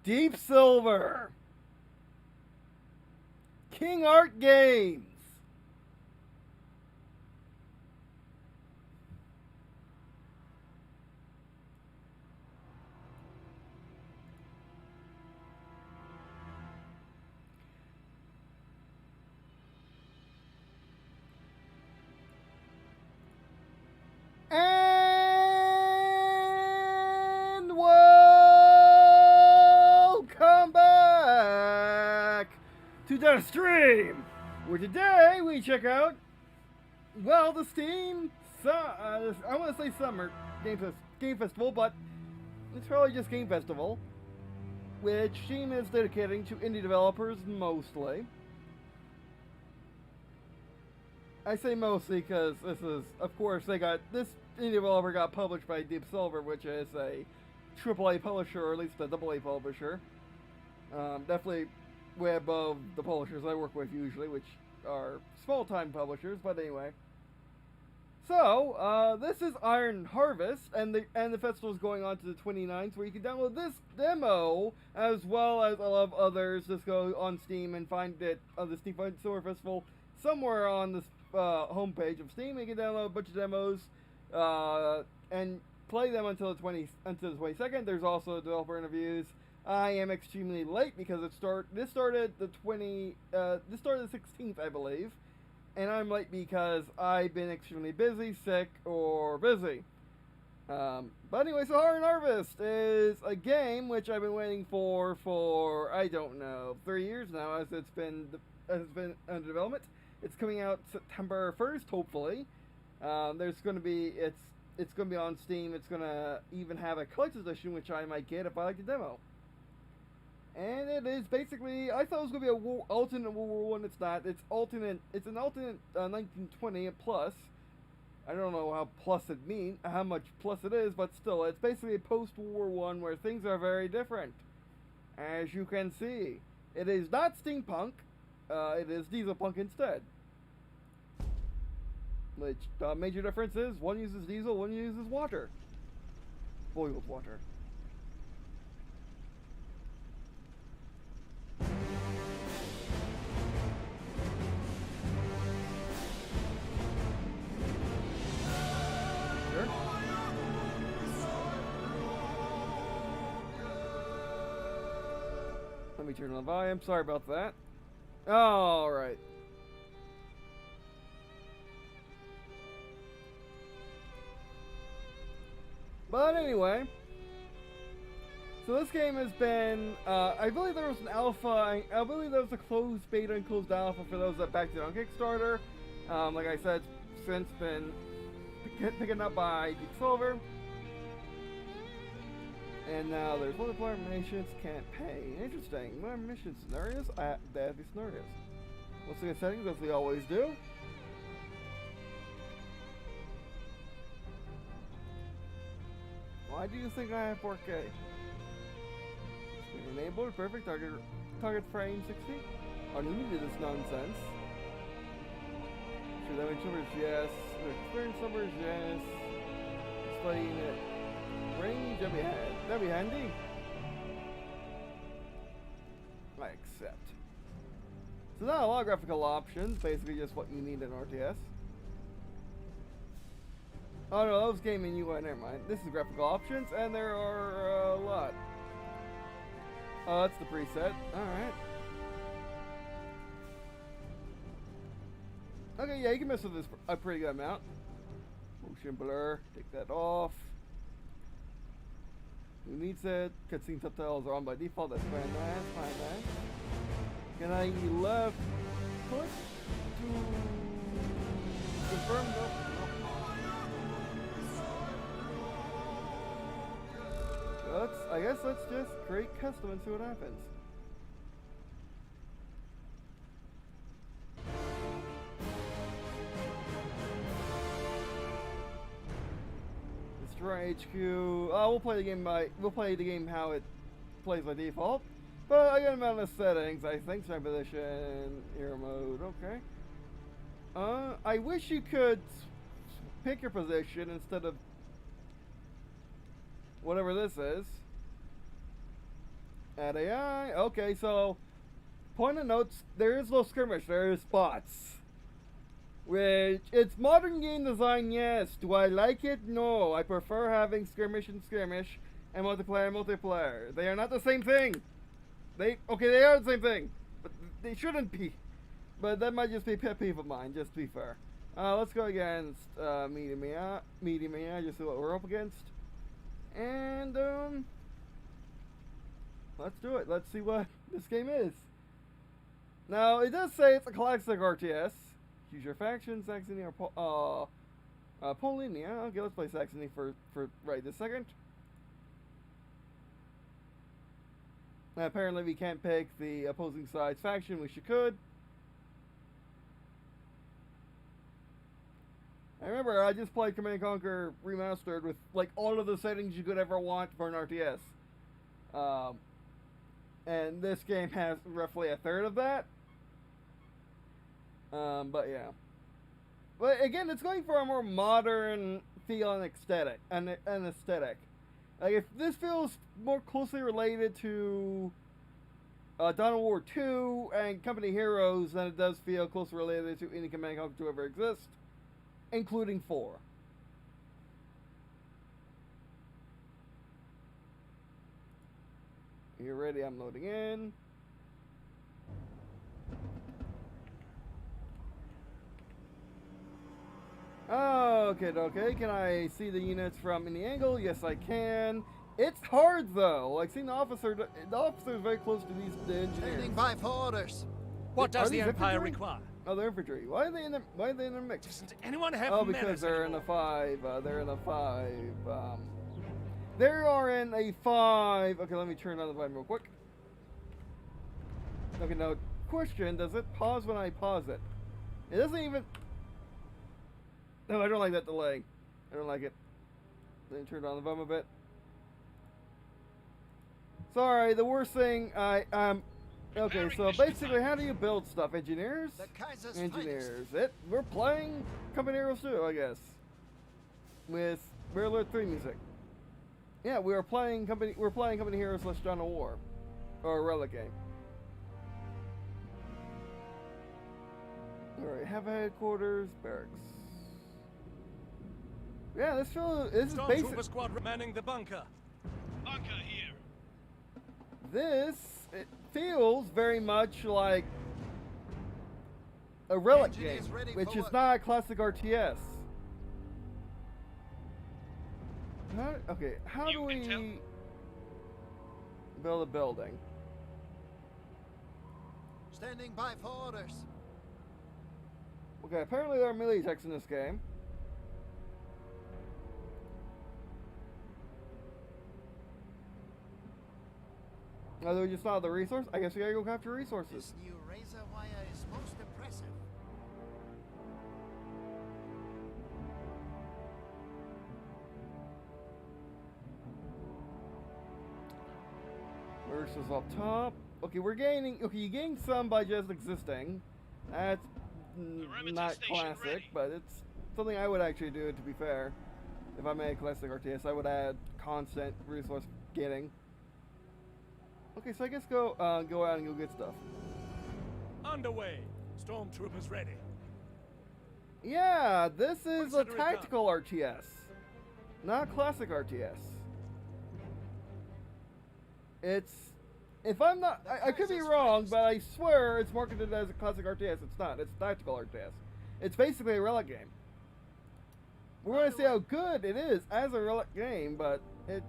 Deep Silver, King Art Games, and welcome back to the stream, where today we check out, well, the Steam, I want to say Summer Game Festival, but it's probably just Game Festival, which Steam is dedicating to indie developers mostly. I say mostly because this is, of course, this indie developer got published by Deep Silver, which is a AAA publisher, or at least a AA publisher. Definitely way above the publishers I work with usually, which are small-time publishers, but anyway. So, this is Iron Harvest, and the festival is going on to the 29th, where you can download this demo, as well as a lot of others. Just go on Steam and find it on the Steam Silver Festival somewhere on this homepage of Steam. You can download a bunch of demos and play them until the 22nd. There's also developer interviews. I am extremely late because this started the 16th, I believe. And I'm late because I've been extremely busy, sick, or busy. But anyway, so Iron Harvest is a game which I've been waiting for I don't know, 3 years now, as it's been under development. It's coming out September 1st, hopefully. It's going to be on Steam. It's going to even have a collector's edition, which I might get if I like the demo. And it is basically, I thought it was going to be a alternate World War I. It's not. It's an alternate 1920 plus. I don't know how much plus it is, but still, it's basically a post-World War I where things are very different. As you can see, it is not steampunk. It is dieselpunk instead. Which, major difference is, one uses diesel, one uses water. Boiled water. Sure. Let me turn on the volume. Sorry about that. Alright. But anyway, so this game has been, I believe there was an alpha, I believe there was a closed beta and closed alpha for those that backed it on Kickstarter. Like I said, it's since been picking up by Deep Silver. And now there's multiplayer missions, campaign. Interesting. More mission scenarios? They have these scenarios. Let's look at settings as we always do. Why do you think I have 4K? Screen enabled, perfect. Target frame 60. Unlimited this nonsense. Sure damage numbers, yes. Experience numbers, yes. Display unit. Range, that'd be handy. I accept. So now a lot of graphical options, basically just what you need in RTS. Oh no, that was gaming UI, never mind. This is graphical options, and there are a lot. Oh, that's the preset. Alright. Okay, yeah, you can mess with this a pretty good amount. Motion blur, take that off. Who needs it? Cutscene subtitles are on by default. That's fine. Nice. Can I left click to confirm? Nope. I guess let's just create custom and see what happens. Destroy HQ. We'll play the game how it plays by default. But I got a amount of settings, I think. Strike position, hero mode, okay. I wish you could pick your position instead of whatever this is. Add AI. Okay, so point of notes, there is no skirmish, there is bots. Which, it's modern game design, yes. Do I like it? No. I prefer having skirmish and multiplayer. They are not the same thing. They are the same thing, but they shouldn't be. But that might just be a pet peeve of mine, just to be fair. Let's go against medium AI, just see what we're up against. And let's do it. Let's see what this game is. Now, it does say it's a classic RTS. Choose your faction, Saxony or Poland. Yeah, okay, let's play Saxony for right this second. Now, apparently we can't pick the opposing side's faction, which you could. I remember I just played Command & Conquer Remastered with like all of the settings you could ever want for an RTS. And this game has roughly a third of that. But yeah. But again, it's going for a more modern feel and aesthetic. Like, if this feels more closely related to Dawn of War 2 and Company Heroes than it does feel closely related to any Command & Conquer to ever exist, including 4. You're ready, I'm loading in. Okay. Can I see the units from any angle? Yes, I can. It's hard though. Like seeing the officer is very close to the engineers. Standing by for orders. What does the Empire require? Oh, they're infantry. Why are they in the mix? Doesn't anyone have Oh, because they're in a 5. They're in a 5. They are in a 5. Okay, let me turn on the volume real quick. Okay, now question: does it pause when I pause it? It doesn't even. No, I don't like that delay. I don't like it. Let me turn on the volume a bit. Sorry, the worst thing okay, so basically, how do you build stuff? Engineers? Engineers. We're playing Company Heroes 2, I guess. With Rare Alert 3 music. Yeah, we're playing Company Heroes / Dawn of War. Or a Relic game. Alright, have a headquarters, barracks. Yeah, this is basic. Stormtrooper squad manning the bunker. Bunker here. It feels very much like a Relic game, which is not a classic RTS. How do we build a building? Standing by for orders. Okay, apparently there are melee attacks in this game. Oh, we just saw the resource? I guess we gotta go capture resources. This new razor wire is most impressive. Versus up top. Okay, we're gaining. Okay, you gain some by just existing. That's not classic, but it's something I would actually do, to be fair. If I made a classic RTS, I would add constant resource getting. Okay, so I guess go out and go get stuff. Underway. Stormtroopers ready. Yeah, this is a tactical RTS, not classic RTS. It's, if I'm not, I could be wrong, but I swear it's marketed as a classic RTS. It's not. It's tactical RTS. It's basically a Relic game. We're going to see how good it is as a Relic game, but it's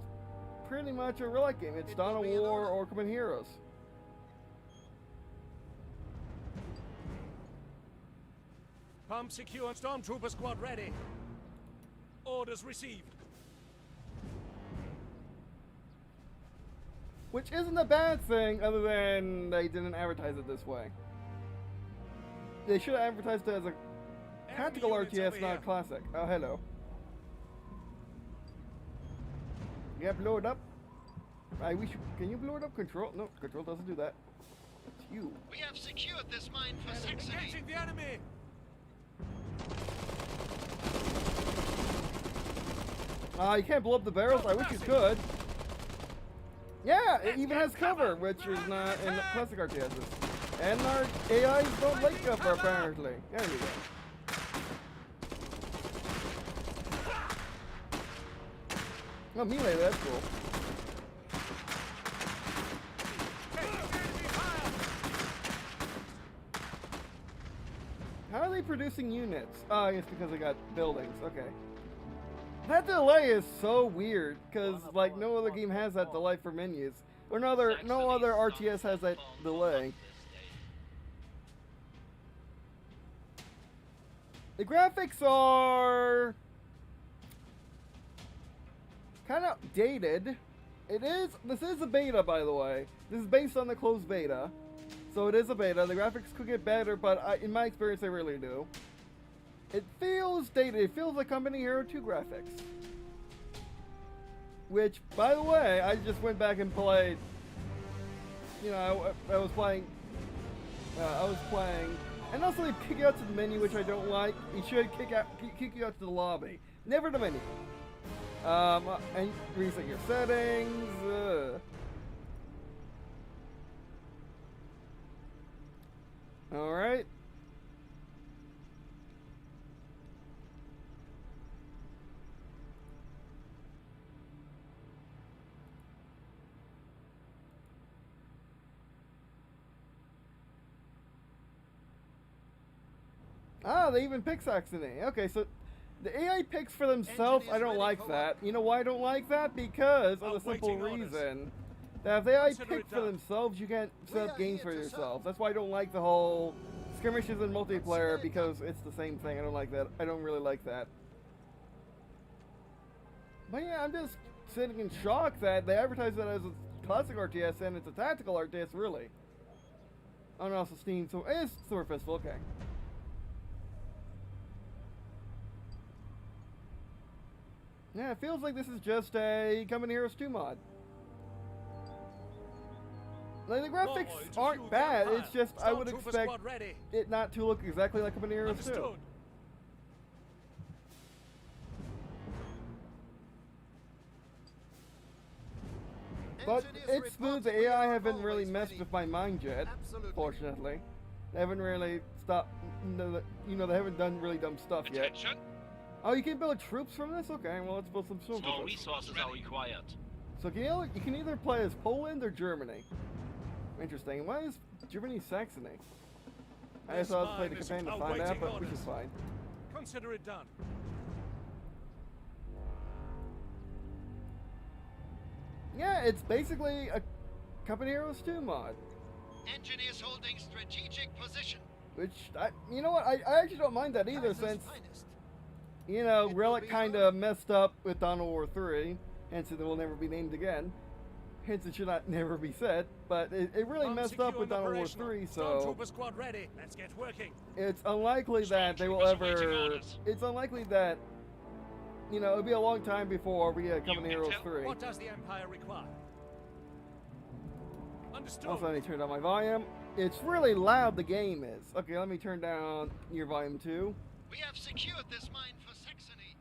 pretty much a Relic game. It's Dawn of War or Command Heroes. Pump secure and Stormtrooper squad ready. Orders received. Which isn't a bad thing, other than they didn't advertise it this way. They should have advertised it as a tactical RTS, not a classic. Oh, hello. Yeah, blow it up. I wish. Can you blow it up? Control? No, control doesn't do that. It's you. We have secured this mine for Saxony. Engaging the enemy. You can't blow up the barrels. I wish you could. Yeah, it even has cover, which is not in the classic RTSs. And our AIs don't like cover, apparently. There we go. Oh, melee, that's cool. How are they producing units? Oh, it's because they got buildings. Okay. That delay is so weird, because like no other game has that delay for menus. Or no other RTS has that delay. The graphics are kind of dated. This is a beta, by the way. This is based on the closed beta. So it is a beta. The graphics could get better, but in my experience, they really do. It feels dated. It feels like Company Hero 2 graphics. Which, by the way, I just went back and played. You know, I was playing. And also they kick you out to the menu, which I don't like. It should kick you out to the lobby. Never the menu. And reset your settings. Alright. Ah, they even pick Saxony. Okay, so the AI picks for themselves. I don't like that. You know why I don't like that? Because of the simple reason that if the AI pick for themselves, you can't set up games for yourself. That's why I don't like the whole skirmishes and multiplayer, because it's the same thing. I don't like that. I don't really like that. But yeah, I'm just sitting in shock that they advertise that as a classic RTS and it's a tactical RTS, really. Oh, and also Steam, so it's Summer Festival, okay. Yeah, it feels like this is just a Company Heroes 2 mod. Like, the graphics aren't bad, it's just I would expect it not to look exactly like Company Heroes 2. But it's smooth. The AI haven't really messed with my mind yet, fortunately. They haven't really stopped, you know, they haven't done really dumb stuff yet. Attention. Oh, you can build troops from this? Okay, well, let's build some troops. More resources are required. So you can either play as Poland or Germany. Interesting. Why is Germany Saxony? I just thought I'd play the campaign to find out, but which is fine. Consider it done. Yeah, it's basically a Company Heroes 2 mod. Engineers holding strategic position. Which, you know what, I actually don't mind that either, since, you know, Relic kind of messed up with Dawn of War 3, hence it will never be named again. Hence it should not never be said, but it really messed up with Dawn of War 3, so Squad ready. Let's get working. it's unlikely that they will ever, it's unlikely that, you know, it'll be a long time before we get Company Heroes 3. What does the Empire require? Understood. Also, let me turn down my volume. It's really loud, the game is. Okay, let me turn down your volume too. We have secured this mine for Saxony.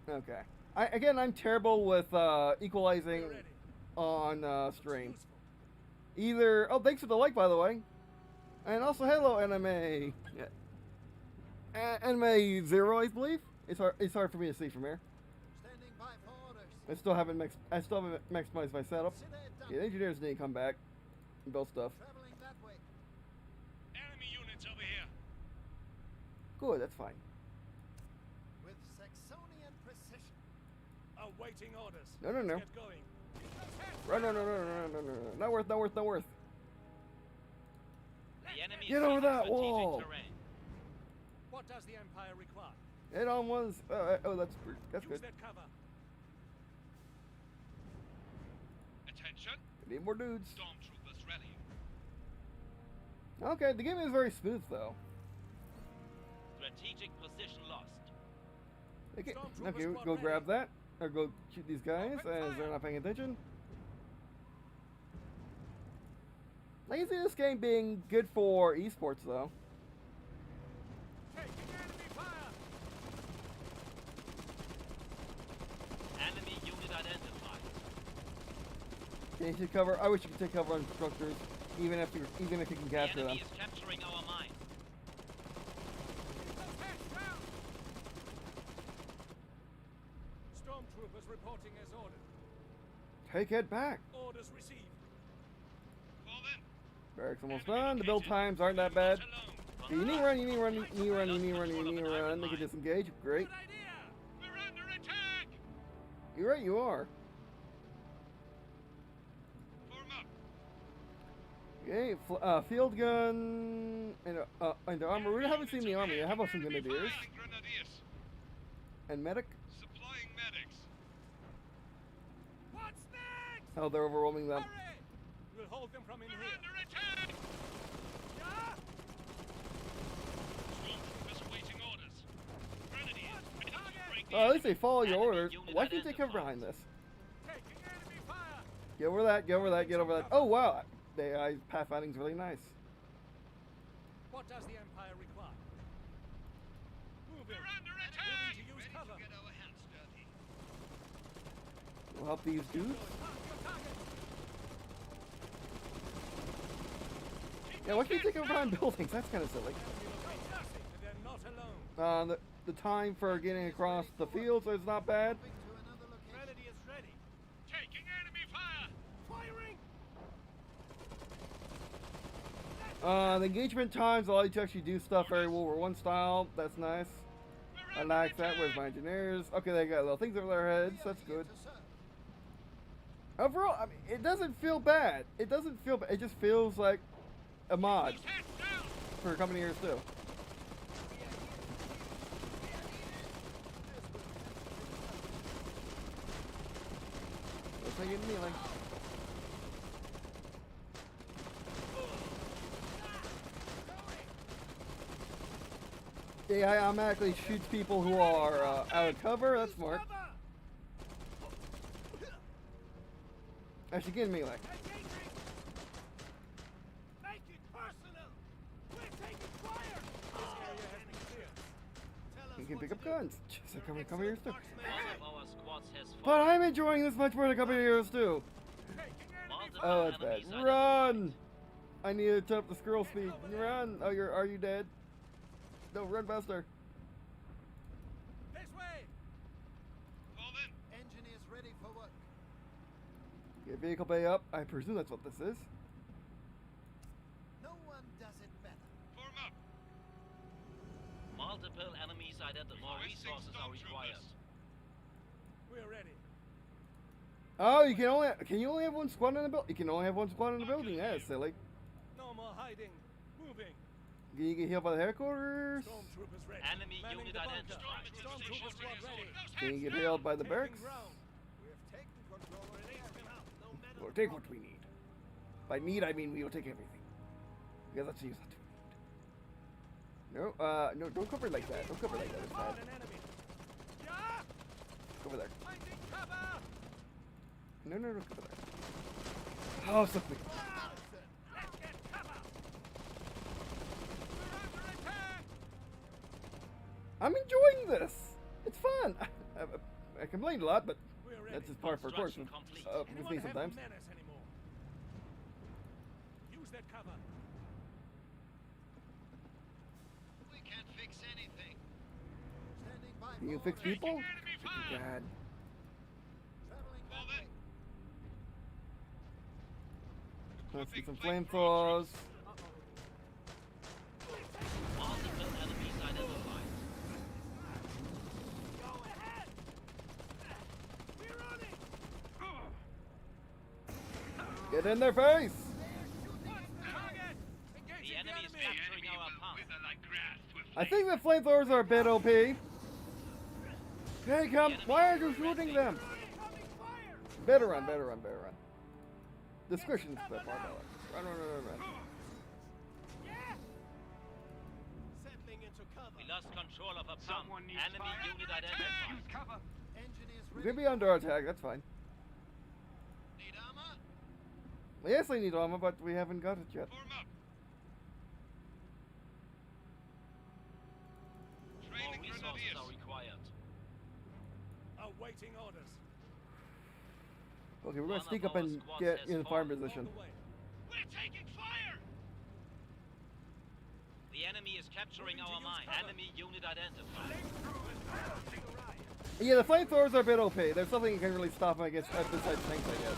Okay. I'm terrible with equalizing on stream. Either, oh, thanks for the like, by the way. And also, hello, Anime. Yeah. Anime 0, I believe. It's hard for me to see from here. Standing by for orders. I still haven't maximized my setup. Yeah, the engineers need to come back and build stuff. Traveling that way. Enemy units over here. Good, that's fine. With Saxonian precision. Awaiting orders. No. Let's get going. Right, no. Not worth. The enemy Get over is that strategic wall. terrain. What does the Empire require? Head on ones. Oh, that's Use good. that cover. Attention. We need more dudes. Stormtroopers ready. Okay, the game is very smooth though. Strategic position lost. Okay, Stormtroopers squad go ready. grab that. Or go shoot these guys Open as fire. they're not paying attention. I can see this game being good for esports though. Taking enemy fire. Enemy unit identified. They should cover. I wish you could take cover on structures, even if you can The capture them. enemy is capturing our mine. Stormtroopers reporting as ordered. Take it back. Orders received. Fall then. Barracks almost done. The build times aren't that bad. Not You alone. need to run. You need to run. You need to run. You need to run. You need to run. They can disengage. Great. Good idea. We're under attack. You're right. You are. Form up. Okay. Field gun and armor. We haven't seen the army. I have some grenadiers Firing grenadiers. and medic. Supplying medics. What's next? Oh, they're overwhelming them. Hurry! We'll hold them from in We're here. under attack. Yeah? Stormtroopers awaiting orders. Grenadiers ready to break the Oh, at least they follow your Enemy orders. unit Why can't they cover identified. behind this? Taking enemy fire. Get over that. Get over that. Get over that. Oh wow. The AI pathfinding's really nice. What does the Empire require? Moving. We're under Moving attack. to use Ready cover. to get our hands dirty. We'll help these dudes. Mark your target. Yeah, why can't you take over behind buildings? That's kind of silly. They're not alone. The time for getting across the fields is not bad. Moving to another location. Grenadier is ready. Taking enemy fire. Firing. The engagement times allow you to actually do stuff very World War I style. That's nice. We're I under like that. attack. Where's my engineers? Okay, they got little things over their heads. We are That's here good. to serve. Overall, I mean, it doesn't feel bad. It doesn't feel bad. It just feels like a mod Who's heads down? for Company Years 2. Looks like it's kneeling. AI automatically shoots people who are out of cover. That's smart. Cover. Actually, get melee. Engaging. Make it personal. We're taking fire. This area has been cleared. Tell us You can what pick to up do. guns. Just like Company Years 2. One of our squads has But fallen. I'm enjoying this much more than Company Years 2. Taking enemy Multiple Oh, that's bad. enemies Run! I need to turn up the squirrel speed. Run! Oh, are you dead? No, run faster. this way. Fall then. Engineers ready for work. Get vehicle bay up. I presume that's what this is. No one does it better. Form up. Multiple enemies identified. More Requesting resources are required. stormtroopers. We're ready. Oh, can you only have one squad in the building? You can only have one squad in the building. That is silly. No more hiding. Moving. Can you get healed by the headquarters? Stormtroopers ready. Enemy Manning unit the bunker. identified. Stormtrooper squad ready. Can you get healed by the Taking barracks? ground. We have taken control of the area. No matter We'll take what we need. By need, I mean we will take everything. Because let's use that. No, no, don't cover like that. Don't cover like that. It's bad. Found an enemy. Yeah. Over there. Finding cover. No, cover there. Oh, something. Let's get cover. We're under attack. I'm enjoying this. It's fun. I complained a lot, but We're ready. that's just par for course with, Construction complete. with Anyone me have sometimes. menace anymore? Use that cover. We can't fix anything. Standing by. Can you for fix orders. people? Enemy fire. God. Traveling Fall that then. way. Let's get some flamethrowers. Multiple enemies identified. Go ahead. We're on it. Get in their face. Target. The Engaging enemy is capturing our path. I think the flamethrowers are a bit OP. Hey, come. Why aren't you shooting them? Incoming fire. Better run. Discretion's the part I like. Run. Yeah. Settling into cover. We lost control of a pump. Enemy unit identified. Engineers We ready. could be under attack. That's fine. Need armor? Yes, I need armor, but we haven't got it yet. Form up. More Training resources grenadiers. are required. Awaiting orders. Okay, we're gonna sneak up and get in fire position. We're taking fire! The enemy is capturing our mine. Enemy unit identified. Yeah, the flamethrowers are a bit OP. There's nothing you can really stop them against besides tanks, I guess.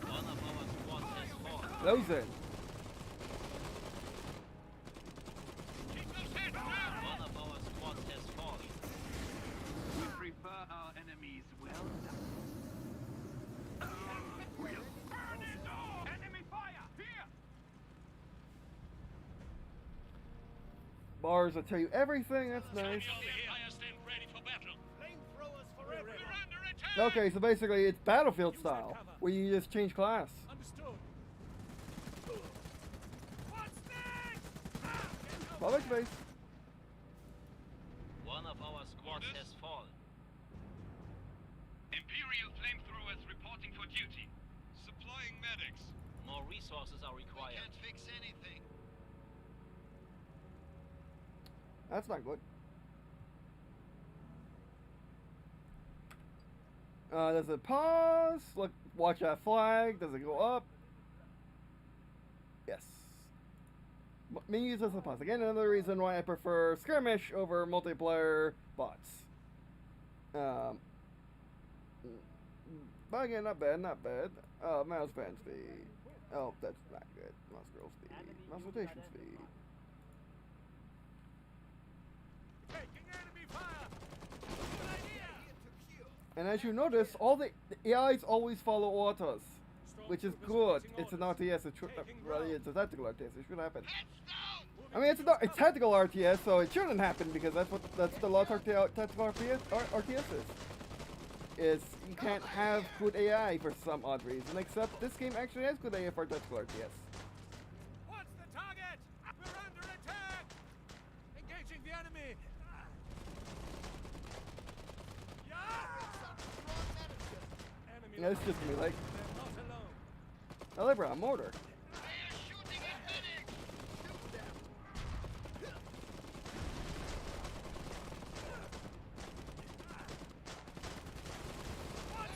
One of our squads has fallen. Those in. Keep those heads down! One of our squads has fallen. We prefer our enemies well done. We'll burn it all! Enemy fire! Here! Bars that tell you everything. That's nice. Enemy on the Empire stand ready for battle. Flamethrowers forever! We're under attack! Okay, so basically it's battlefield style, where you just change class. Understood. What's next? Public base. One of our squads Orders? has fallen. Imperial flamethrowers reporting for duty. Supplying medics. More resources are required. Can't fix anything. That's not good. Does it pause? Look, watch that flag. Does it go up? Yes. Menus doesn't pause. Again, another reason why I prefer skirmish over multiplayer bots. But again, not bad, not bad. Mouse band speed. Oh, that's not good. Mouse scroll speed. Mouse rotation speed. Taking enemy fire! Good idea! And as you notice, all the AIs always follow autos, which is good. It's an RTS. It should, really, it's a tactical RTS. It should happen. I mean, it's tactical RTS, so it shouldn't happen because that's the law of tactical RTS is you can't have good AI for some odd reason. Except this game actually has good AI for tactical RTS. What's the target? We're under attack! Engaging the enemy! Enemy Yeah, it's just me. Like they're not alone. I like a mortar. They're shooting at medics! Shoot them!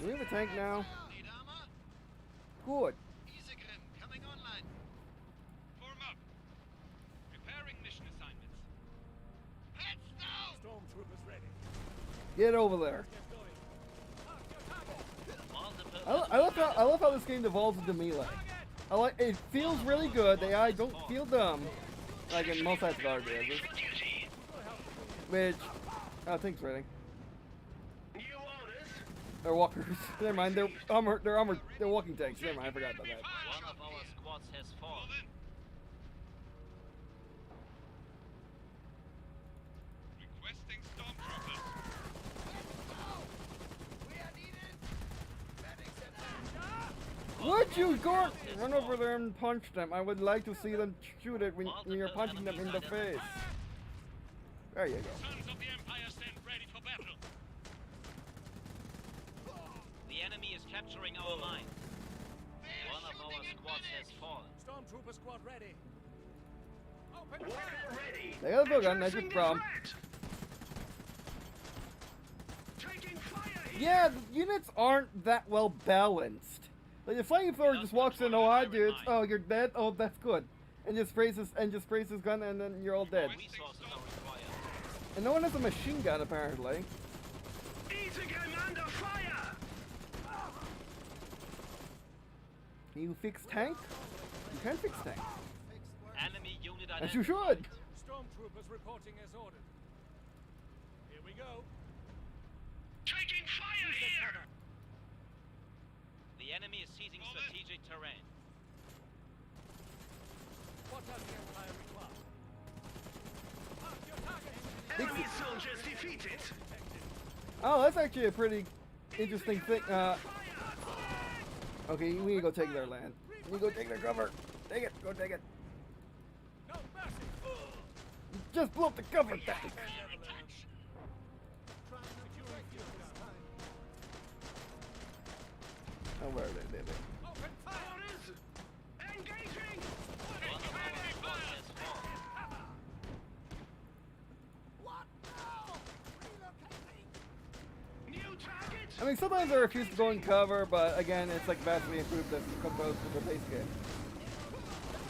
Do we have a tank now? Need armor? Good. Isegrim coming online. Form up. Preparing mission assignments. Heads down! Stormtroopers ready. Get over there. Get going. Mark your target! Multiple I love how this game devolves into melee. I like it. Feels really good. The AI don't feel dumb, like in most tactical RPGs. Which, thanks, rating. They're walkers. Never mind. They're armored. They're walking tanks. Never mind. I forgot about that. One of our squads has fallen. Well then. Requesting stormtroopers. We are needed! Medics at hand! Would you go run over there and punch them? I would like to see them shoot it when you're punching them in the face. There you go. Sons of the Empire stand ready for battle. The enemy is capturing our mine. They're One of our shooting at squads has medics! fallen. Stormtrooper squad ready. Open fire! They got a big gun. That's your problem. Yeah, the units aren't that well balanced. Like the flamethrower just walks in, oh hi dudes, oh you're dead, oh that's good, and just sprays his gun, and then you're all dead. Resources are required. And no one has a machine gun apparently. Can you fix tank? You can fix tank. Enemy unit identified. As you should. Stormtroopers reporting as ordered. Here we go. Taking fire here! The enemy is seizing strategic terrain. What does the Empire require? Mark your target! Enemy soldiers defeated. Oh, that's actually a pretty interesting thing. Okay, we need to go take their land. We go take their cover. Take it. Go take it. No mercy! Just blow up the cover. Tank. Oh, where are they? Open fire! Engaging. One of our squads has fallen. What now? Relocating! New target. I I mean, sometimes I refuse to go in cover, but again, it's like vastly improved as opposed to the base game.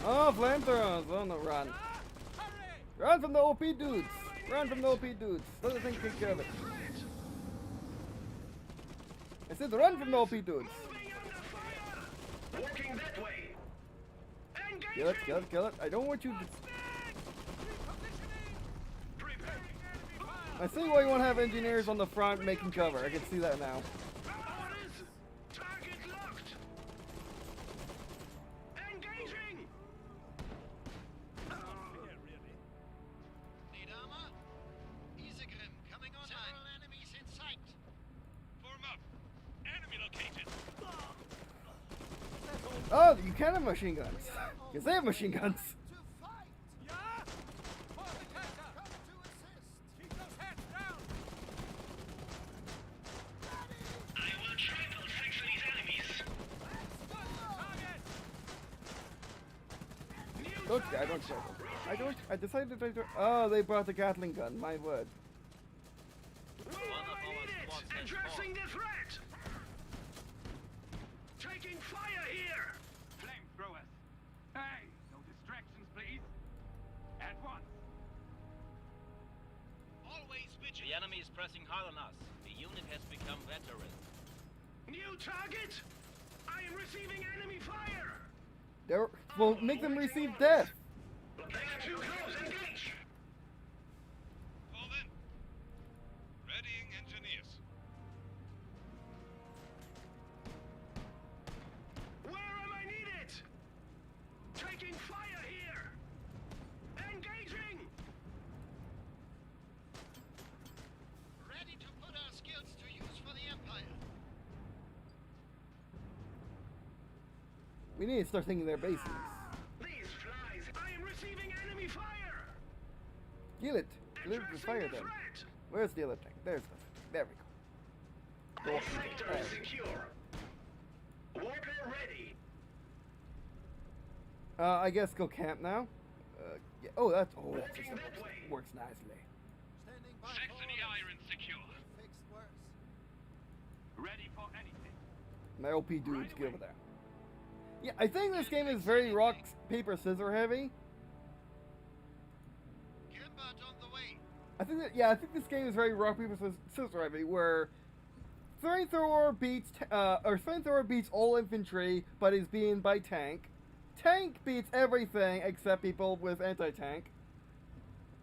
Oh, flamethrowers! Oh no, run. Run from the OP dudes! Run from the OP dudes! Let the thing take care of it. I said run from the OP dudes! Walking that way. Kill it, kill it, kill it. I don't want you to... I see why you want to have engineers on the front making cover. I can see that now. Target locked. Engaging. Need armor? Isegrim coming online. Several enemies in sight. Form up. Enemy located. Oh, you can have machine guns. Because they have machine guns. To fight. Yeah. For the counter. Come to assist. Keep those hats down. I will triple six of these enemies. Target. I don't care. I decided to... Oh, they brought the Gatling gun. My word. Where I need it. Addressing the threat. Taking fire here. Flamethrowers. Hey, no distractions, please. At once. Always The vigilant. enemy is pressing hard on us. The unit has become veteran. New target. I am receiving enemy fire. Well, make them receive death. They are too close. Engage. Fall in. Readying engineers. Where am I needed? Taking fire here. Engaging. Ready to put our skills to use for the Empire. We need to start thinking their bases. These flies. I am receiving enemy fire. Kill it. Kill it with fire the then. threat. Where's the other tank? There's the tank. There we go. All sectors secure. Walker ready. I guess go camp now. Yeah. Oh, that's just, Walking that way. works nicely. Standing by. Saxony for iron secure. orders. Fixed worse. Ready for anything. My OP dudes get over there. Yeah, I think this game is very rock, paper, scissor heavy. Gimbot on the way. I think this game is very rock, paper, scissor heavy, where flamethrower beats all infantry, but is beaten by tank. Tank beats everything except people with anti-tank.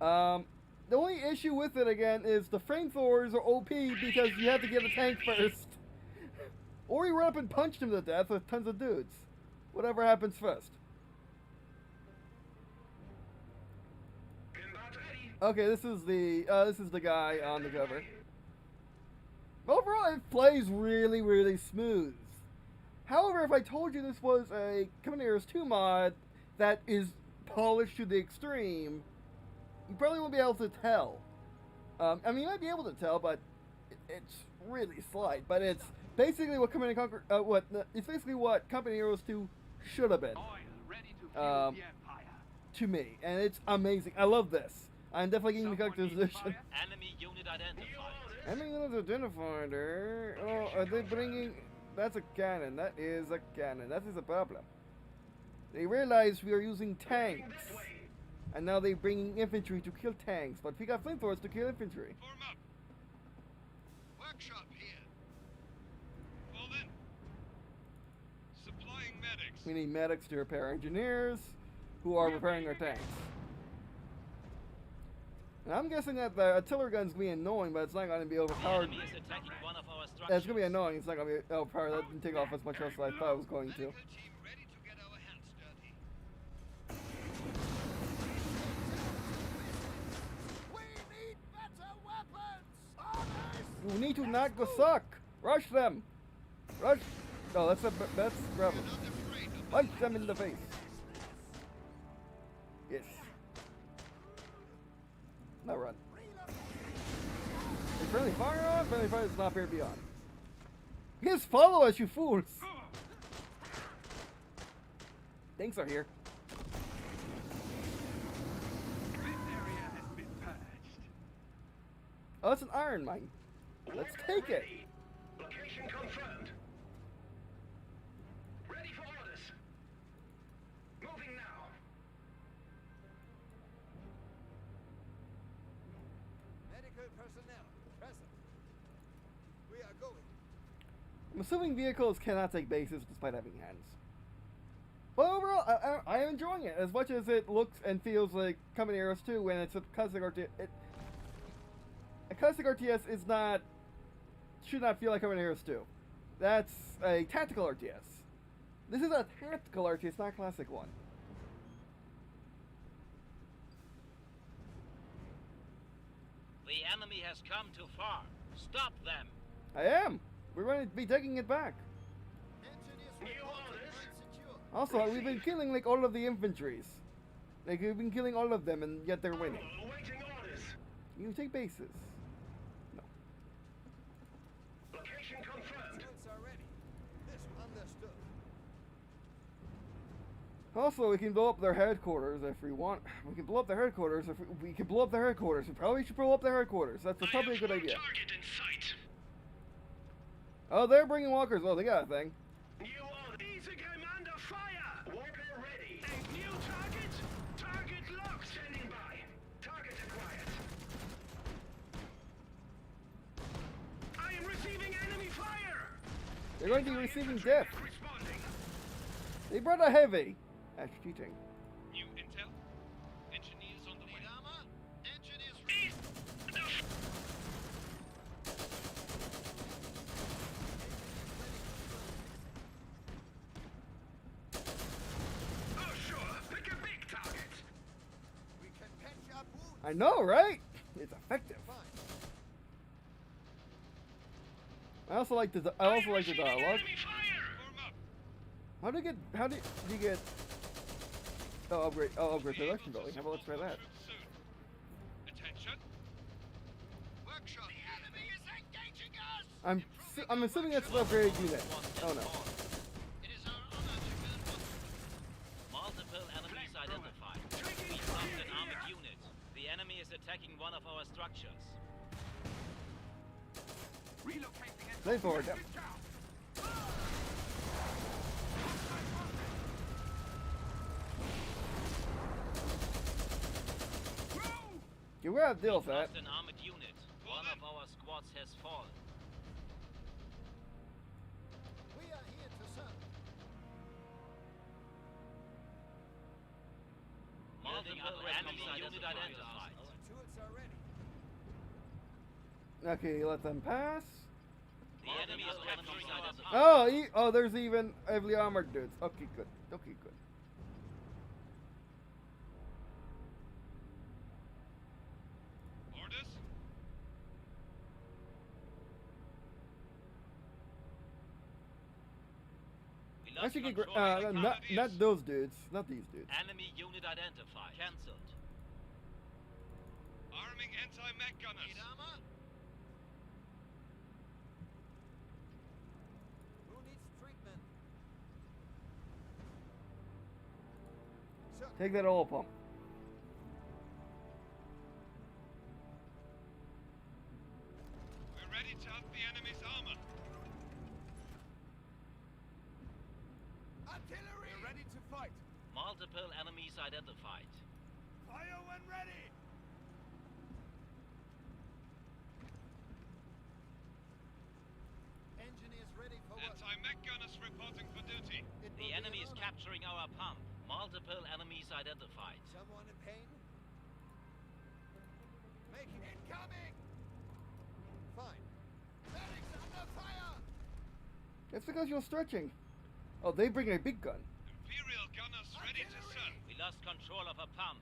The only issue with it again is the flamethrowers are OP because you have to get the tank first, or you run up and punch them to death with tons of dudes. Whatever happens first. Gimbot ready. Okay, this is the guy on the cover. Overall, it plays really, really smooth. However, if I told you this was a Commanders 2 mod that is polished to the extreme, you probably won't be able to tell. I mean, you might be able to tell, but it's really slight. But it's basically what Command & Conquer, it's basically what Company Heroes 2 should have been. Oil ready to fuel the Empire. To me, and it's amazing. I love this. I'm definitely getting the Someone character needs position. fire? Enemy unit identified. Enemy unit identifier. Oh, are they bringing? That's a cannon. That is a cannon. That is a problem. They realize we are using tanks, and now they're bringing infantry to kill tanks. But we got flamethrowers to kill infantry. Form up. Workshop here. Fall in. Supplying medics. We need medics to repair engineers, who are repairing our tanks. And I'm guessing that the artillery gun's gonna be annoying, but it's not gonna be The overpowered. enemy is attacking one of our It's structures. gonna be annoying. It's not gonna be overpowered. That didn't take off as much as I thought it was going to. Medical team ready to get our hands dirty. We need better weapons. Orders. You need to not go suck. Rush them. Rush. Oh, that's Bravo. Not afraid of Punch them in the face. Yes. Now run. Is friendly fire on? Friendly fire is not fair beyond. Yes, follow us, you fools! Tanks are here. This area has been purged. Oh, it's an iron mine. Let's take it. Location confirmed. Ready for orders. Moving now. Medical personnel, present. We are going. I'm assuming vehicles cannot take bases despite having hands. But overall, I am enjoying it as much as it looks and feels like Company Heroes 2 when it's a classic RTS. A classic RTS should not feel like Company Heroes 2. That's a tactical RTS. This is a tactical RTS, not a classic one. The enemy has come too far. Stop them. I am. We're going to be taking it back. Engineers New reporting orders. point secure. Also, we've been killing like all of the infantries. Like we've been killing all of them, and yet they're winning. Awaiting orders. You take bases. No. Location confirmed. Units are ready. This understood. Also, we can blow up their headquarters if we want. We can blow up their headquarters if we can blow up their headquarters. We probably should blow up their headquarters. That's probably a good idea. Target in sight. Oh, they're bringing walkers. Oh, they got a thing. New order. Easy commander fire. Walker ready. And new target. Target locked. Standing by. Target acquired. I am receiving enemy fire. They're going to be receiving death. Responding. They brought a heavy. That's cheating. New intel. Engineers on the way. Engineers East. Oh sure. Pick a big target. We can patch up wounds. I know, right? It's effective. Fine. I also like the dialogue. Enemy fire. Form up. How do you get? Oh, upgrade production building. How about let's try that? Attention. Workshop. The enemy is engaging us. I'm assuming that's an upgraded unit. Oh no. It is our honor to build one. Multiple enemies identified. We lost an armored unit. The enemy is attacking one of our structures. Relocating it. Stay forward. Yep. You will have deal with that. Lost an armored unit. One of our squads has fallen. We are here to serve. Multiple enemy unit identified. Our tools are ready. Okay, let them pass. The enemy is capturing our pump. Oh, there's even heavily armored dudes. Okay, good. Okay, good. Orders. We I lost should get control of the not those dudes, not these dudes. enemy unit identified. Cancelled. Arming anti-mech gunners. Who needs treatment? Sir, Take that oil pump. We're ready to up the enemy's armor. artillery! We're ready to fight. Multiple enemies identified. Fire when ready. Engineers ready for what? Anti-mech gunners reporting for duty. It will The be enemy an is honor. capturing our pump. Multiple enemies identified. Someone in pain? Making incoming! Fine. Medics under fire! That's because you're stretching. Oh, they bring a big gun. Imperial gunners ready to serve. We lost control of a pump.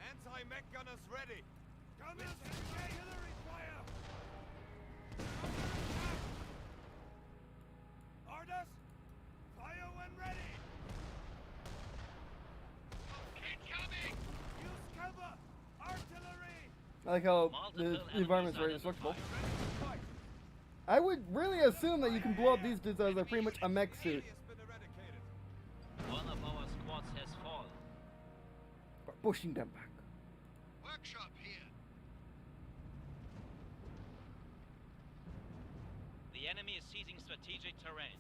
Anti-mech gunners ready. Gunners artillery fire! Orders! Fire when ready! Incoming! Use cover! Artillery! I like how Multiple the enemies environment's very identified. destructible. Ready to fight! I would really assume that you can blow up these dudes as they're pretty much a mech suit. Enemy has been eradicated. One of our squads has fallen. But pushing them back. Workshop here. The enemy is seizing strategic terrain.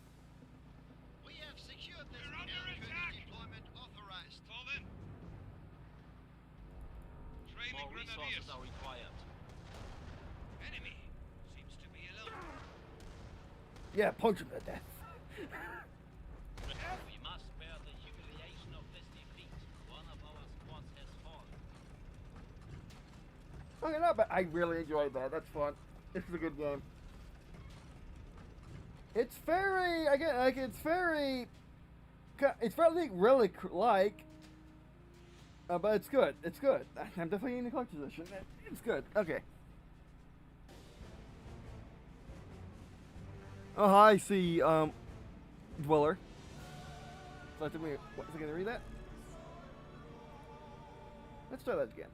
We have secured this We're under air attack. deployment authorized. Fall in. Training More grenadiers. resources are required. Enemy seems to be alone. Yeah, punch him to death. We must bear the humiliation of this defeat. One of our squads has fallen. Okay, not bad. I really enjoyed that. That's fun. This is a good game. It's very, again, like, it's very relic like, but it's good. It's good. I'm definitely in the collector's edition. It's good. Okay. Oh, hi, I see, Dweller. So what, is it gonna read that? Let's try that again.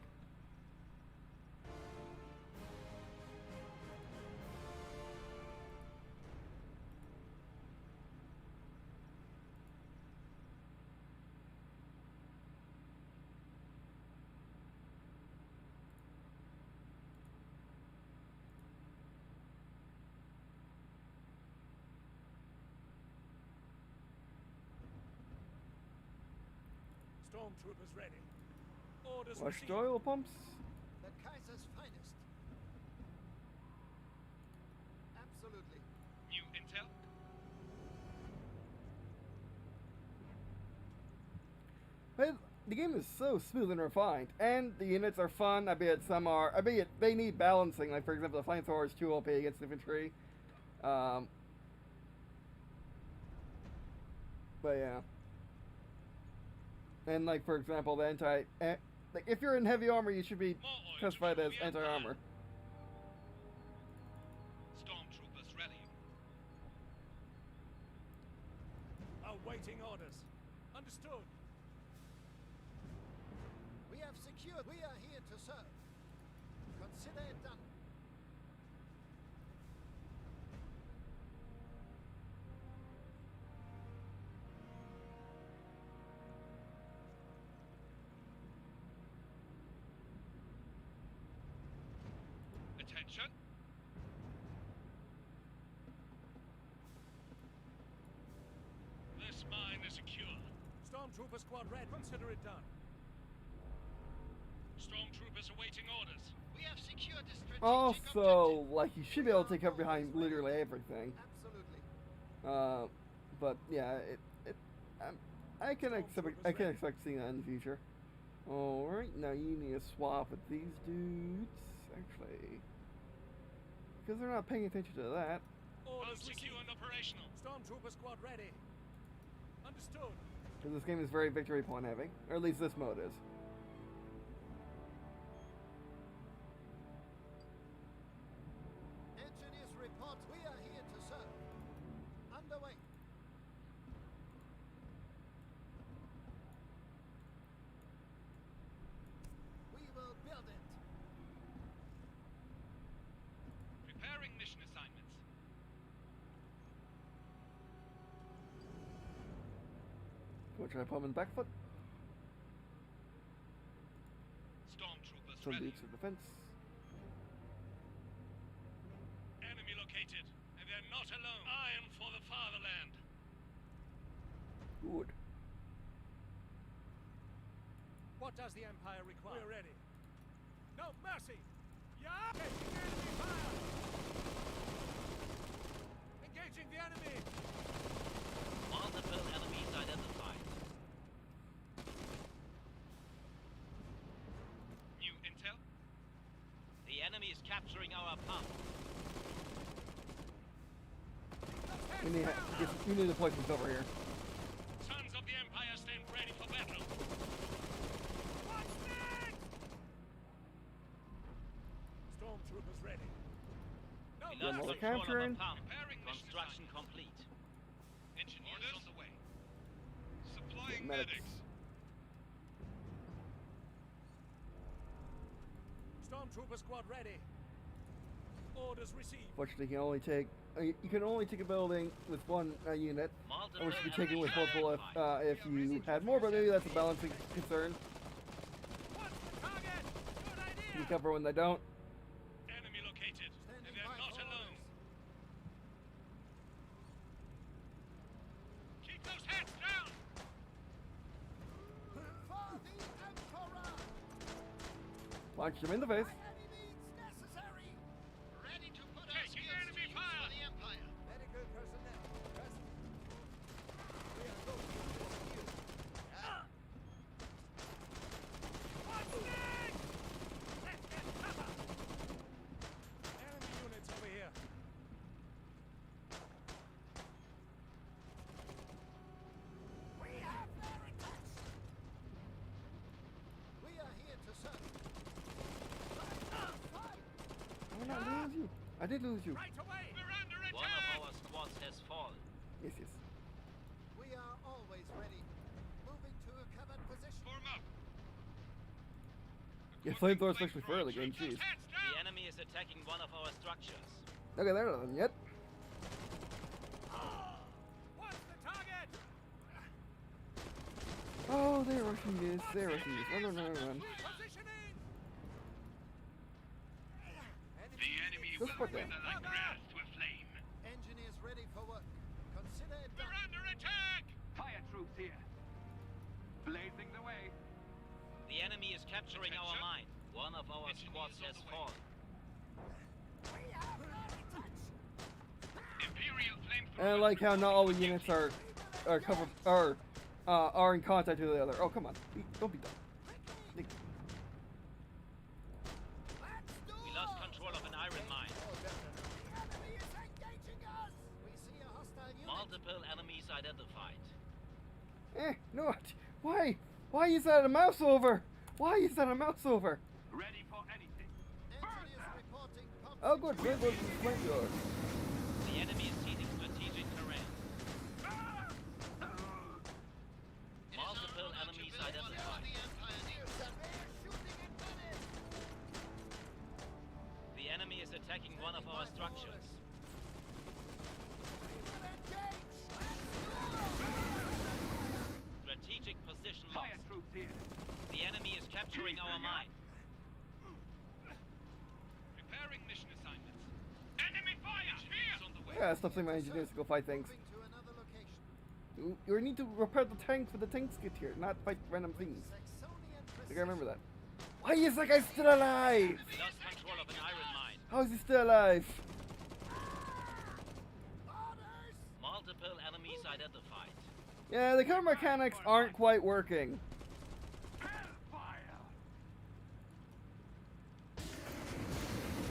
Stormtroopers ready. Orders Wash received. the oil pumps. The Kaiser's finest. Absolutely. New intel. But the game is so smooth and refined, and the units are fun. I bet they need balancing. Like, for example, the flamethrower is too OP against infantry. But yeah. And like, for example, the like, if you're in heavy armor, you should be More oil classified to as fuel the anti-armor. Stormtroopers ready. Awaiting orders. Understood. We have secured. We are here to serve. Consider it done. Attention. This mine is secure. Stormtrooper squad ready. Consider it done. Stormtroopers awaiting orders. We have secured this strategic Also, objective. like, you should be able to take cover behind literally everything. Absolutely. But yeah, I can expect seeing that in the future. All right, now you need to swap with these dudes, actually, because they're not paying attention to that. Orders Both secure received. and operational. Stormtrooper squad ready. Understood. Because this game is very victory point heavy, or at least this mode is. Engineers report. We are here to serve. Underway. We will build it. Preparing mission assignments. What, should I put him in back foot? Stormtroopers Some ready. dudes for defense. Enemy located, and they're not alone. I am for the fatherland. Good. What does the Empire require? We're ready. No mercy! Yeah! Taking enemy fire! Engaging the enemy! Multiple enemies identified. New intel. The enemy is capturing our pump. You need to place this over here. Sons of the Empire stand ready for battle. What's next? Stormtroopers ready. No We General lost mercy! control of capturing. the pump. Preparing mission Construction assignments. complete. Engineers on the way. Supplying Medics. medics. Stormtrooper squad ready. Orders received. Fortunately, you can only take a building with one unit. Multiple I wish you could take it with enemies multiple identified. if you had more, but maybe that's a balancing concern. What's the target? Good idea! You cover when they don't. Enemy located, Standing and they're by not for alone. orders. Punch him in the face. By any means necessary. Ready to put our Taking skills to enemy use fire. for the Empire. Medical personnel, present. We are going to rescue. What's next? Let's get cover! Enemy units over here. We have their attacks. We are here to serve. Fight! I did not lose you. I did lose you. Right away! We're under One of attack! our squads has fallen. Yes, yes. We are always ready. Moving to a covered position. Form up! Yeah, flamethrower especially for early game, jeez. Heads The down! enemy is attacking one of our structures. Okay, there are them yet. What's the target? Oh, they're rushing this. They're rushing this. Run, run, run, run. Positioning! The enemy Just will put wither that. like grass to a flame. Engineers ready for work. Consider it We're done. under attack! Fire troops here. Blazing the way. The enemy is capturing our Attention. mine. One of our Engineers squads on has the way. fallen. We have their attacks. Imperial flamethrower. And I like how not all the units are covered are in contact with the other. Oh, come on. Don't be dumb. Let's do We lost it. control of an iron mine. The enemy is engaging us. We see a hostile unit. Multiple enemies identified. No. Why? Why is that a mouse over? Why is that a mouse over? Ready for anything. Engineers reporting pump Oh, good. Good. Good. Flamethrower. The enemy is seizing strategic terrain. Multiple enemies identified. The Empire needs They're shooting at medics. The enemy is attacking one of our structures. We will engage. Strategic position Fire lost. troops here. The enemy is capturing our mine. Preparing mission assignments. Enemy fire! Here! On the way. Yeah, stop saying my engineers to go fight things. Moving to another location. You need to repair the tank for the tanks get here, not fight random things. Saxonian I gotta remember precision. that. Why is that guy still alive? We lost control of an iron mine. How is he still alive? Orders. Multiple enemies identified. Yeah, the camera mechanics aren't quite working. Hellfire!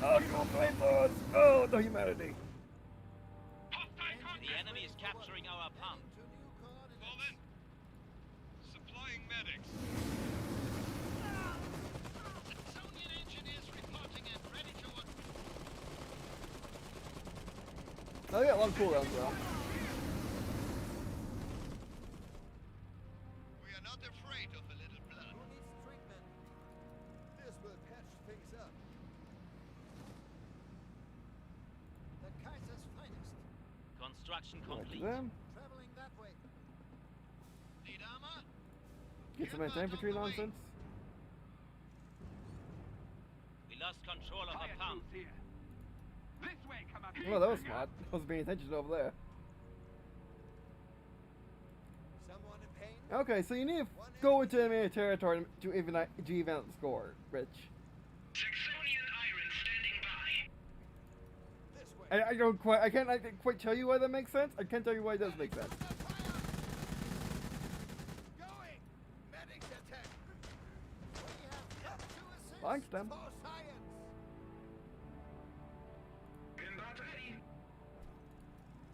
Oh, you don't flamethrowers! Oh, the humanity. Hostile contact! The enemy is capturing our pump. To new coordinates. Fall in. Supplying medics. Saxonian engineers reporting and ready to work. Oh, yeah, a lot of cooldowns though. We are not afraid of a little blood. Who needs treatment? This will patch things up. The Kaiser's finest. Construction Right to complete. them. Traveling that way. Need armor? Get some anti-infantry nonsense. We lost control of Fire a pump. troops here. This way, come up. Well, that was smart. I wasn't paying attention over there. Someone in pain? Okay, so you need to go into enemy territory to even the score, Rich. Saxonian iron standing by. This way. I can't quite tell you why that makes sense. I can't tell you why it does make sense. Going! Medics attack! We have come to assist Thanks, them. for science! Inbound ready.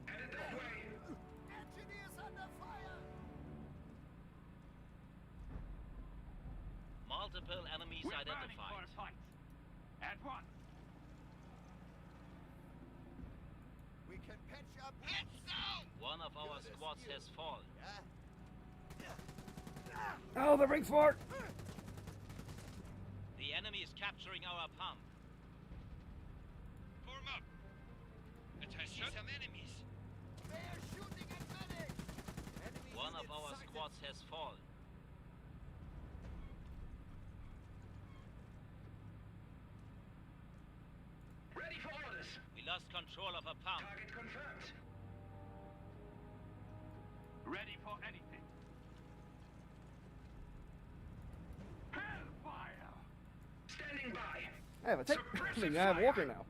Headed that way. Engineers under fire! Multiple enemies We're burning for a identified. fight. At once. We can patch up. Let's go! One of our squads has fallen. Oh, the ring smart! The enemy is capturing our pump. Form up. Attention. Some enemies. They are shooting at medics! Enemy One of unit our sighted. squads has fallen. Ready for orders. We lost control of a pump. Target confirmed. Ready for anything. Hellfire! Standing by. I have a tank. I mean, I have a walker now.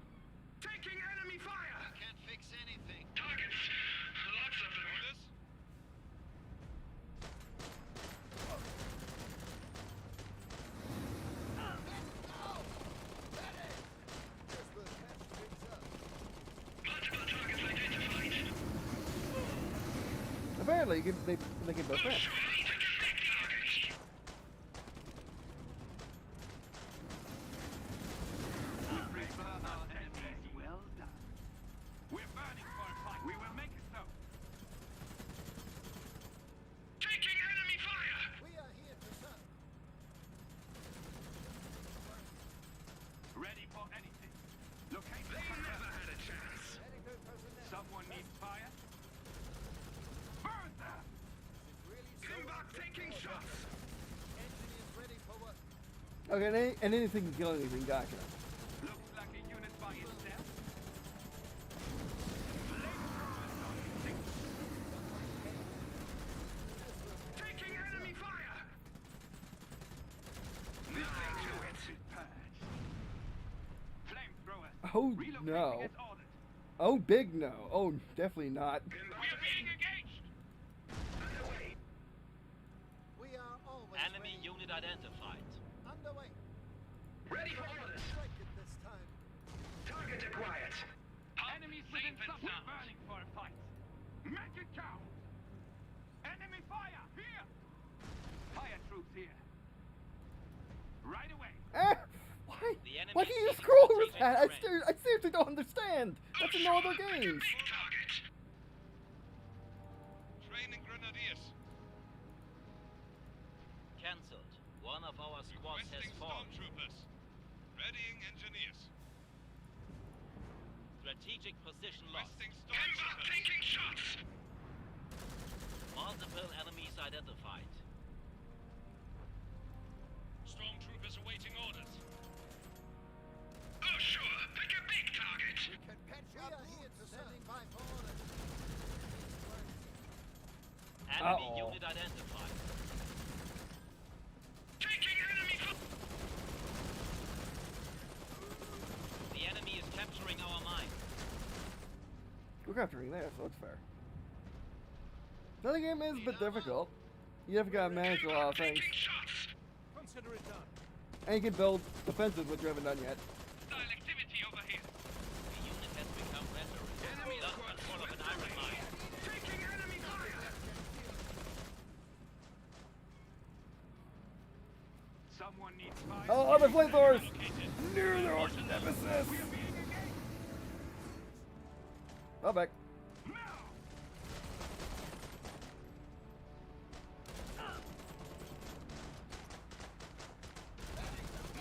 Taking enemy fire! Can't fix anything. Targets! Lots of them. Orders? This will catch things up. Multiple targets identified. Apparently, they can both Sure, hit. take a big target. We prefer our enemies well done. We're burning for a fight. We will make it so. Taking enemy fire! We are here to serve. Ready for anything. Locate the They never converter. had a chance. Medical personnel. Someone needs fire? Burn them! Really so Timbuk taking shots! Engineers ready for work. Okay, and anything can kill anything, gotcha. Looks like a unit by itself. Taking enemy fire! Nothing to it. Flamethrowers. Oh, Relocating no. as ordered. Oh, big no. Oh, definitely not. We are being engaged! Underway. We are always Enemy ready. unit identified. Underway. Ready for orders. Strike it this time. Target acquired. Enemies within sight. We're burning for a fight. Make it count. Enemy fire here. Fire troops here. Right away. Eh, why? The enemy Why can't you is scroll over taking that? strength. I seriously don't understand. That's in all their games. Big target. Training grenadiers. Cancelled. One of our squads has Requesting fallen. stormtroopers. Readying engineers. Strategic position lost. Requesting Timbuk stormtroopers. taking shots! Multiple enemies identified. Stormtroopers awaiting orders. Oh sure, pick a big target! We can catch we are here to standing by for orders. Enemy Uh-oh. unit identified. Taking enemy fire! The enemy is capturing our mine. We're capturing there, so it's fair. The game is a bit difficult. You have got to manage a lot of things. Taking shots! Consider it done. And you can build defenses, which you haven't done yet. Hostile activity over here. The unit has become veteran. Enemy Lost squad control of an iron mine. Taking enemy fire! Someone needs fire. Oh, other flamethrowers! Located. Near their arch nemesis! Oh, back.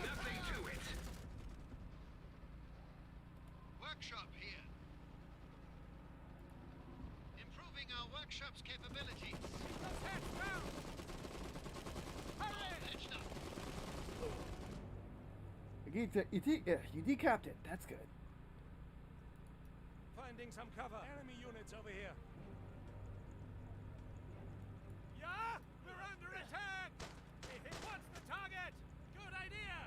Nothing to it. Workshop here. Improving our workshop's capabilities. All patched up. You decapped it. That's good. Finding some cover. Enemy units over here. Yeah? We're under attack! What's the target? Good idea!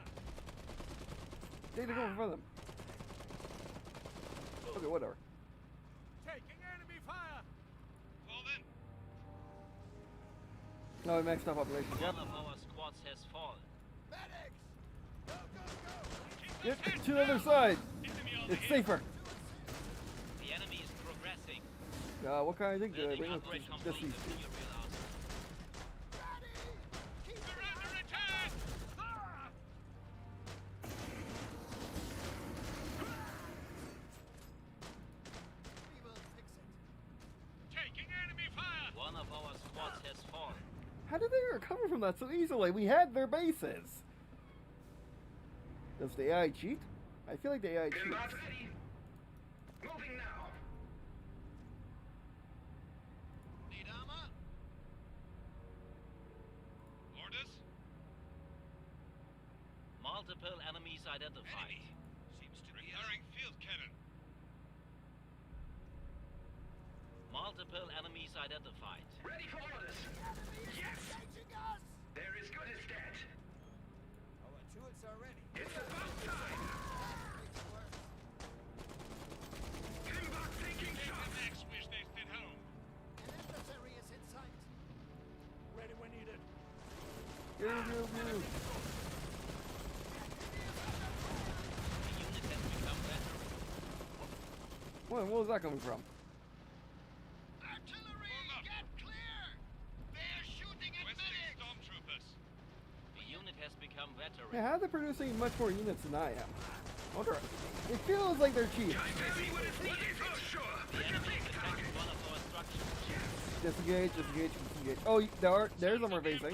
They go in front of them. Okay, whatever. Taking enemy fire! Fall in. No, we maxed out population. Yep. One of our squads has fallen. Medics! Go, go, go! Get to the other side. Enemy over It's here. safer. The enemy is progressing. What kind of thing do I Building bring? upgrade Just complete. these two. Material out. Ready! Keep We're under attack. Ah! We will fix it. Taking enemy fire. One of our squads has fallen. How did they recover from that so easily? We had their bases. Does the AI cheat? I feel like the AI cheats. Timbuk ready. Moving now. Need armor? Orders. Multiple enemies identified. Enemy. Seems to be repairing field cannon. Multiple enemies identified. Ready for orders. Yes! Engaging us! There is good as dead. Our tools are ready. It's about time. Green&Blue. The unit has become veteran. What was that coming from? Artillery, Form up. get clear! They're shooting at Requesting medics! stormtroopers. The unit has become veteran. Yeah, how are they producing much more units than I am? I wonder. It feels like they're cheap. Tell me what is needed. Oh, sure. The enemy is attacking one of our structures. Disengage, disengage, disengage. Oh, there's them we're facing.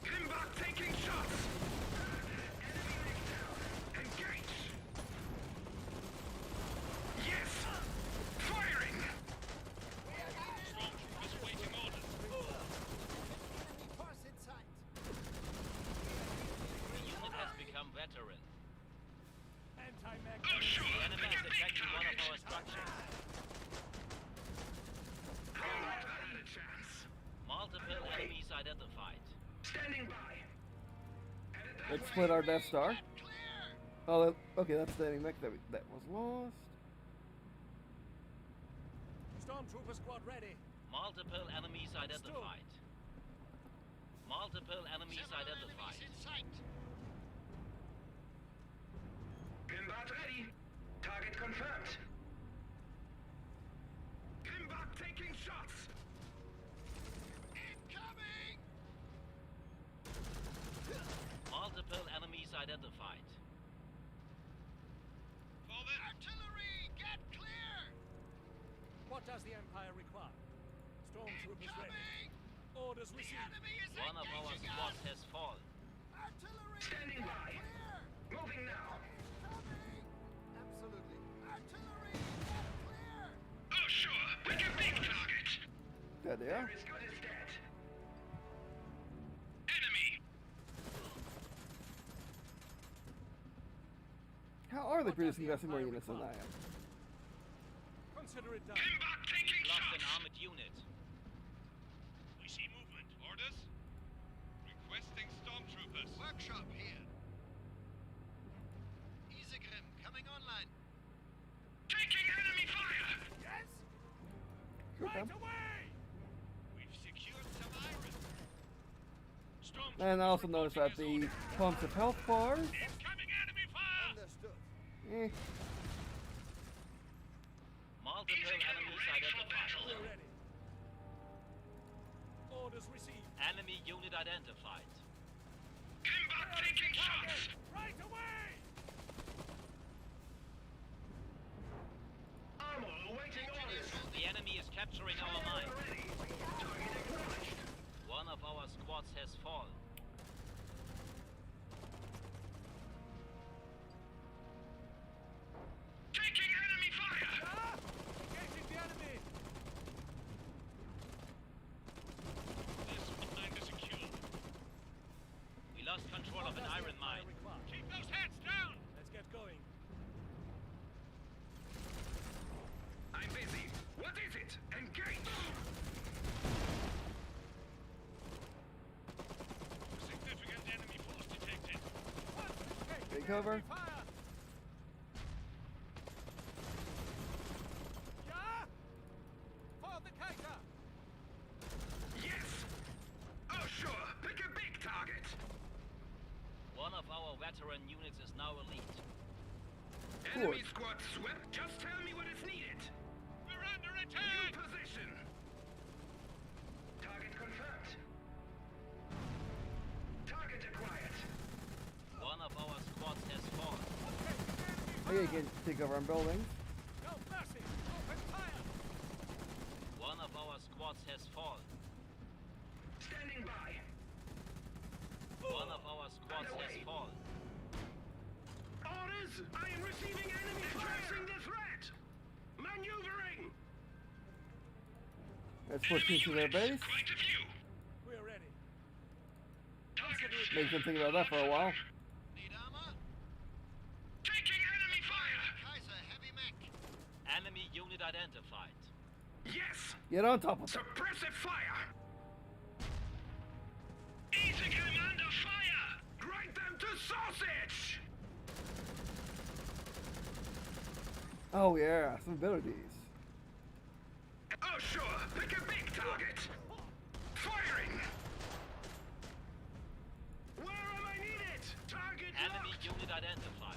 Kimbok taking shots. Enemy mech down. Engage. Yes. Firing. Stormtroopers waiting orders. Enemy force in sight! The unit has become veteran. Anti-mech. Oh, sure. The enemy Pick is a big attacking one of target. our structures. Not a chance. Multiple enemies identified. Standing by. Let's split our Death Star. Oh, okay, that's the enemy mech that was lost. Stormtrooper squad ready. Multiple enemies identified. Multiple enemies identified. in sight! Kimbok ready. Target confirmed. Kimbok taking shots. Incoming! Multiple enemies identified. Forward. Artillery, get clear! What does the Empire require? Stormtroopers ready. Incoming! Orders The received. enemy is One of our engaging squads us! has fallen. Artillery, Standing get by. clear! Moving now. Incoming! Absolutely. Artillery, get clear! Oh, sure. Pick a big target. There they are. As good as dead. Enemy. How are they producing vastly more units than I am? Consider it done. Kimbok taking Lost an shots. armored unit. We see movement. Orders. Requesting stormtroopers. Workshop here. Isegrim coming online. Taking enemy fire. Yes. Shoot Right them. away. We've secured some iron. Stormtroopers. And I also noticed that the pumps of health bars. Incoming enemy fire. Understood. Eh, Multiple enemies identified. We're ready. Orders received. Enemy unit identified. Kimbok taking shots. Right away. Armor awaiting orders. The enemy is capturing our mine. Ready. Target acknowledged. One of our squads has fallen. Taking enemy fire. Ah! Engaging the enemy. This mine is secure. We lost control of an iron mine. Keep those heads down. Let's get going. I'm busy. What is it? Engage. Significant enemy force detected. take cover. Fire. Yeah. For the Kaiser. Yes. Oh, sure. Pick a big target. One of our veteran units is now elite. Enemy squad swept. Just tell me what is needed. We're under New attack. position. Target confirmed. Target acquired. One of our squads has fallen. Okay, you can take over on buildings. No mercy. Open fire. One of our squads has fallen. Standing by. One of our squads has fallen. Orders! I am receiving enemy fire! Addressing the threat! Maneuvering! Let's push into their base. Quite a few! We're ready. Target Make them think about that for a while. Need armor? taking enemy fire! Kaiser heavy mech. Enemy unit identified. Yes! Get on top of them. Suppressive fire! Easy commander fire! Grind them to sausage! Oh yeah, some abilities. Oh sure, pick a big target! identified.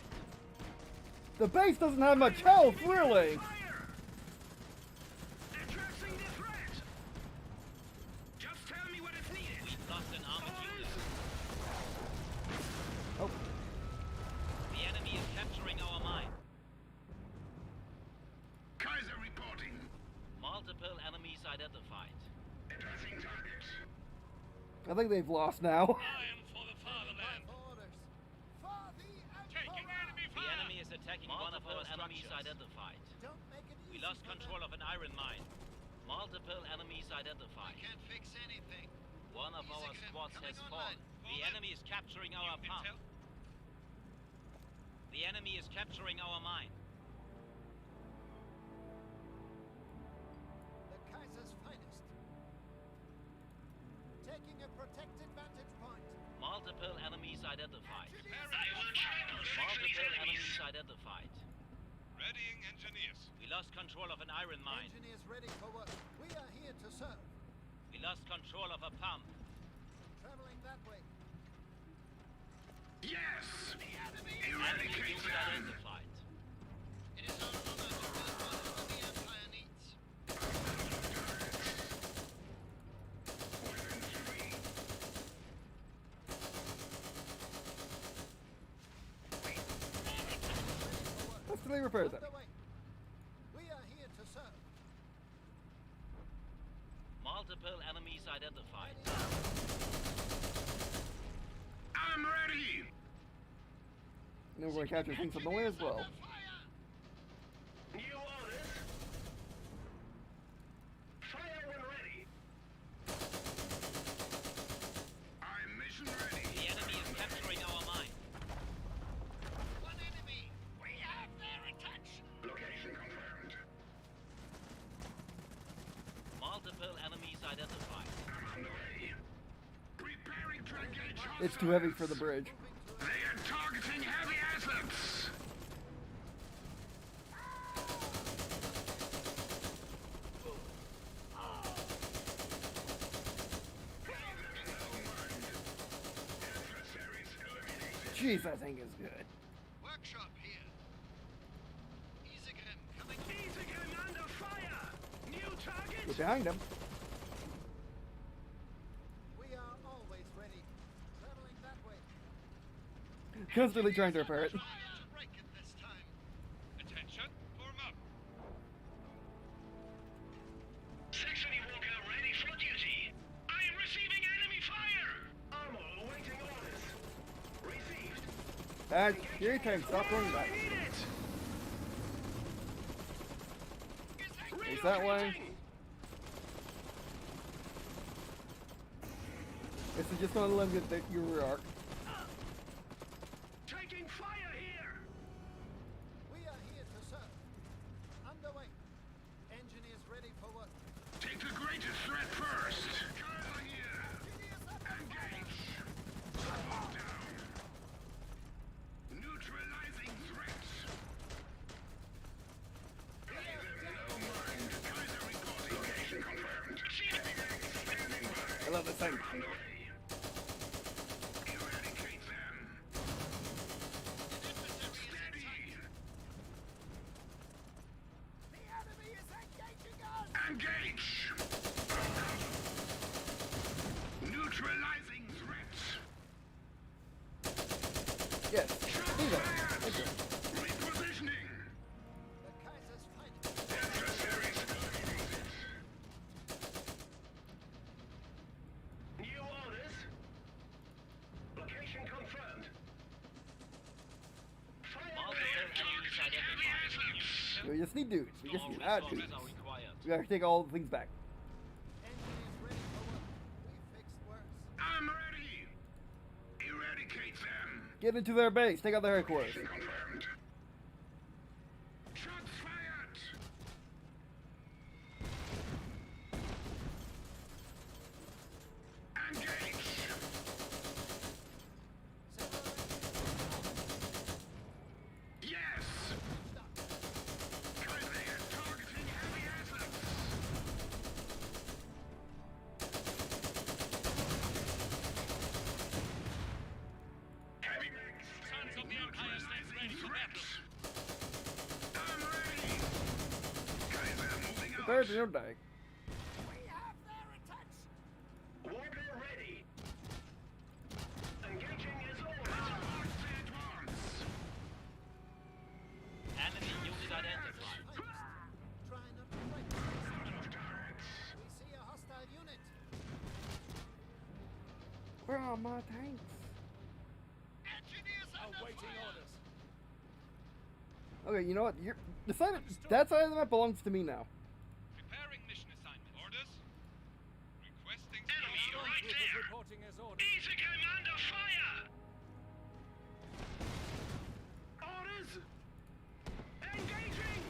The base doesn't have much health, really. Fire! Addressing the threat! Just tell me what is needed. We've lost an armored unit. Oh, The enemy is capturing our mine. Kaiser reporting. Multiple enemies identified. Addressing targets. I think they've lost now. I am for the fatherland. For orders. For the Taking Emperor! enemy The fire. enemy is attacking one of our enemies identified. Don't make it We easy lost for control them. of an iron mine. Multiple enemies identified. Can't fix anything. One of our Easy, squads coming has online. fallen. The enemy is capturing our pump. Intel. The enemy is capturing our mine. The Kaiser's finest. Taking a protected vantage point. Multiple enemies identified. Section Multiple enemies. enemies identified. Readying engineers. We lost control of an iron mine. Engineers ready for work. We are here to serve. We lost control of a pump. Traveling that way. Yes! Enemy Eradicate unit them! identified. It is our honor to build what the Empire needs. Let's delay repair them. Underway. We are here to serve. Multiple enemies identified. I'm ready! And then we're going to capture things on the way as well. New orders. Fire when ready. I'm mission ready. The enemy is capturing our mine. One enemy. We have their attention. Location confirmed. Multiple enemies identified. I'm on the way. Preparing to engage. It's too heavy for the bridge. They are targeting heavy assets. Jeez, that thing is good. Workshop here. Easygram coming. Dieselpunk under fire. New target. Get behind him. We are always ready. Traveling that way. Constantly trying to repair it. Try to break it this time. Attention. Form up. Section Walker ready for duty. I am receiving enemy fire. Armor awaiting orders. Received. And here he comes. Stop running back. I need it. Face that way. This is just going to limit your rear arc. Taking fire here. We are here to serve. Underway. Engineers ready for work. Take the greatest threat first. Kaiser here. Engage. Down. Neutralizing threats. Kaiser reporting. Location confirmed. I love this thing. Eradicate them. Steady. The enemy is engaging us! Engage. Neutralizing threats. Yes. Do that. Thank you. Repositioning. The Kaiser's finest. Adversaries eliminated. New orders. Location confirmed. Multiple enemies identified. We just need dudes. We just More need add resources dudes. are required. We gotta take all the things back. Engineers ready for work. We fixed worse. I'm ready. Eradicate them. Get into their base. Take out their headquarters. Confirmed. Shots fired. Engage. Yes. Kaiser targeting heavy assets. Heavy mechs. Sons of the Empire prepare to die. We have their attention. Warper ready. Engaging as always. Enemy unit identified. Try not to break this. We see a hostile unit. Where are my tanks? Awaiting orders. Okay, you know what? You're decided that side of the map belongs to me now. Preparing mission assignment. Orders? Requesting Enemy Storm right troopers there. reporting as orders. Easy commander fire. Orders. Engaging.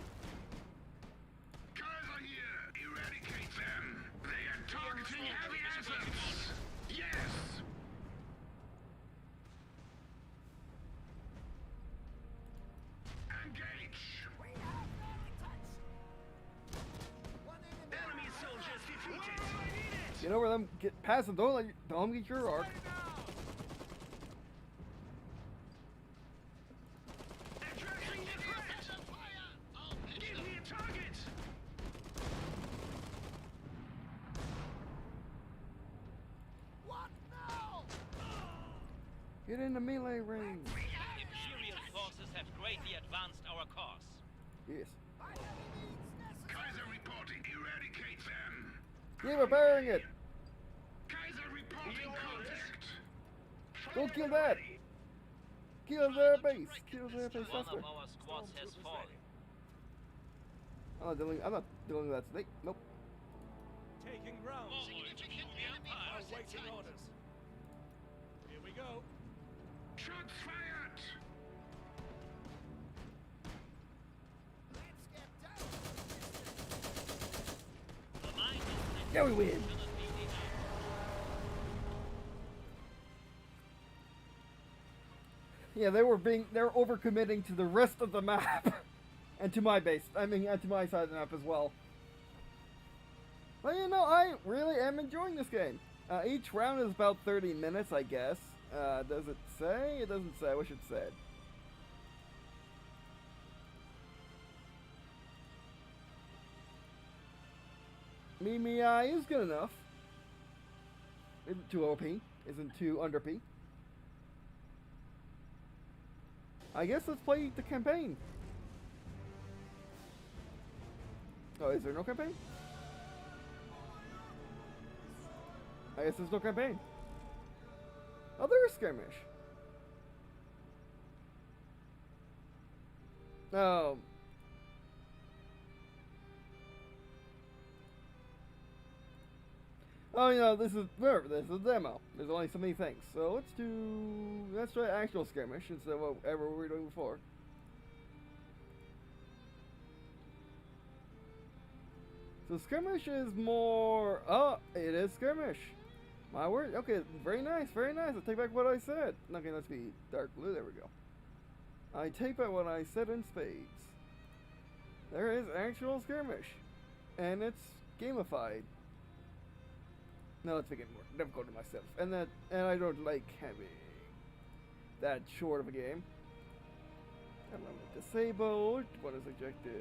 Kaiser here. Eradicate them. They are targeting heavy assets. Yes. Engage. We have their attention. One enemy. Enemy soldiers defeated. Where do I need it? Get over them. Get past them. Don't let get your arc. Addressing the threat. Give me a target. What now? Get in the melee range. Imperial forces have greatly advanced our cause. Yes. By any means necessary. Kaiser reporting. Eradicate them. Keep repairing it. Kaiser reporting contact. Go kill that. Kill their base. Kill their base One faster. of our squads has fallen. I'm not dealing with that snake. Nope. Taking ground. Awaiting orders. Here we go. Shots fired. Let's get down. The mine is Yeah, we win. cannot be denied. Yeah, they were overcommitting to the rest of the map. And to my base. I mean, and to my side of the map as well. But you know, I really am enjoying this game. Each round is about 30 minutes, I guess. Does it say? It doesn't say. I wish it said. Mimi is good enough. Isn't too OP. Isn't too under P. I guess let's play the campaign. Oh, is there no campaign? I guess there's no campaign. Oh, there is skirmish. Oh. Oh, you know, this is a demo. There's only so many things. So let's try actual skirmish instead of whatever we were doing before. So skirmish is more. Oh, it is skirmish. My word. Okay, very nice, very nice. I take back what I said. Okay, let's be dark blue. There we go. I take back what I said in spades. There is actual skirmish, and it's gamified. No, let's make it more difficult to myself, and I don't like having that short of a game. Element disabled. What is objectives?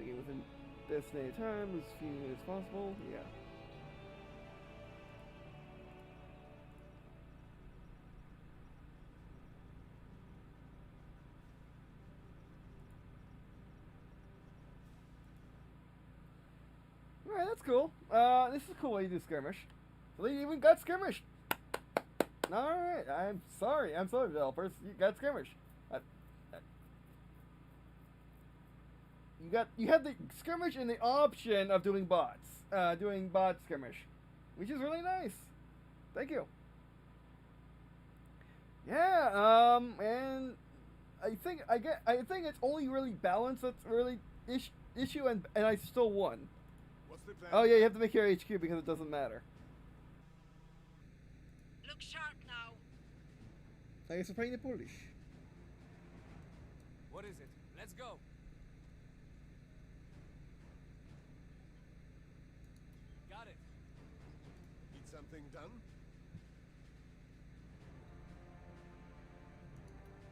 Game within designated time, as few as possible. Yeah. Alright, that's cool. This is a cool way to do skirmish. So they even got skirmish. Alright, I'm sorry, developers. You got skirmish. You had the skirmish and the option of doing bots, doing bot skirmish, which is really nice. Thank you. Yeah, and I think it's only really balance that's really issue, and I still won. What's the plan? Oh yeah, you have to make your HQ because it doesn't matter. Look sharp now. I guess we're playing the Polish. What is it? Let's go. Got it. Need something done?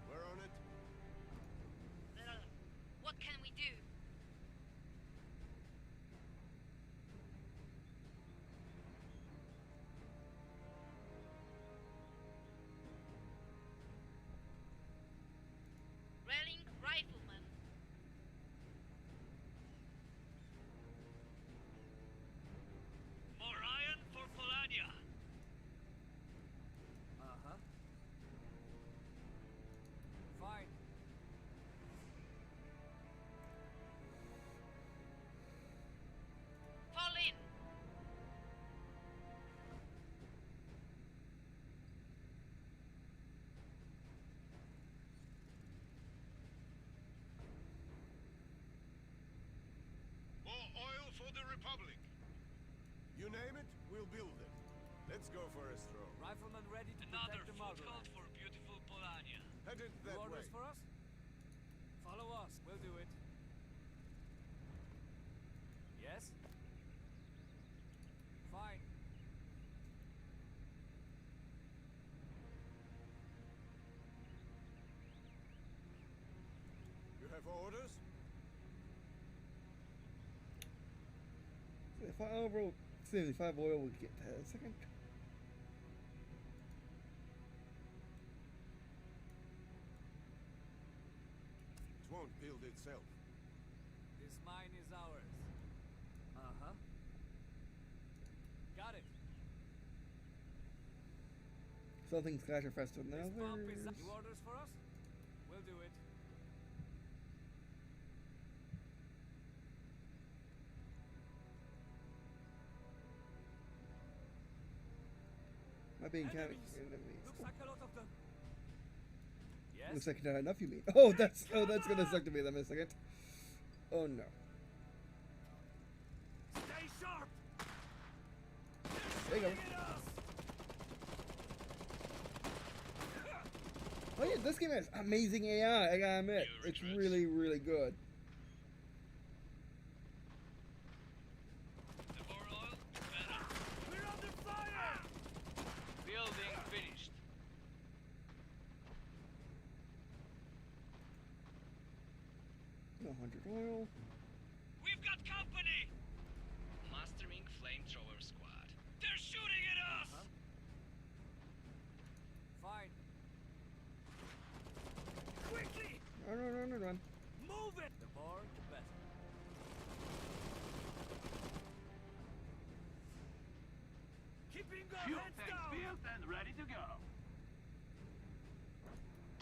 We're on it. What can we do? Let's go for a stroll. Rifleman ready to Another protect the food motherland. cult for beautiful Polania. Headed New that way. orders for us? Follow us. We'll do it. Yes? Fine. You have orders? If I overall 75 oil, we'll get that in a second. It won't build itself. This mine is ours. Uh-huh. Got it. Some things clash are faster than This pump is others. New orders for us? We'll do it. Might be encountering Enemies. enemies. Looks like a lot of them. Yes? Looks like not enough, you mean? Oh, that's gonna suck to me in a second. Oh no. Stay sharp! There you go. Shooting at us! Oh yeah, this game has amazing AI. I gotta admit, New it's recruits. really, really good. The more oil, the better. We're under fire! Building finished. No 100 oil. We've got company! Mastering flamethrower squad. They're shooting at us! Fine. Quickly! Run. Move it! The more, the better. Keeping our Fuel heads tanks down! filled and ready to go.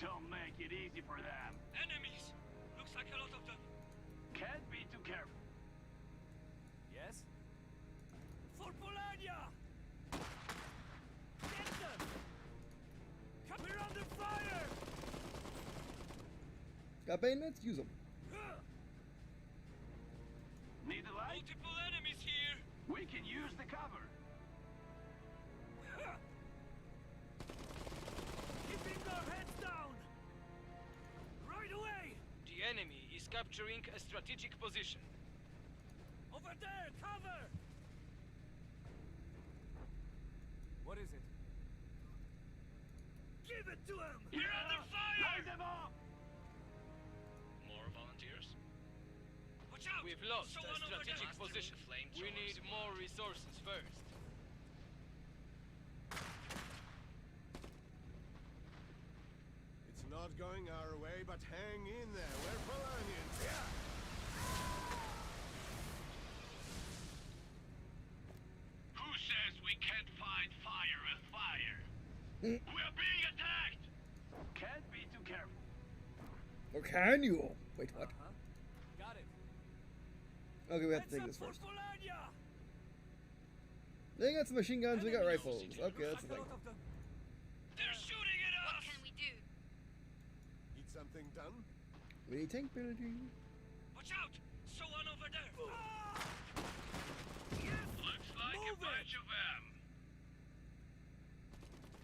Don't make it easy for them. Enemies! Looks like a lot of them. Can't be too careful. Yes? For Polania! Get them! We're under fire! Got bayonets? Use them. Need a light? Multiple enemies here. We can use the cover. Keeping our heads down! Right away! The enemy is capturing a strategic position. Over there! Cover! What is it? Give it to him! We're under fire! Light them up! More volunteers? Watch out! We've lost a strategic position. We need more resources first. It's not going our way, but hang in there. We're Polanians. Yeah. Who says we can't fight fire with fire? We are being attacked! Can't be too careful. Or can you? Wait, what? Got it. Okay, we have to take Heads this up first. for Polania! They got some machine guns, we got Enemies. rifles. Okay, that's the Like a thing. lot of them. They're shooting at us! What can we do? Need something done? We need tank penalty. Watch out! Someone over there! Yes! Looks like Move a bunch it! of them.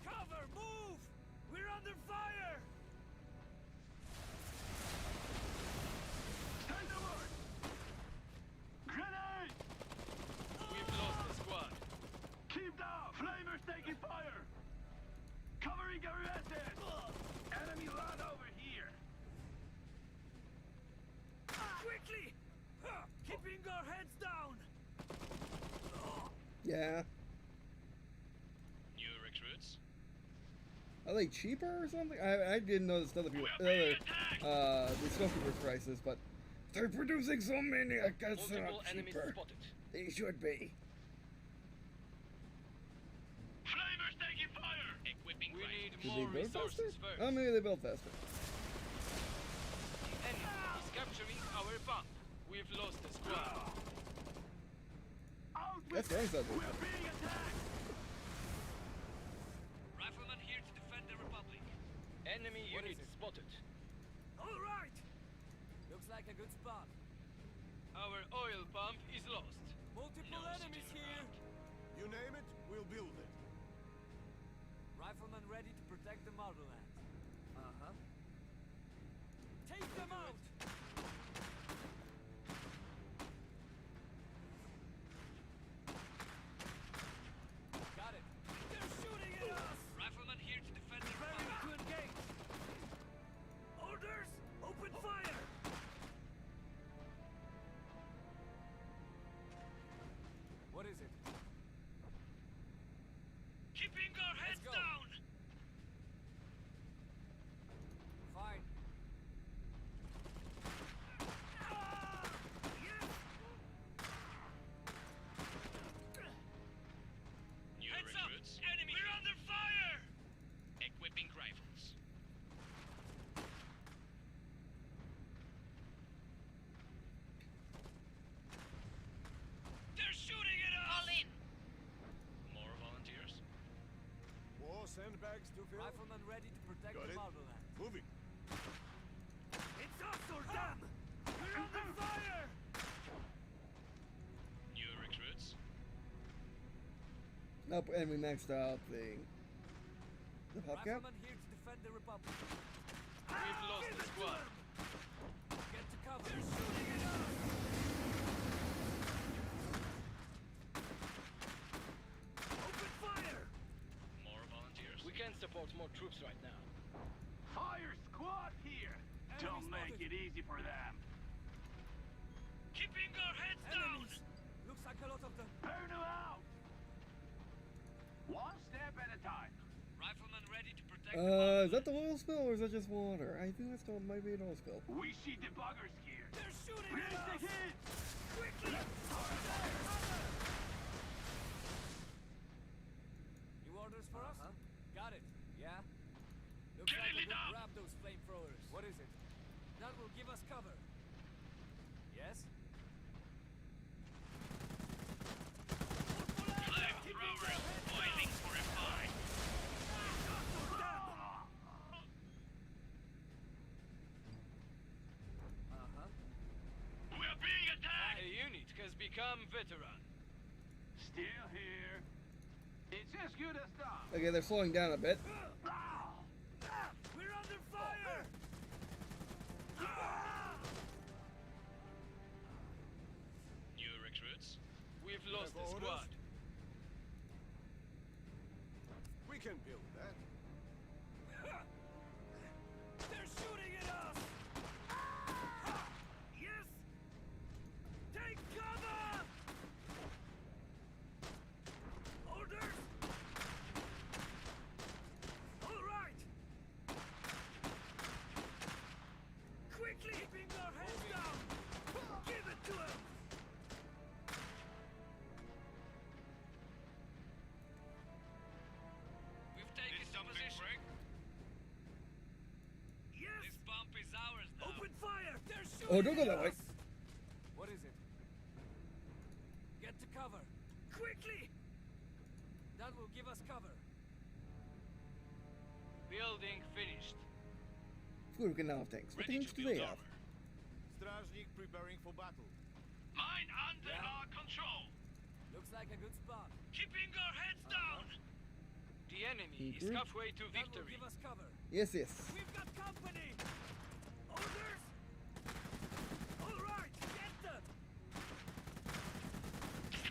Cover! Move! We're under fire! Stand alert! Grenade! We've lost the squad. Keep down! Flamers taking fire! Covering our assets! Enemy land over here! Quickly! Keeping our heads down! Yeah. New recruits? Are they cheaper or something? I didn't notice other people, We're being the Snowkeeper prices, but they're producing so many. I guess they're Multiple not enemies cheaper. spotted. They should be. Flamers taking fire! Equipping We need Did more they build faster? resources first. Oh, maybe they built faster. The enemy is capturing our pump. We've lost the squad. Out That's with nice of them. We're being attacked! Rifleman here to defend the Republic. Enemy What unit is it? spotted. All right! Looks like a good spot. Our oil pump is lost. Multiple No enemies sitting here. around. You name it, we'll build it. ready to protect the motherland. Uh-huh. Take them out! Got it. They're shooting at us! Rifleman here to defend the Ready republic. to engage! Orders! Open fire! What is it? Keeping our heads go. down. Fine. New recruits. Enemy. We're under fire. Equipping rifles. They're shooting at us. All in. More volunteers. More sandbags to fill. Rifleman ready to protect Got the it. motherland. Moving. It's us or them! We're under fire! New recruits. Nope, and we maxed out the hubcap. Rifleman here to defend the Republic. We've lost Give the it to squad. them! Get to cover. They're shooting at us! Open fire! More volunteers. We can't support more troops right now. Fire squad here! Don't make it easy for them. Keeping our heads down. Enemies! Looks like a lot of them. Burn them out! One step at a time. Rifleman ready to protect Is that the oil spill or is that just water? I think that's the maybe an oil spill. We see the buggers here. They're shooting Raise at the us! hit! Quickly! New orders for us? Got it. Yeah? Looks Get like it we up! grab those flamethrowers. What is it? That will give us cover. Yes? Flamethrowers boiling for a fight. Uh-huh. We are being attacked. A unit has become veteran. Still here. It's as good as done. Okay, they're slowing down a bit. We're under fire! New recruits. We've lost the have orders? squad. We can build that. They're shooting at us! Yes! Take cover! Orders! All right! Quickly! Keeping our heads down! Give it to him! We've taken position. Yes! This bump is ours now. Open fire! They're shooting Oh, don't go at that way. us! What is it? Get to cover! Quickly! That will give us cover. Building finished. Good, we can now have tanks. What Ready tanks to do build they have? armor. Strajnik preparing for battle. Mine under Yeah. our control. Looks like a good spot. Keeping our heads down. The enemy is Mhm. halfway to That will victory. give us cover. Yes, yes. We've got company! Orders! All right, get them! They're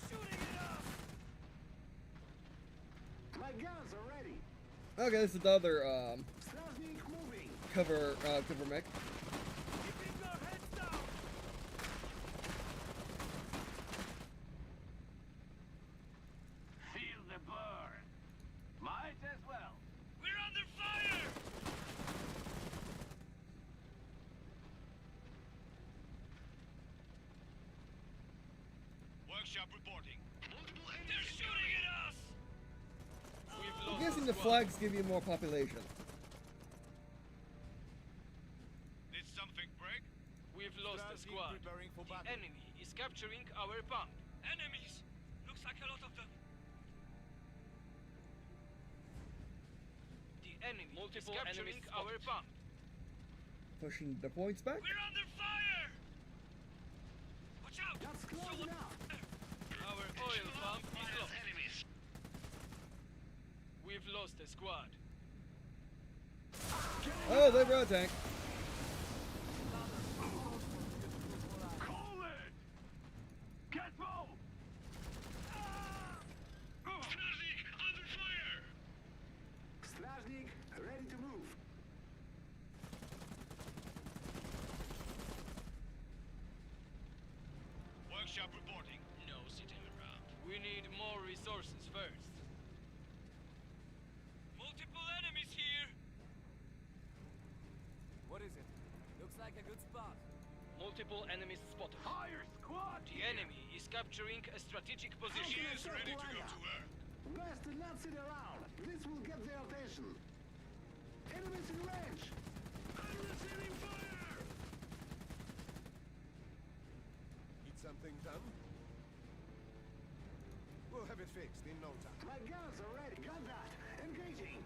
shooting at us! My guns are ready. Okay, this is the other Strasnik moving. cover mech. Keeping our heads down! Feel the burn. Might as well. We're under fire. Workshop reporting. They're shooting at us. We've I'm lost guessing the the squad. flags give you more population. Did something break? We've lost the Strajnik squad. preparing for The battle. enemy is capturing our pump. Enemies. Looks like a lot of them. The enemy Multiple is capturing enemies our spotted. pump. Pushing the points back. We're under fire. Watch out. That's close now. Our oil pump is lost. Enemies. We've lost a squad. Oh, they brought a tank. Call it! Get low! Strasnik, under fire! Strasnik, ready to move. Workshop reporting. No sitting around. We need more resources first. Multiple enemies here! What is it? Looks like a good spot. Multiple enemies spotted. Higher squad! The enemy is capturing a strategic position. She is ready to go to her. Best to not sit around. This will get their attention. Enemies in range. I'm receiving fire! Need something done? We'll have it fixed in no time. My guns are ready. Got that. Engaging.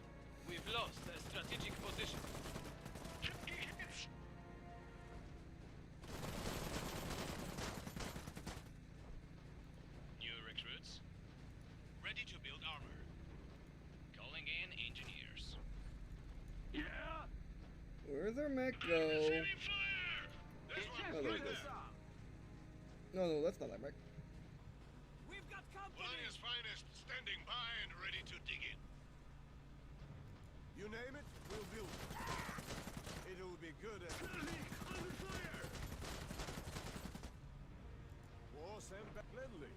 We've lost a strategic position. New recruits. Ready to build armor. Calling in engineers. Yeah? Where's our mech go? Receiving fire! There's one Oh, there right it is. there. No, that's not that mech. We've got company! Polonia's finest standing by and ready to dig in. You name it, we'll build it. It'll be good at Strasnik, under fire! war sent back gladly.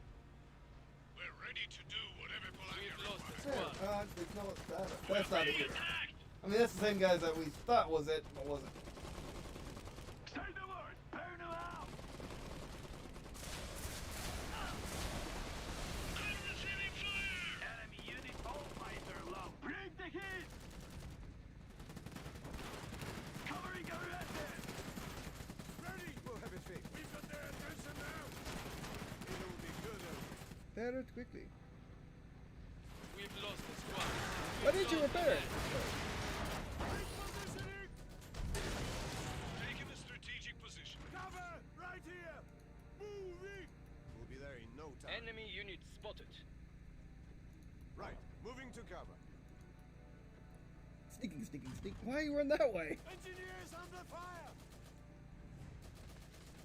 We're ready to do whatever Polonia We've lost a requires. squad. That's not it. Attacked! I mean, that's the same guys that we thought was it, but wasn't. Say the word. Burn them out. I'm receiving fire! Enemy unit all fighter low. Break the hit. Covering our assets. Ready, we'll have it fixed. We've got their attention now! It'll be good at Repair it quickly. We've lost a squad. Why didn't you repair it? Repositioning! Taking a strategic position. cover right here. Moving. We'll be there in no time. Enemy unit spotted. Right, moving to cover. Sneaking. Why you run that way? Engineers under fire.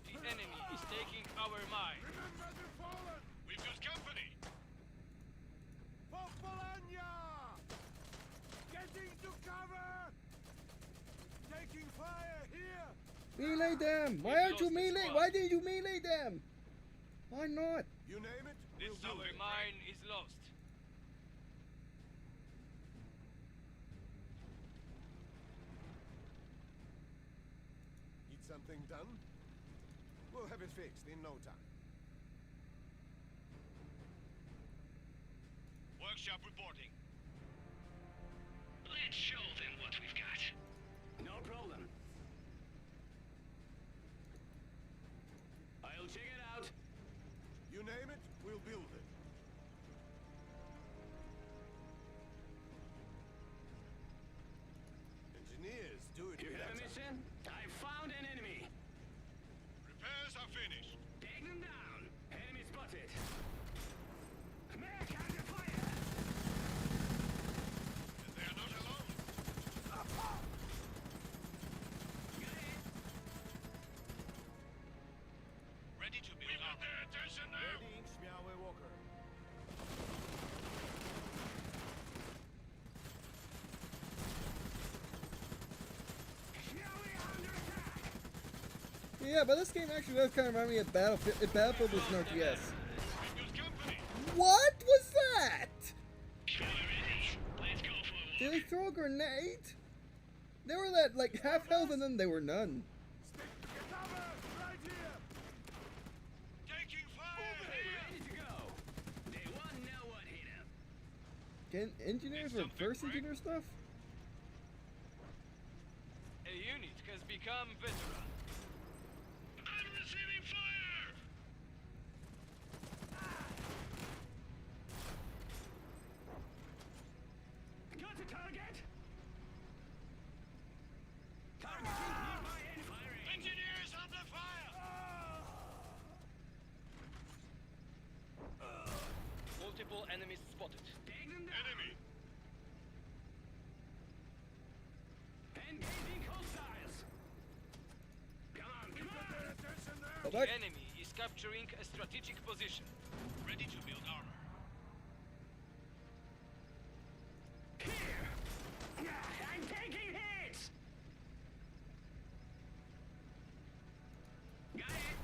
The enemy is taking our mine. Remember the fallen! We've got company! For Bologna! Getting to cover. Taking fire here. Melee them! Why aren't you melee? Why didn't you melee them? Why not? You name it, This we'll build our it. mine is lost. Need something done? We'll have it fixed in no time. Workshop reporting. Let's show them what we've got. No problem. I'll check it out. You name it, we'll build it. Engineers, do it. You with have a that. mission? I found an enemy. Repairs are finished. Take them down. Enemy spotted. Mech under fire. And they are not alone. Got it. Ready to build We've got armor. their attention now! Ready, Schmiawe Walker. Now we are under attack. Yeah, but this game actually does kind of remind me of Battlefield. If Battlefield was an RTS. We've got company! What was that? We're ready. Let's go for a Did walk. they throw a grenade? They were at like half health and then they were none. Stick to cover right here. Taking fire! Ready to go. They won't know what hit them. Can engineers reverse engineer stuff? A unit has become veteran. I'm receiving fire! Got a target. Targeting nearby and firing. Engineers under fire! Multiple enemies spotted. Take them down. Enemy! Fall back. The enemy is capturing a strategic position. Ready to build armor. Here! I'm taking hits! Got it!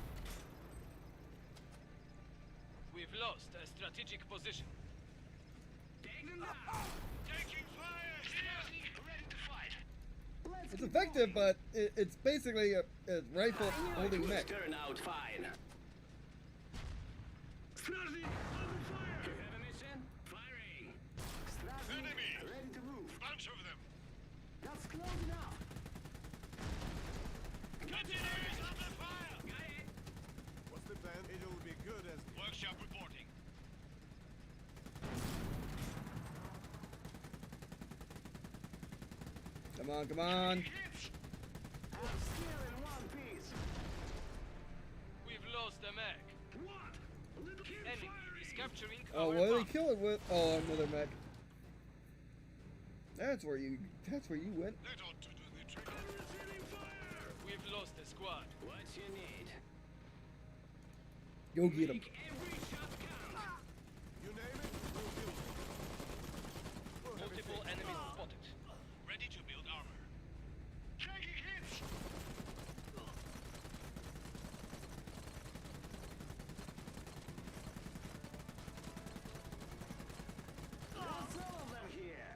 We've lost a strategic position. Take them down! Taking fire here! Ready to fight! Let's It's get effective, going. but it's basically a rifle holding mech. Turn out fine. Strasny, under fire! You have a mission? Firing! Strasny, Enemy! ready to move. Bunch of them! That's close enough. Engineers under fire! Got it. What's the plan? It'll be good as... Workshop reporting. Come on, come on. Hits! I'm still in one piece. We've lost a mech. What? A little kid Enemy firing. is capturing Oh, our what did bomb. they kill it with? Oh, another mech. That's where you went. That ought to do the trick. Receiving fire. We've lost a squad. What you need? Go get him. Make every shot count. You name it, we'll kill it. We'll have it Multiple fixed. enemies spotted. Ready to build armor. Taking hits! That's all of them here.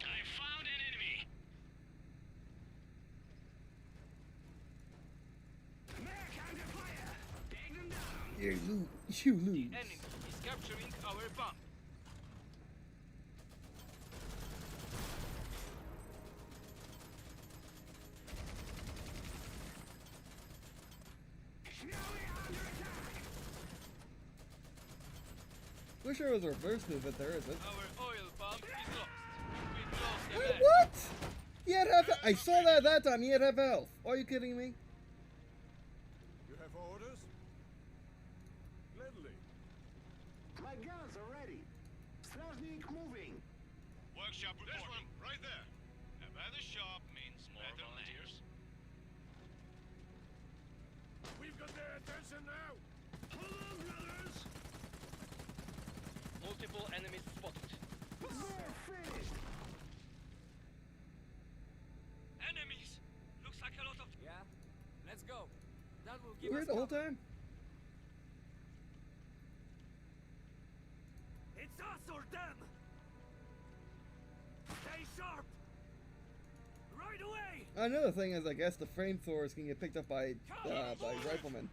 I found an enemy! Mech under fire. Take them down. You lose. You The lose. enemy is capturing our bomb. Snowy under attack. Wish there was a reverse move, but there isn't. Our oil pump is lost. We've lost a Wait, mech. what? He had half. I saw that time. He had half health. Are you kidding me? You have orders? Gladly. My guns are ready. Strasnik moving. Workshop reporting. This one, right there. A better shop means more volunteers. We've got their attention now. Hold on, brothers. Multiple enemies spotted. We're finished. Enemies! Looks like a lot of... Yeah? Let's go. That will give We're us the whole cover. time. It's us or them! Stay sharp! Right away! Another thing is, I guess the flamethrowers can get picked up by riflemen.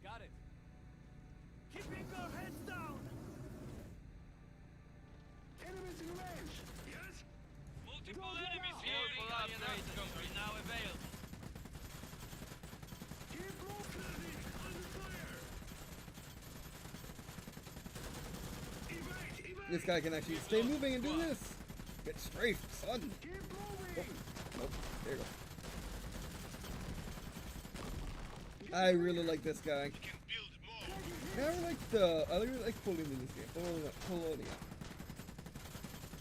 Got it. Keeping our heads down! Enemies in range. Yes? Multiple Go get enemies out. here. Multiple upgrades are now available. Keep moving. Under fire. Evade, evade. This guy can actually stay moving and do this. Get strafed, son. Keep moving. Nope. There you go. I really like this guy. We can build more. I really like Polonia in this game. Polonia.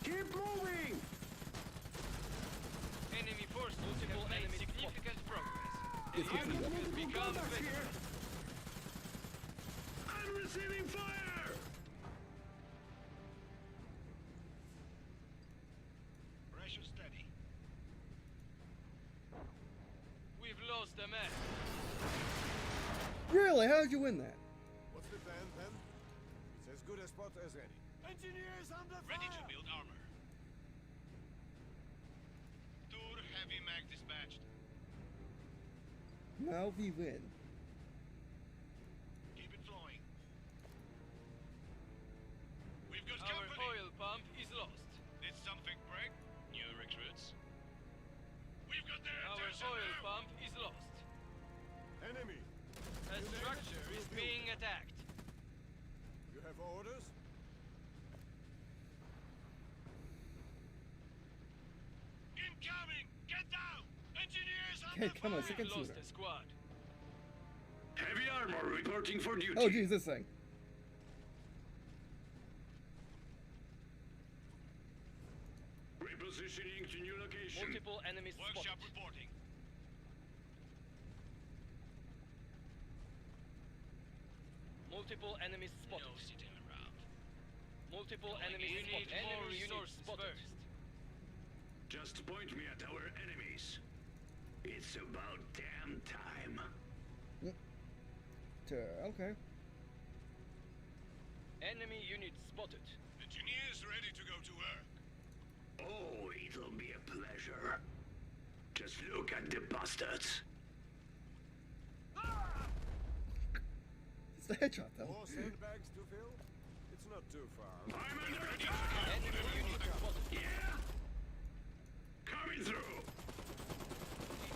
Keep moving. Enemy forces have made significant progress. The Yes, we unit can. has become Contacts here. veteran. I'm receiving fire. Pressure steady. We've lost a mech. Really? How did you win that? What's the plan, then? It's as good a spot as any. Engineers under Ready to build armor. Tur heavy mag dispatched. Now we win. Keep it flowing. We've got Our company. oil pump is lost. Did something break? New recruits. We've got their Our attention oil now. pump is lost. Enemy. A structure is being attacked. You have orders? Incoming! Get down! Engineers on Okay, the come on, fire! second We've lost sooner. a squad. Heavy armor reporting for duty. Oh, geez, this thing. Repositioning to new location. Multiple enemies Workshop spotted. reporting. Multiple enemies spotted. Nosy them around. Multiple Going enemies in. spotted. Need more Enemy unit resources spotted. first. Just point me at our enemies. It's about damn time. Okay. Enemy unit spotted. Engineers ready to go to work. Oh, it'll be a pleasure. Just look at the bastards. It's the headshot though. More sandbags to fill? It's not too far. I'm under attack! Enemy unit spotted. Yeah! Coming through!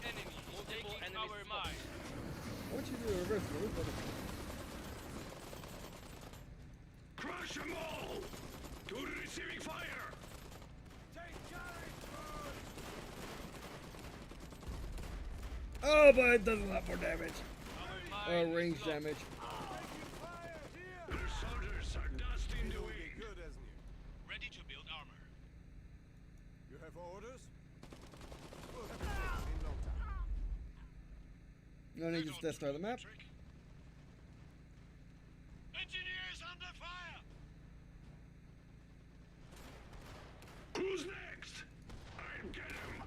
The enemy is Multiple taking enemies our spotted. mine. I want you to do a reverse move, but Crush them all! To the receiving fire! Take charge, boys! oh, but it does a lot more damage. Our mine is Range lost. damage. Taking fire here! Their soldiers are dust in the It'll be wind. good, isn't it? Ready to build armor. You have orders? We'll have it fixed in no time. You want to just destroy the map? Trick. Engineers under fire! Who's next? I'll get him!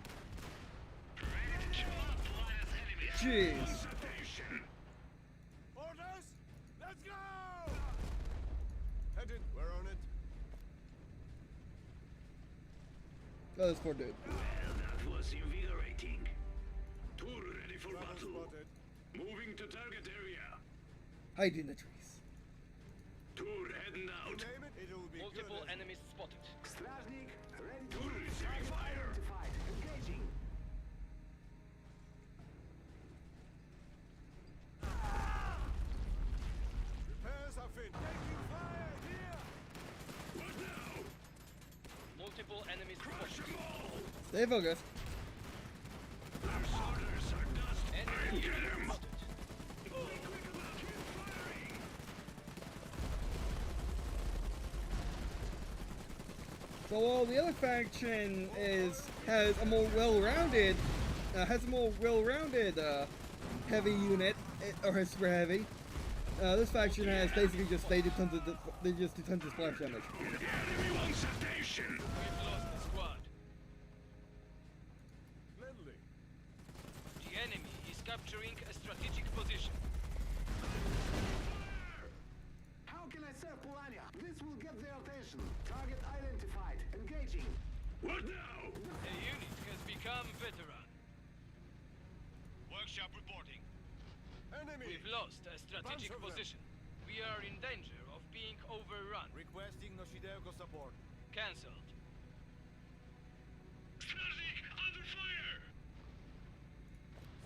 Jeez. Citation! Orders? Let's go! Headed, we're on it. Oh, this poor dude. Well, that was invigorating. Tour ready for Trouble battle. spotted. Moving to target area. Hide in the trees. Tour heading out. Name it, it'll be Multiple good. enemies spotted. Strasnik, ready to receiving fire. Engaging. Repairs are finished. Taking fire here! What now? Multiple enemies Crush spotted. them all. Stay focused. Our soldiers are dust. I'll Enemy get unit him. spotted. Be quick about him firing. So while the other faction has a more well-rounded heavy unit, or super heavy, this faction has basically just they do tons of splash damage. Enemy wants citation. We've lost the squad. Lindley. The enemy is capturing a strategic position. How can I serve Polania? This will get their attention. Target identified. Engaging. What now? The unit has become veteran. Workshop reporting. Enemy! We've lost a strategic Bunch of them. position. We are in danger of being overrun. Requesting Noshidelko support. Cancelled. Strasnik, under fire.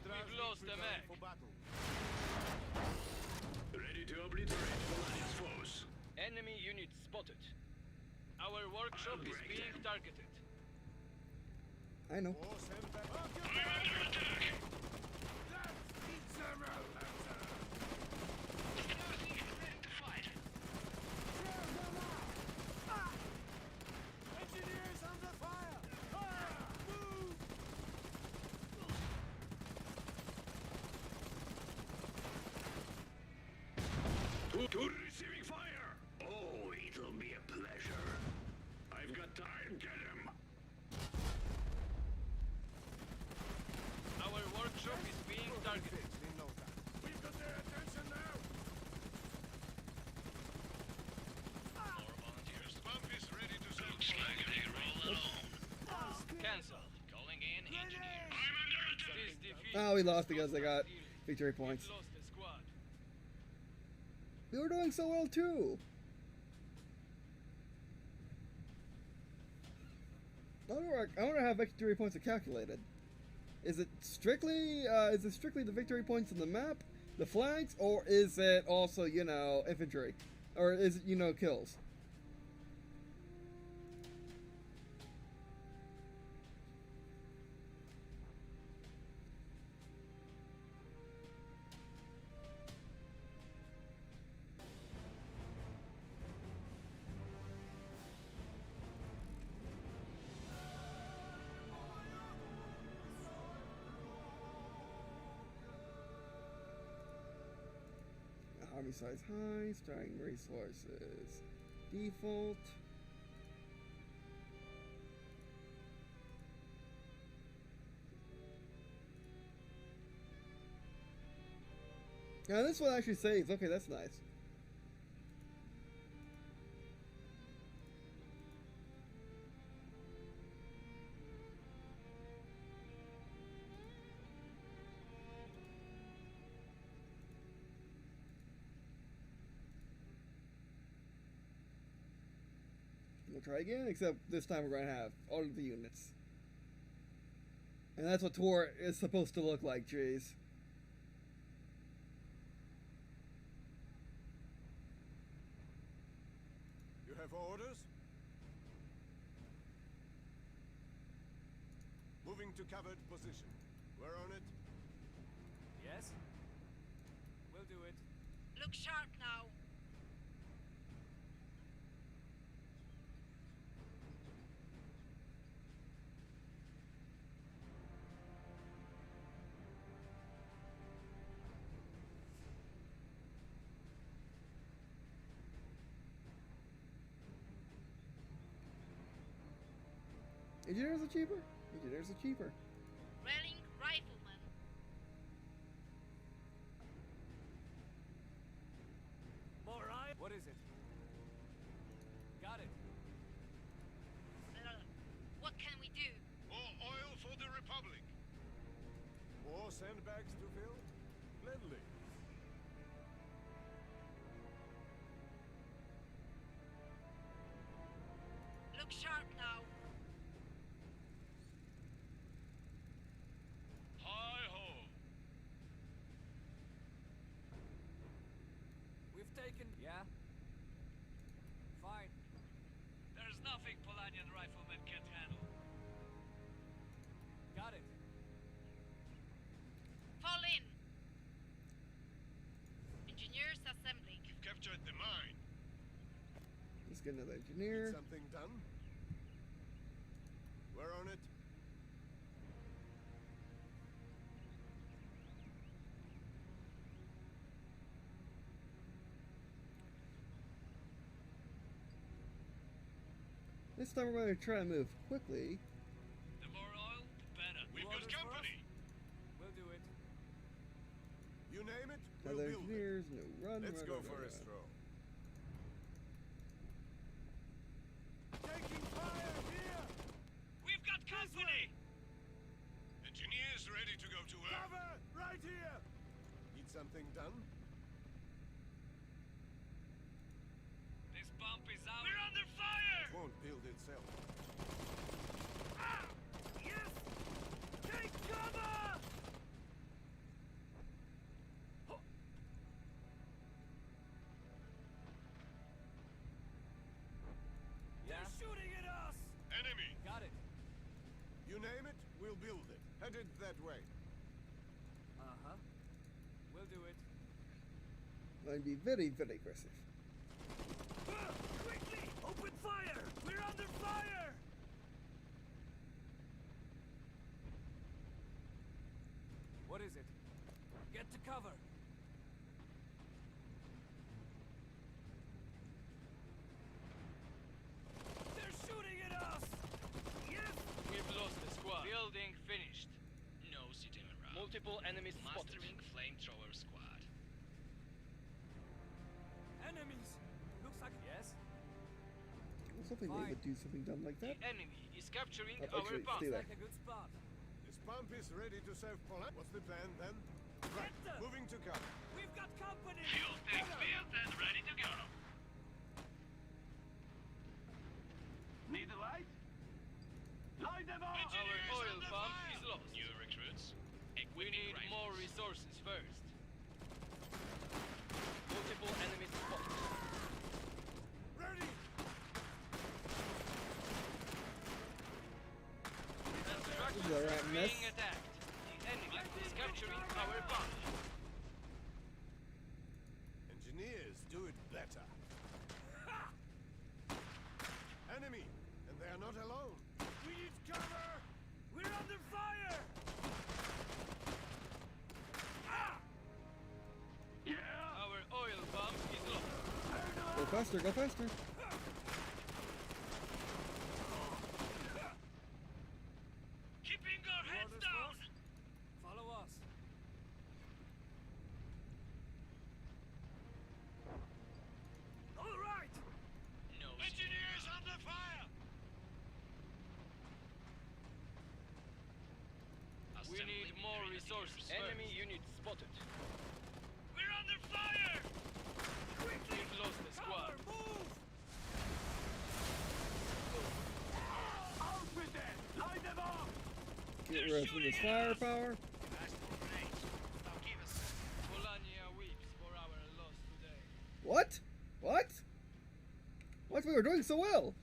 Strasnik lost the preparing mech. for battle. Ready to obliterate Polania's foes. Enemy unit spotted. Our workshop is break being them. targeted. I know. More sandbags. I'm under attack. Let's eat some rollers. Strasnik, ready to fight. Engineers under fire! Fire! Move! To receiving fire. Oh, it'll be a pleasure. I've got time. Get him. Our workshop is being targeted. Fixed in no time. We've got their attention now. More volunteers. Pump is ready to send. Looks like they roll alone. Cancelled. Calling in engineers. I'm under attack. This defeat Oh, we lost has because cost I got us dearly. victory points. We've lost a squad. We were doing so well too. I wonder how victory points are calculated. Is it strictly the victory points on the map, the flags, or is it also, you know, infantry? Or is it, you know, kills? Army size high, starting resources. Default. Now this one actually saves. Okay, that's nice. We'll try again, except this time we're going to have all of the units. And that's what Tor is supposed to look like, jeez. You have orders? Moving to covered position. We're on it. Yes? We'll do it. Look sharp now. Engineers are cheaper. Engineers are cheaper. Railing rifleman. More iron? What is it? Got it. What can we do? More oil for the Republic. More sandbags to fill? Gladly. Look sharp now. Hi-ho! We've taken... Yeah? Fine. There's nothing Polanian riflemen can't handle. Got it. Fall in. Engineers assembling. Captured the mine. Let's get another Need engineer. something done? We're on it. This time we're going to try to move quickly. The more oil, the better. We've got orders for company. We'll do it. You name it, we'll Other build it. engineers, no run. Let's run, go run, for run, a run. stroll. Taking fire here! We've got company! Engineers ready to go to work. Cover! Right here! Need something done? This bump is out. We're under fire! It won't build itself. Ah! Yes! Take cover! Yeah? They're shooting at us! Enemy. Got it. You name it, we'll build it. Headed that way. Uh-huh. We'll do it. Going to be very, very aggressive. Quickly! Open fire! We're under fire! What is it? Get to cover. They're shooting at us! Yes! We've lost the squad. Building finished. No city morale. Multiple enemies spotted. Mastering flamethrower squad. Enemies! Looks like... Yes? I was hoping they Fine. would do something dumb like that. Enemy is capturing Oh, actually, stay there. Like a good spot. This pump is ready to serve Poland. What's the plan then? Right, them! moving to cover. We've got company! Fuel tank filled and ready to go. Need a light? Light them up! Engineers oil under pump fire. is lost. New recruits. We Equipping need rifles. more resources first. Multiple enemies spotted. Ready! This is a rat mess. Being attacked. The enemy is capturing our bomb. Engineers do it better. Enemy! And they are not alone. We need cover! We're under fire! Ah! Yeah! Our oil faster, go faster. Keeping our heads down! Follow us. All right! No. Engineers under fire! We need more resources. Enemy unit spotted. We're under fire! Quickly! We've lost the squad. Move! Out with them! Light them up! Get rid of this firepower. Polania weeps for our loss today. What? What? What? We were doing so well.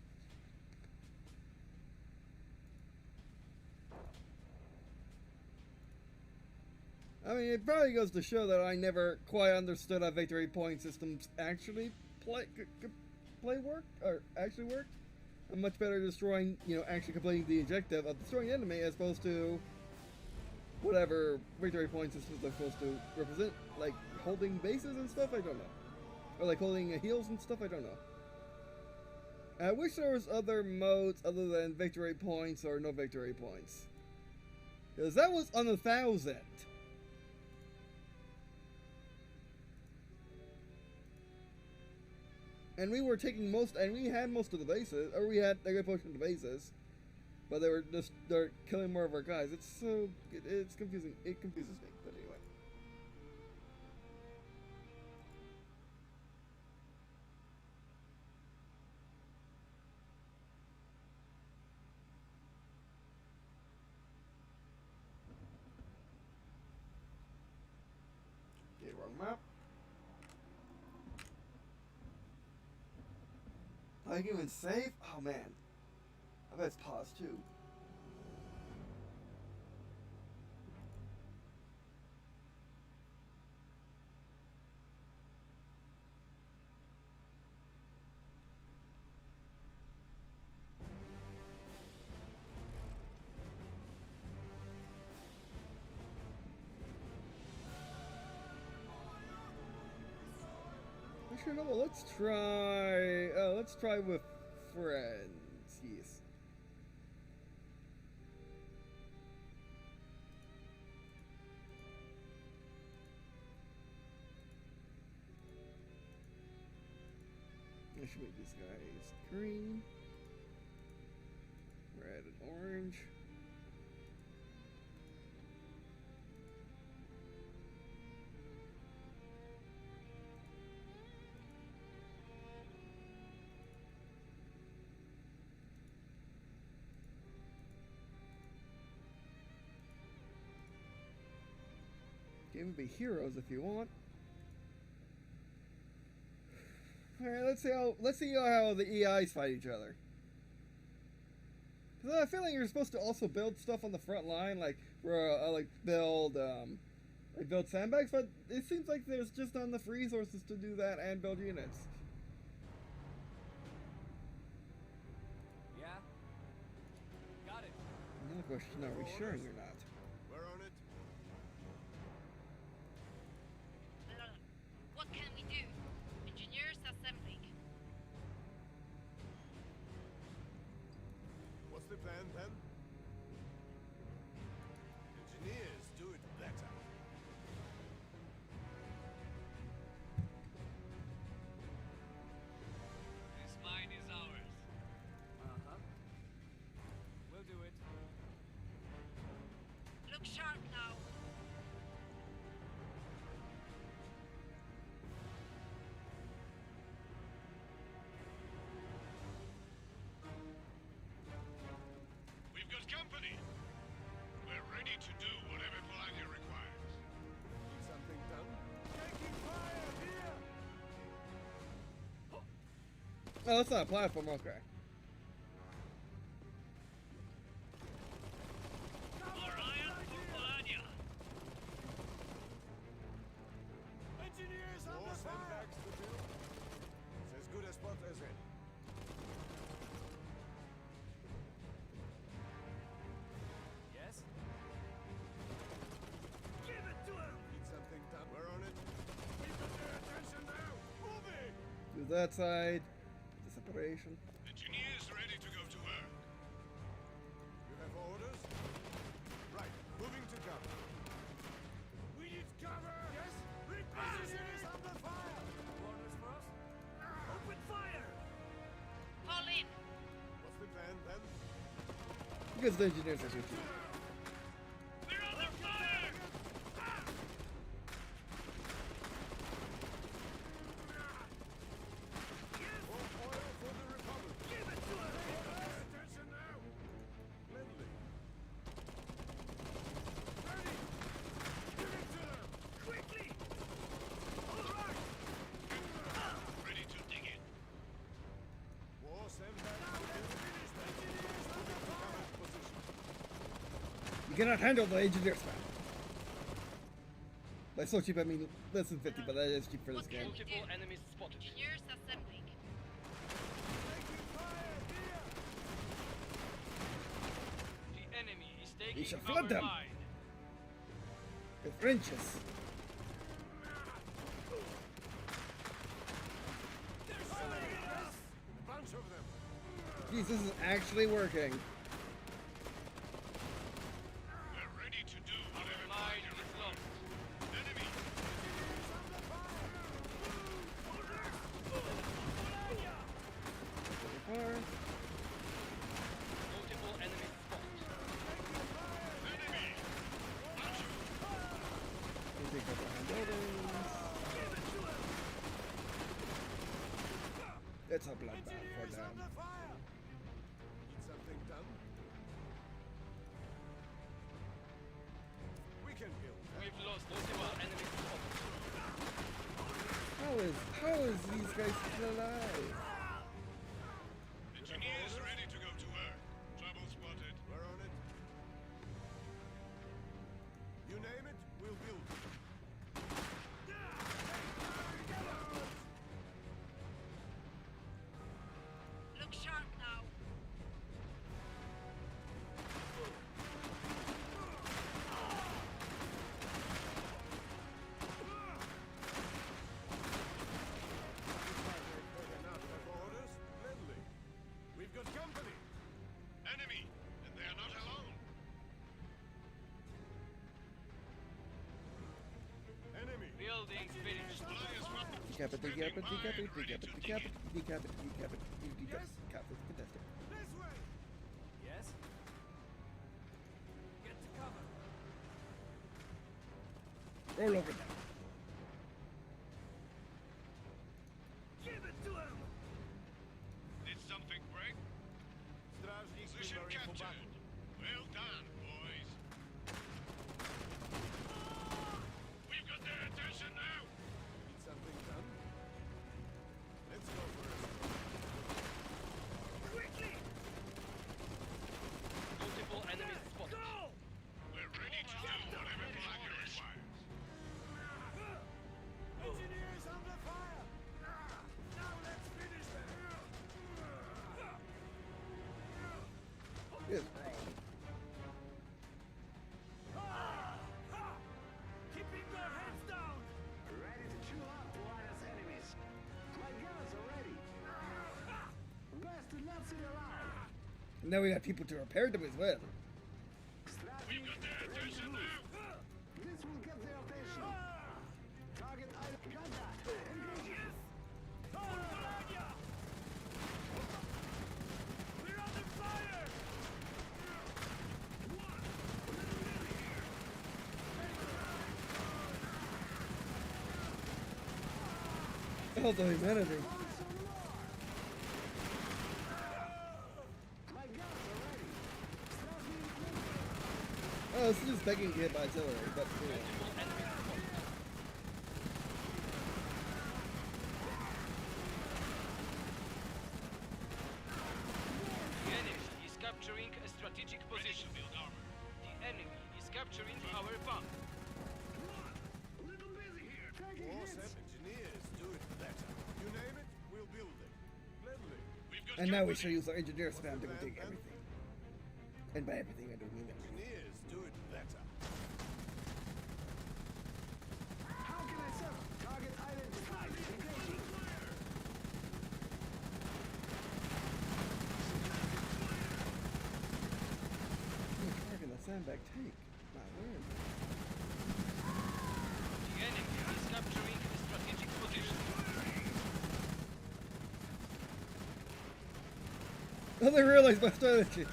I mean, it probably goes to show that I never quite understood how victory point systems actually actually work. I'm much better at destroying, actually completing the objective of destroying the enemy as opposed to whatever victory point systems are supposed to represent, like holding bases and stuff, I don't know. Or like holding heals and stuff, I don't know. I wish there was other modes other than victory points or no victory points. Because that was on 1,000. And we were taking we had most of the bases, or we had a good portion of the bases, but they're killing more of our guys. It's confusing. It confuses me, but anyway. Okay, wrong map. I can even save? Oh man. I bet it's paused too. Actually, no, let's try with friends. Yes. I should make these guys green, red, and orange. Game would be heroes if you want. Alright, let's see how the EIs fight each other. Cause I have a feeling you're supposed to also build stuff on the front line, like build sandbags, but it seems like there's just not enough resources to do that and build units. Yeah? Got it. Another question, are we sharing or not? We're on it. What can we do? Engineers assembling. What's the plan then? Engineers do it better. This mine is ours. Uh-huh. We'll do it. Look sharp now. We've got company. We're ready to do whatever Polania requires. Need something done? Taking fire here! Oh, that's not a platform, okay. Orion for Polania. Engineers More under fire! sandbags to build. It's as good a spot as any. Yes? Give it to him! Need something done? We're on it. We've got their attention now! Moving! Do that side. The separation. Engineers ready to go to work. You have orders? Right, moving to cover. We need cover! Yes? Position is under fire! Orders for us? Open fire! Fall in. What's the plan then? Because the engineers are switching. We're under fire! More oil for the Republic. Give it to us! Attention now! Gladly. Ready! Give it to them! Quickly! All right! Ready to dig in. War sandbag. Engineers under fire! Position. You cannot handle the engineers, man. By so cheap, I mean less than 50, but that is cheap for this What can game. we do? Multiple enemies spotted. Engineers assembling. Taking fire, dear! The enemy is We taking shall our flood them. line. With wrenches. A bunch of them. Jeez, this is actually working. We're ready to do whatever Line Tiger is lost. enemy. Far. Multiple enemies spotted. Enemy. We take out behind buildings. It's a bloodbath for Engineers them. under fire! Need something done? We can build. We've lost multiple enemies spotted. How is these guys still alive? Engineers ready to go to work. Trouble spotted. We're on it. You name it, we'll build it. Look sharp now. Have orders? Gladly. We've got company. Enemy. And they are not alone. Enemy. Building finished. Flyers from Decap it, decap it, decap it, decap it, decap it, decap it, decap it, decap it, decap it, fantastic. This way. Yes? Get to cover. Roll over now. Give it to them! Did something break? Stражник Position Marine for captured. battle. Well done, boys. We've got their attention now. Need something done? Let's go first. Quickly! Multiple enemies spotted. Go! We're ready to do whatever Tiger requires. Engineers under fire! Now let's finish them! Yes. Keeping their heads down! Ready to chew up Wildest enemies. My guns are ready. Best to not sit alive. Now we got people to repair them as well. We've got their attention now. This will get their attention. Target island contact. Engage. We're under fire! Oh, the humanity. My guns are ready. Oh, this is just begging to hit by artillery, but yeah. Multiple enemies spotted. The enemy is capturing a strategic position. Build armor. The enemy is capturing our bomb. Little busy here! Taking War hits. set engineers do it better. You name it, we'll build it. Gladly. We've got And now we company. shall use our engineer spam to take everything. And by everything, I don't mean everything. Engineers do it better. How can I serve? Target identified. Engaging. that tank? Not where is it? The enemy is capturing a strategic position. Oh, they realized my strategy.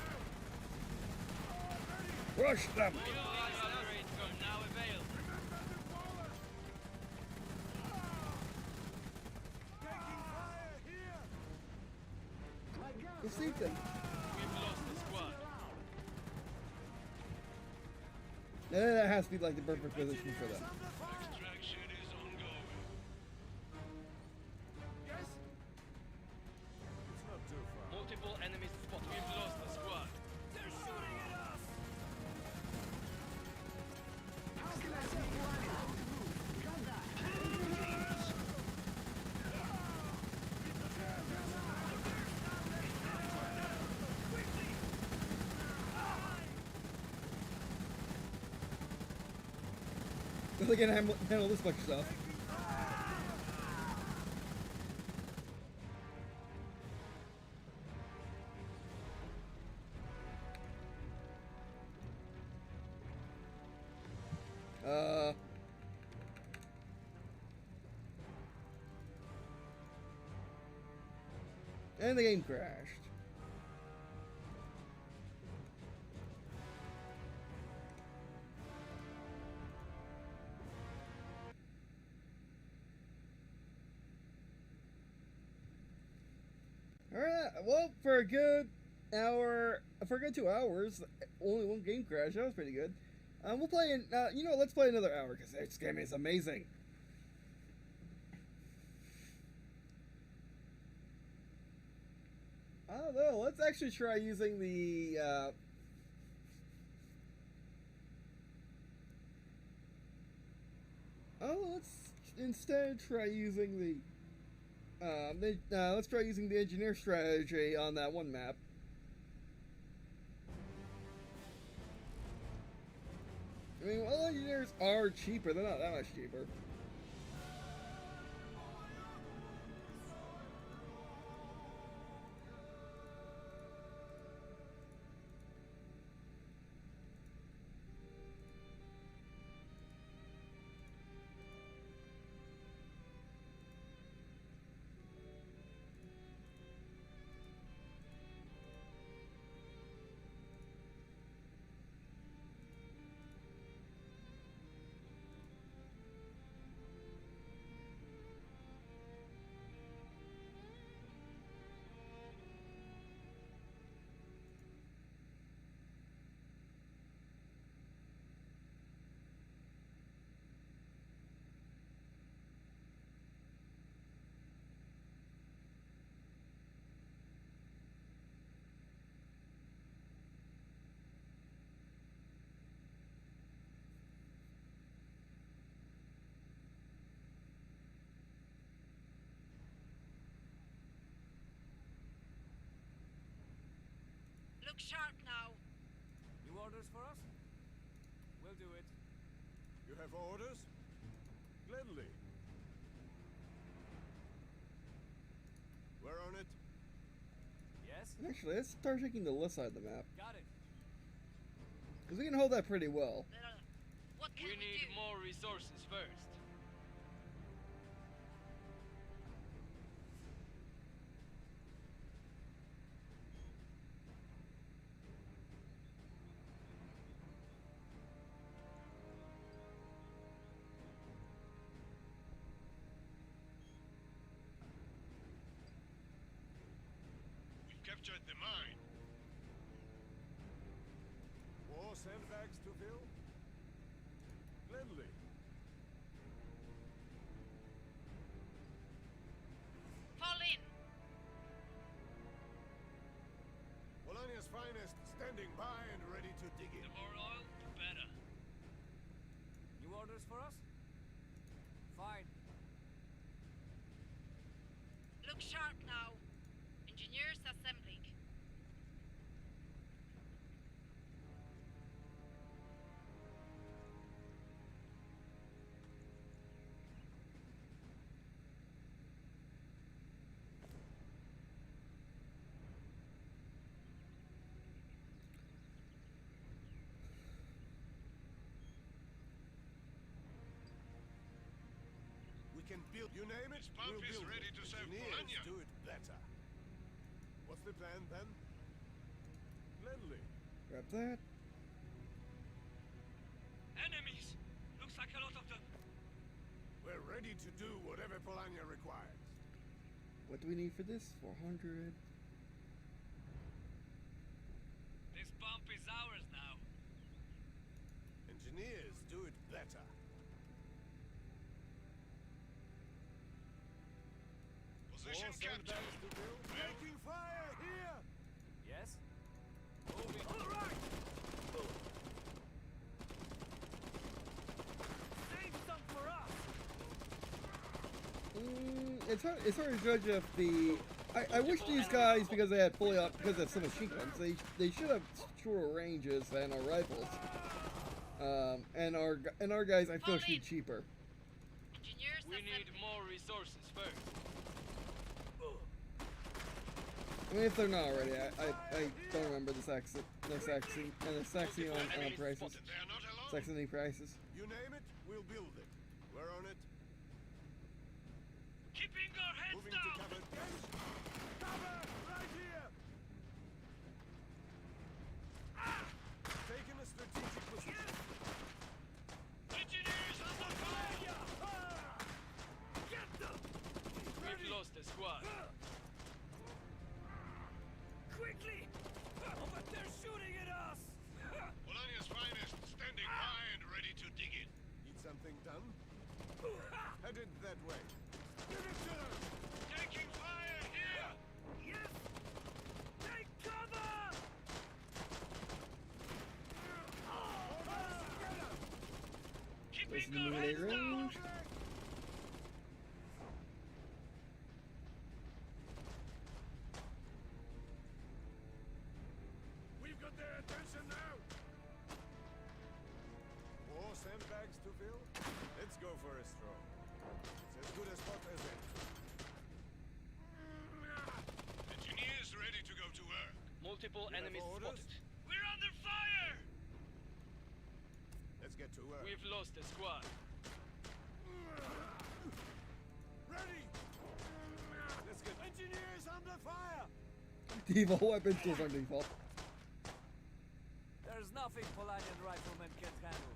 Rush them. Upgrade from now available. Receive them. We've lost the squad. That has to be like the perfect position for them. Extraction is ongoing. Yes? It's not too far. Multiple enemies spotted. We've lost the squad. They're shooting at us! How can I save you? They can handle this much stuff. And the game crashed. Alright, well, for a good 2 hours, only one game crash. That was pretty good. We'll play let's play another hour, because this game is amazing. I don't know, let's actually try using the, let's instead try using let's try using the engineer strategy on that one map. I mean, well, engineers are cheaper. They're not that much cheaper. Look sharp now. New orders for us? We'll do it. You have orders? Gladly. We're on it. Yes? Actually, let's start taking the left side of the map, Got it. because we can hold that pretty well. What can We we need do? more resources first. We've captured the mine. More sandbags to fill? Gladly. Fall in. Polonia's finest standing by and ready to dig in. The more oil, the better. New orders for us? Fine. Look sharp now. Engineers assembling. can build. You name it, This pump we'll is build ready it. to serve Engineers Bologna. do it better. What's the plan then? Gladly. Grab that. Enemies! Looks like a lot of them. We're ready to do whatever Bologna requires. What do we need for this? 400. This pump is ours now. Engineers do it better. Position More captured. sandbags to build. Taking fire here! Yes? Moving. All right! Save some for us! It's hard to judge if the. I wish these guys, because they had fully up, because of some machine guns, they should have shorter ranges than our rifles. And our guys, I feel, should be cheaper. Engineers We need assembly. more resources first. I mean, if they're not already, I don't remember the Saxony on prices. They are not alone. Saxony prices. You name it, we'll build it. We're on it. Keeping our heads Moving to down! cover. Cover! Right here! Taking a strategic position. Engineers on the fire! Get them! We've lost a squad. Quickly! Oh, but they're shooting at us! Bologna's finest, standing by and ready to dig in. Need something done? Headed that way. Give it to them! Taking fire here! Yes! Take cover! There's Keeping the our heads melee down! range. We've got their attention now. More sandbags to fill? Let's go for a stroll. It's as good a spot as any. Engineers ready to go to work. Multiple You have enemies orders? spotted. We're under fire! Let's get to work. We've lost a squad. Ready! Let's get engineers under fire! Default weapons still on default. There's nothing Polanian riflemen can't handle.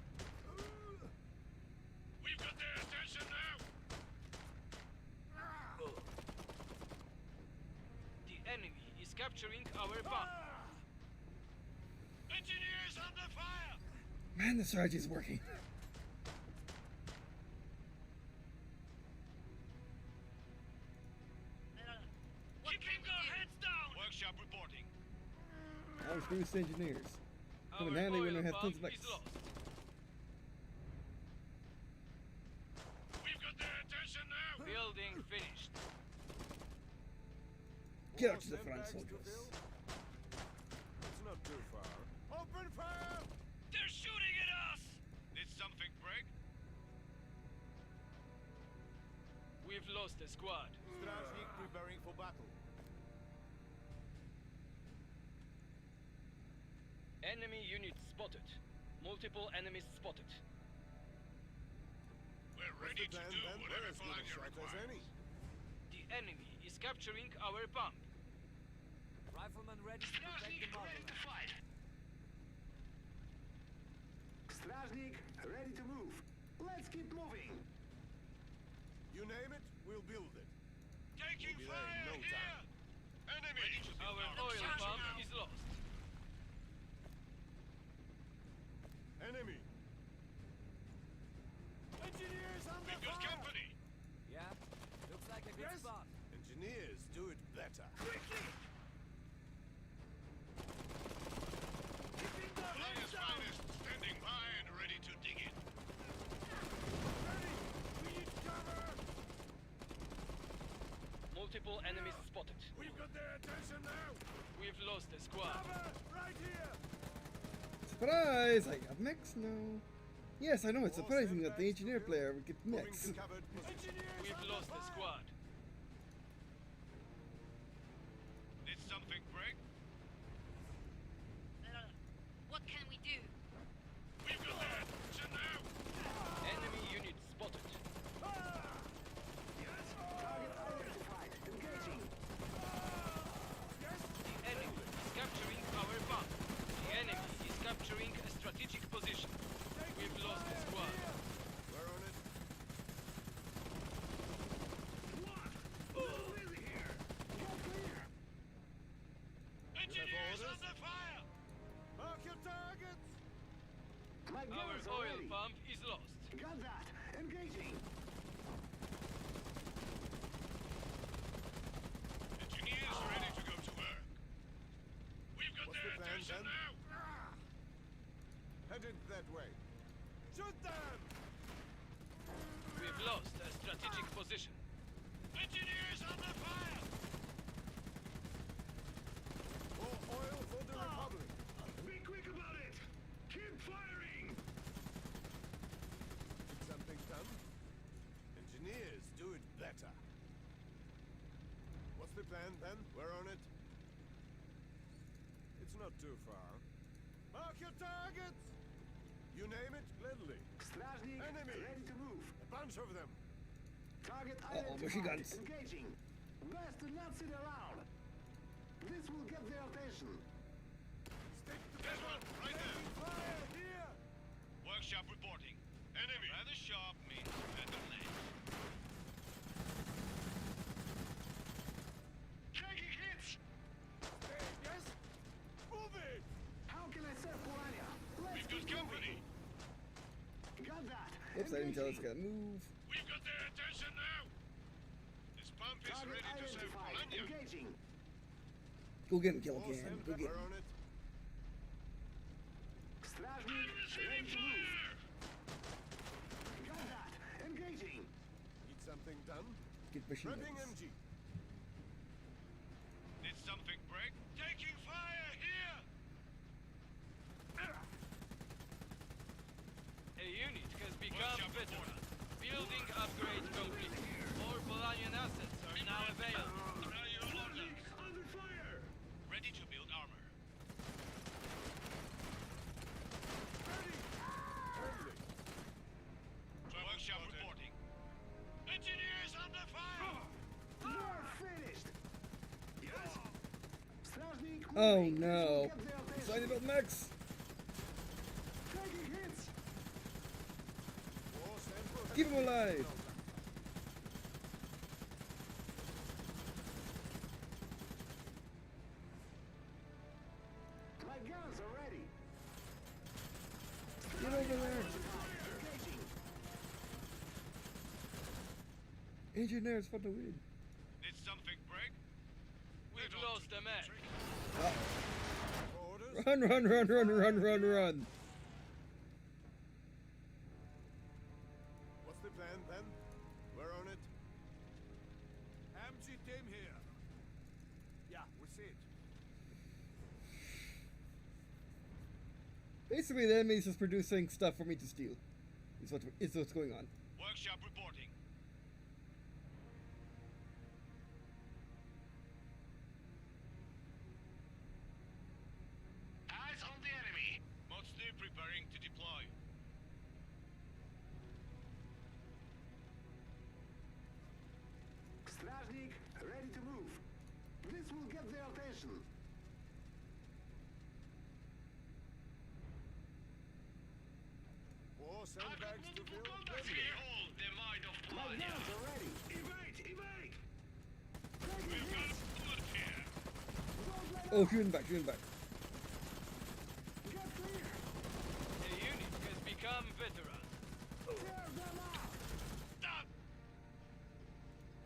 We've got their attention now. The enemy is capturing our bomb. Engineers under fire. Man, the strategy is working. What can Keeping we our do? heads down! Workshop reporting. Always boost engineers. Come in Our handy when oil we have tons pump of mechs. is lost. We've got their attention now. Building finished. Get More out to the front, sandbags to soldiers. fill? It's not too far. Open fire! They're shooting at us! Did something break? We've lost a squad. Strajnik preparing for battle. Enemy unit spotted. Multiple enemies spotted. We're What's ready the to plan do then? whatever We're as good a Bologna shot as requires. any. The enemy is capturing our pump. Rifleman ready to protect the motherland. fight. Strajnik, ready to move. Let's keep moving. You name it, we'll build it. Taking We'll be there in fire no here. Enemy. Our oil pump is lost. Enemy! Engineers under We've got fire! company. Yeah? Looks like a good Yes? spot. Engineers do it better. Quickly! Keeping the Bologna's heads down! finest, standing by and ready to dig in. Ready! We need cover! Multiple enemies spotted. We've got their attention now! We've lost a squad. Cover! Right here! Surprise! I got mechs now. Yes, I know, it's surprising that the engineer player would get Moving mechs. to covered position. We've lost a squad. Did something break? What can we do? We've got their attention now. Enemy unit spotted. your targets! My Our guns are oil ready. pump is lost. Got that. Engaging. Engineers ready to go to work. We've got What's their the plan, attention then? now. Headed that way. Shoot them! We've lost a strategic position. Engineers under fire! More oil for the Republic. Be quick about it. Keep firing. Get something done? Engineers do it better. What's the plan, then? We're on it. It's not too far. Mark your targets! You name it, gladly. Stражник, Enemy! ready to move. A bunch of them. Target Uh-oh, machine identified. guns. Engaging. Best to not sit around. This will get their attention. Stick There's together. one, right there. Fire here! Workshop reporting. Enemy. Rather sharp means better lane. Taking hits! Hey, yes? Move it! How can I serve Polania? Let's We've got keep company. moving. Got that. Oops, I didn't tell us Engaging. gotta move. We've got their attention now. This pump is Target ready to serve identified. Polania. Engaging. Go get him, kill All again. stand Go back. get We're him. on it. Stражник, I'm ready receiving to move. fire! Got that. Engaging. Need something done? Get machine Prepping guns. MG. Did something break? Taking fire here! A unit has become Workshop veteran. reporting. Building upgrade complete. More Polanian assets are now available. Stражник, under fire. Ready to build armor. Ready! Friendly. Workshop reporting. Engineers under fire! You're finished. Yes. Stражник, Oh moving. This will no. get their attention. Excited about mechs. Taking hits. War sample has Keep him been alive. taken over. My guns are ready. Get over there. Engaging. Engineers for the win. Did something break? We've lost a mech. Orders? Run, run, run, run, run, run, run. What's the plan, then? We're on it. MG team here. Yeah, we see it. Basically, the enemy's just producing stuff for me to steal. Is what's going on. Workshop reporting. Eyes on the enemy. Mostly preparing to deploy. Stражник, ready to move. This will get their attention. War sandbags to build. Ready. Behold the might of My Polania. guns are ready. Evade! Evade! Taking We've got hits. a bullet here. Don't let Oh, up. shooting back, shooting back. Get clear. A unit has become veteran. Tear them out. Stop!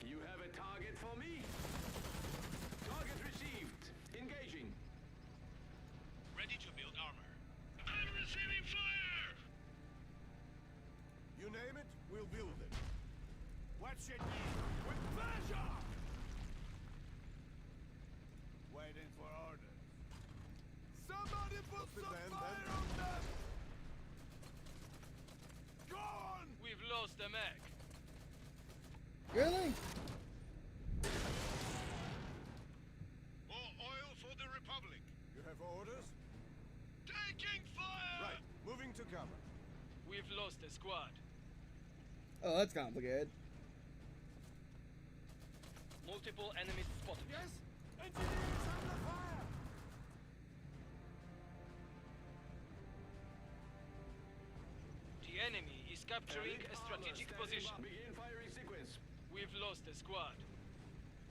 You have a target for me? Target received. Engaging. Ready to build armor. I'm receiving fire! You name it, we'll build it. Watch it with pleasure! Waiting for orders. Somebody put the some plan, fire then? on that! Go on! We've lost a mech. Really? More oil for the Republic. You have orders? Taking fire! Right, moving to cover. We've lost a squad. Oh, that's complicated. Multiple enemies spotted. Yes? Engineers under fire! The enemy is capturing a strategic position. Begin firing sequence. We've lost a squad.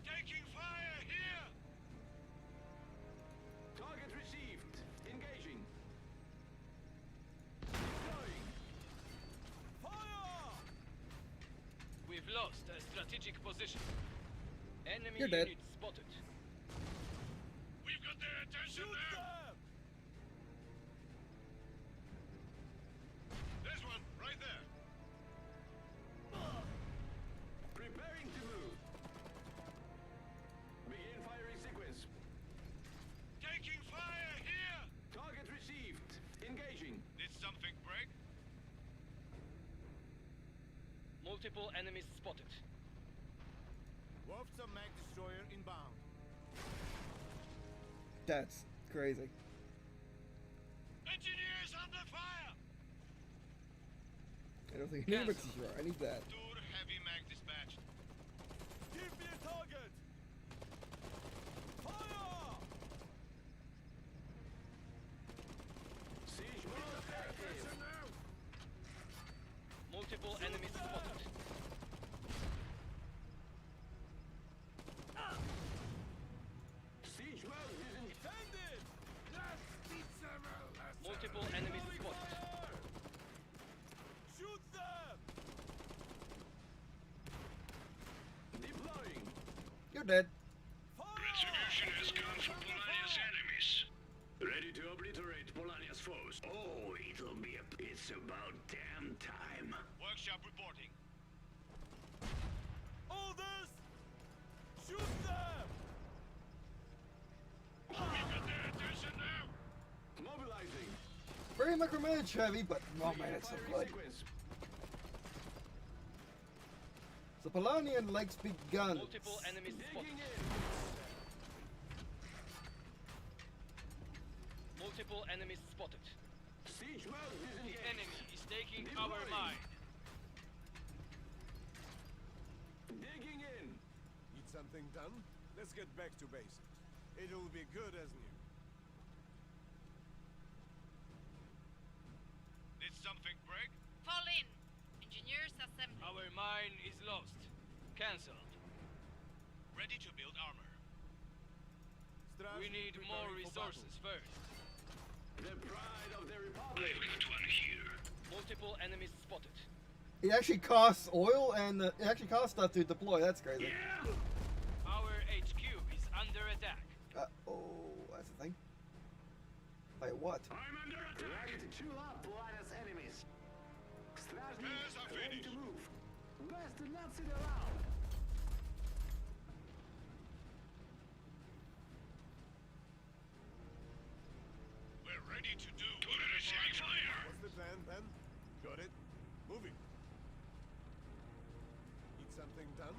Taking fire here! Target received. Engaging. strategic position. Enemy You're dead. unit spotted. We've got their attention now. There's one right there. Preparing to move. Begin firing sequence. Taking fire here. Target received. Engaging. Did something break? Multiple enemies spotted. Wolf's a mech destroyer inbound. That's crazy. Engineers under fire. I don't think any mix is right. I need that. Tur heavy mag dispatched. Give me a target. Fire! Siege mode active. Multiple enemies spotted. Siege mode is intended. Multiple enemies spotted. Shoot them! Deploying. You're dead. Retribution has come for Polania's enemies. Ready to obliterate Polania's foes. Oh, it's about damn time. Workshop reporting. Orders! Shoot them! We've got their attention now. Mobilizing. Very micromanaged heavy, but oh man, it's so Firing good. sequence. So Polanian likes big guns. Multiple enemies spotted. Digging in. Multiple enemies spotted. Siege mode The disengaged. enemy is taking Deploying. our mine. Digging in. Need something done? Let's get back to basics. It'll be good as new. Did something break? Fall in. Engineers assembly. Our mine is lost. Cancelled. Ready to build armor. We need more resources first. The pride of the Republic. Got one here. Multiple enemies spotted. It actually costs oil and it actually costs stuff to deploy. That's crazy. Our HQ is under attack. Oh, that's the thing. Like what? I'm under attack. Ready to chew up Polania's enemies. Strajnik, Yes, I ready finished. to move. Best to not sit around. We're ready to do receiving fire. What's the plan, Ben? Got it. Moving. Need something done?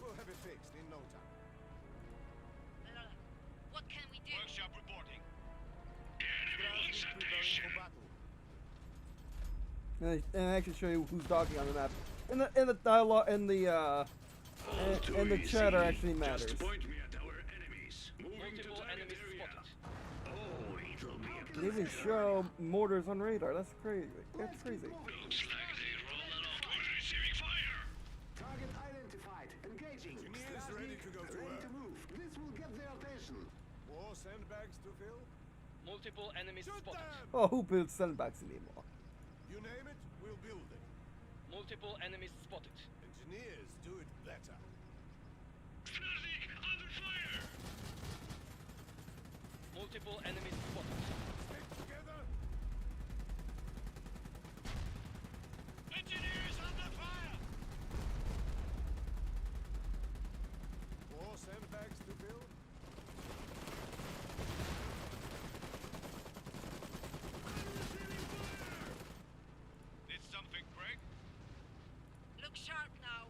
We'll have it fixed in no time. What can we do? Workshop reporting. Enemy wants Strajnik preparing attention. for battle. And I actually show you who's talking on the map. In the dialogue, in the and the chatter actually matters. Just point me at our enemies. Moving to Multiple target enemies area. spotted. Oh, it'll be a They even show mortars on radar. That's crazy. That's crazy. Looks like they rolled off to receiving fire. Target identified. Engaging. Engineers ready to go to ready work. to move. This will get their attention. More sandbags to fill? Multiple enemies Shoot spotted. them! Oh, who builds sandbags anymore? You name it, we'll build it. Multiple enemies spotted. Engineers do it better. Strajnik under fire. Multiple enemies spotted. Stick together. Engineers under fire. More sandbags to fill? Did something break? Look sharp now.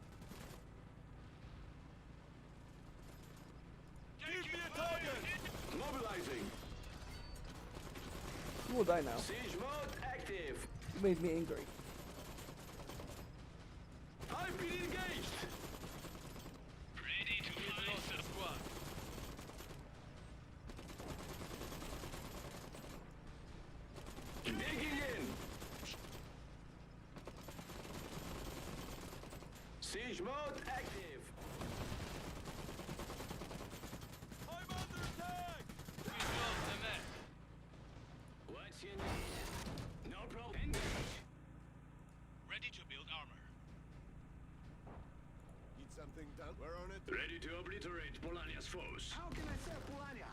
Give me a target! Mobilizing. You will die now. Siege mode active. You made me angry. I've been engaged. Ready to fight. Lost a squad. Digging in. Siege mode active. I'm under attack! We lost the mech. What's your need? No problem. Engage. Ready to build armor. We're on it. Ready to obliterate Polania's foes. How can I serve Polania?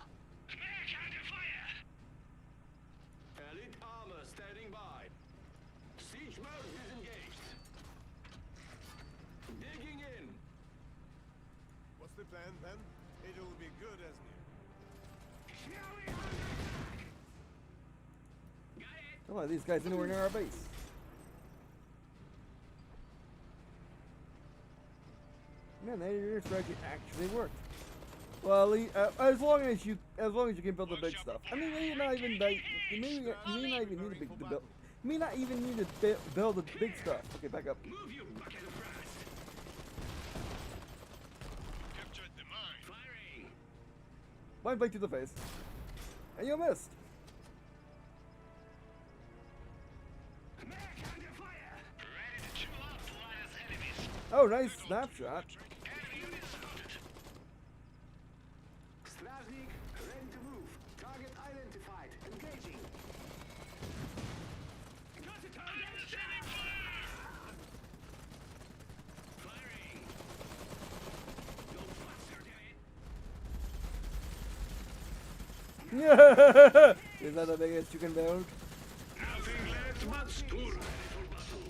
Mech under fire! Elite armor standing by. Siege mode is engaged. Digging in. What's the plan, Ben? It'll be good as new. Come on, these guys anywhere near our base. Man, that air strike actually worked. Well, at least, as long as you can build the big stuff. I mean, maybe not even like, you may not even need to build. You may not even need to build the big stuff. Okay, back up. Move, you bucket of brass! Captured the mine. Firing! Blind blade to the face, and you missed. Mech under fire! Ready to chew up Polania's enemies. Oh, nice snapshot. Enemy units spotted. Straznik, ready to move. Target identified. Engaging. Got the target! Standing fire! Firing! Go faster, damn it! Is that the biggest you can build? Nothing left but Story ready for battle.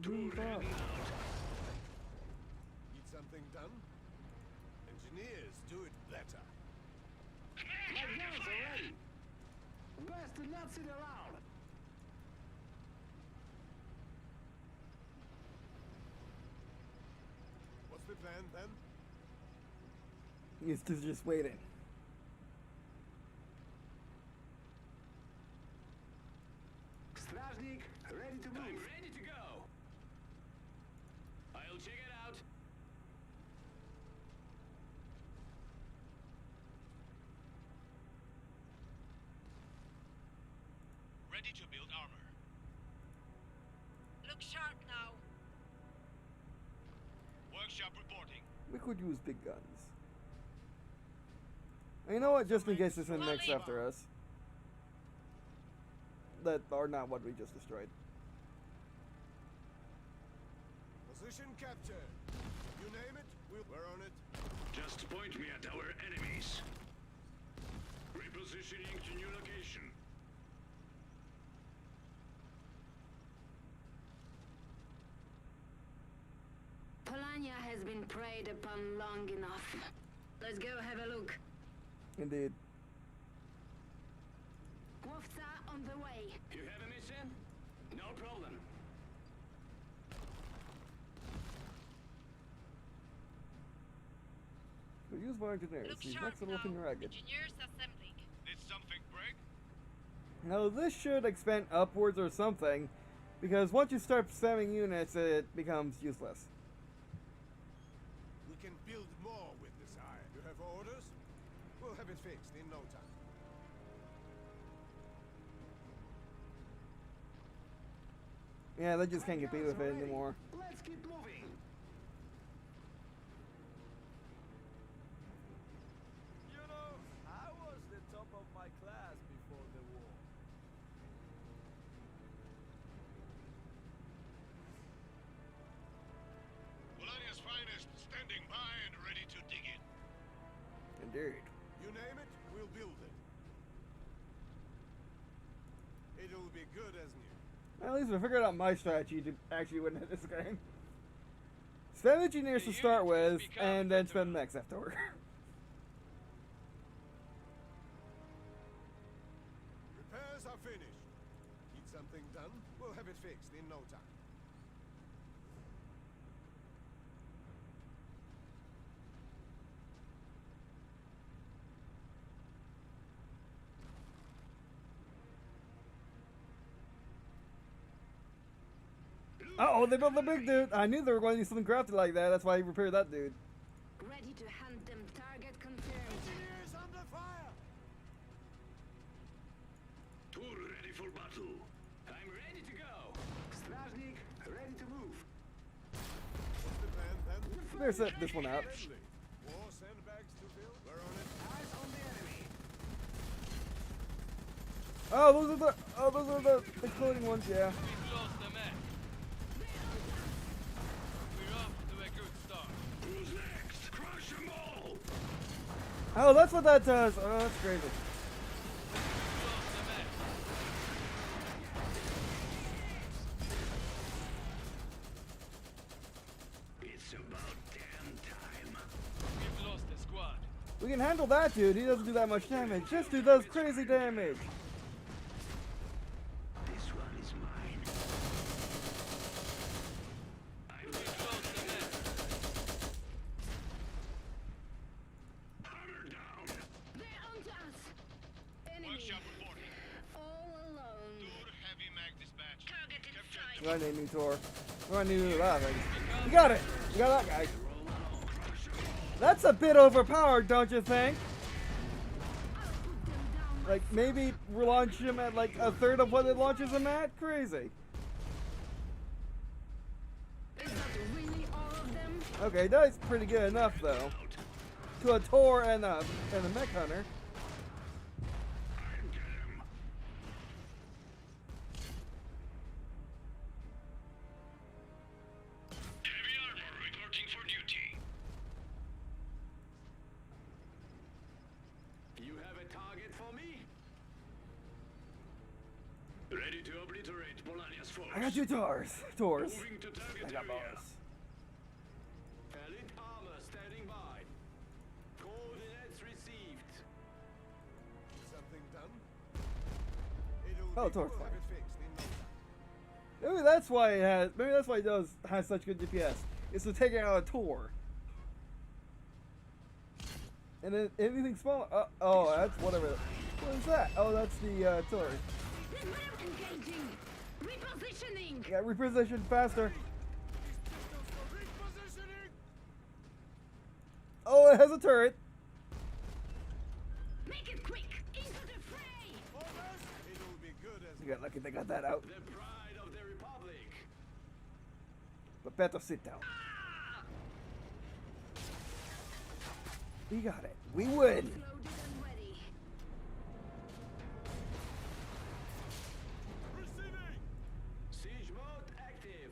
Move up. Need something done? Engineers do it better. My guns are ready. Best to not sit around. What's the plan, Ben? He's just waiting. Straznik, ready to I'm move. ready to go. I'll check it out. Ready to build armor. Look sharp now. Workshop reporting. We could use big guns. And you know what? Just in case there's an next after us. That are not what we just destroyed. Position captured. You name it, we're on it. Just point me at our enemies. Repositioning to new location. Polania has been preyed upon long enough. Let's go have a look. Indeed. Łowca on the way. You have a mission? No problem. We use more engineers. Look He's sharp next to now. looking ragged. Engineers assembling. Did something break? Now this should expand upwards or something, because once you start spamming units, it becomes useless. We can build more with this iron. You have orders? We'll have it fixed in no time. Yeah, they just can't compete with it anymore. Let's keep moving. You know, I was the top of my class before the war. Polania's finest standing by and ready to dig in. Indeed. You name it, we'll build it. It'll be good as new. At least we figured out my strategy to actually win this game. Spend engineers to start with, and then spend mechs afterward. Repairs are finished. Need something done? We'll have it fixed in no time. Uh-oh, they built the big dude. I knew they were going to do something crafty like that. That's why he repaired that dude. Ready to hunt them. Target confirmed. Engineers under fire! Tour ready for battle. I'm ready to go. Straznik, ready to move. What's the plan, Ben? Better set this one out. Deadly. More sandbags to build? We're on it. Eyes on the enemy. Oh, those are the exploding ones, yeah. We've lost the mech. We're off to a good start. Oh, that's what that does. Oh, that's crazy. It's about damn time. We've lost the squad. We can handle that dude. He doesn't do that much damage. This dude does crazy damage. This one is mine. We've lost the mech. Hammer down. They're onto us. Enemy. Workshop reporting. All alone. Tur heavy mag dispatch. Target in sight. We're gonna need Tor. We're gonna need that thing. You got it. You got that guy. That's a bit overpowered, don't you think? Like, maybe launch him at like a third of what it launches him at? Crazy. Is that really all of them? Okay, that's pretty good enough, though. To a Tor and a mech hunter. Heavy armor reporting for duty. You have a target for me? Ready to obliterate Polania's force. I got two Tors. Moving to target I got area. both. Elite armor standing by. Coordinates received. Something done? It'll Oh, be Tor's good fine. if it fixed in no time. Maybe that's why it has. Maybe that's why it has such good DPS. It's to take it out a Tor. And then anything small. Oh, that's whatever. What is that? Oh, that's the artillery. Engaging. Repositioning. Yeah, reposition faster. Repositioning! Oh, it has a turret. Make it quick. Into the fray. Orders? It'll be good as You got lucky they got that out. The pride of the Republic. But better sit down. You got it. We win. Loaded and ready. Receiving! Siege mode active.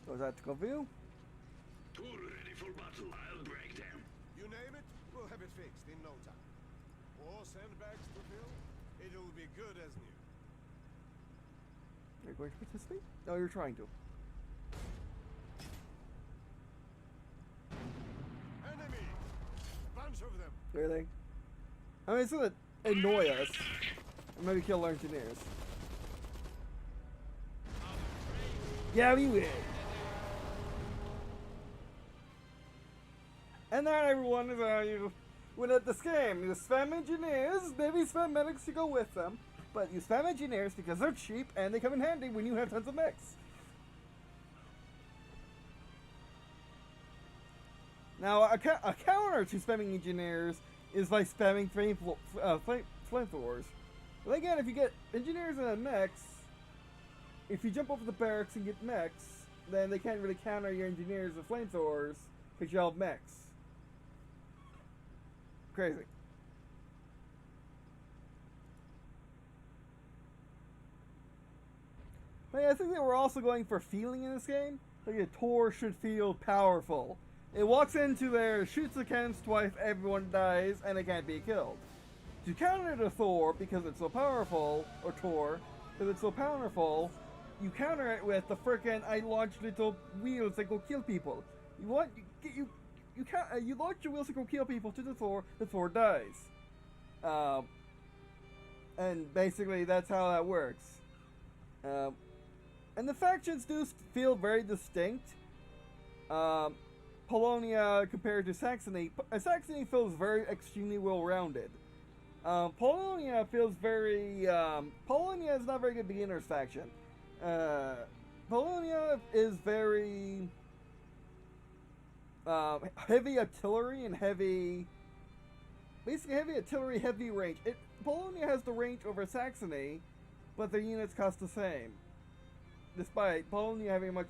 Was that to view? Tur ready for battle. I'll break them. You name it, we'll have it fixed in no time. More sandbags to fill? It'll be good as new. Are you going to participate? No, you're trying to. Enemy! A bunch of them. Really? I mean, it's gonna annoy us. Or maybe kill our engineers. Yeah, we win. And that, everyone, is how you win at this game. You spam engineers, maybe spam medics to go with them, but you spam engineers because they're cheap and they come in handy when you have tons of mechs. Now, a counter to spamming engineers is by spamming flamethrowers. But again, if you get engineers and mechs, if you jump over the barracks and get mechs, then they can't really counter your engineers with flamethrowers because you all have mechs. Crazy. But yeah, I think they were also going for feeling in this game. Like a Tor should feel powerful. It walks into there, shoots the cannons twice, everyone dies, and it can't be killed. To counter the Thor, because it's so powerful, or Tor, because it's so powerful, you counter it with the frickin' I launch little wheels that go kill people. You launch your wheels that go kill people to the Thor dies. And basically that's how that works. And the factions do feel very distinct. Polonia compared to Saxony. Saxony feels very extremely well-rounded. Polonia feels very... Polonia is not a very good beginner's faction. Polonia is very... heavy artillery and heavy... Basically heavy artillery, heavy range. Polonia has the range over Saxony, but their units cost the same. Despite Polonia having a much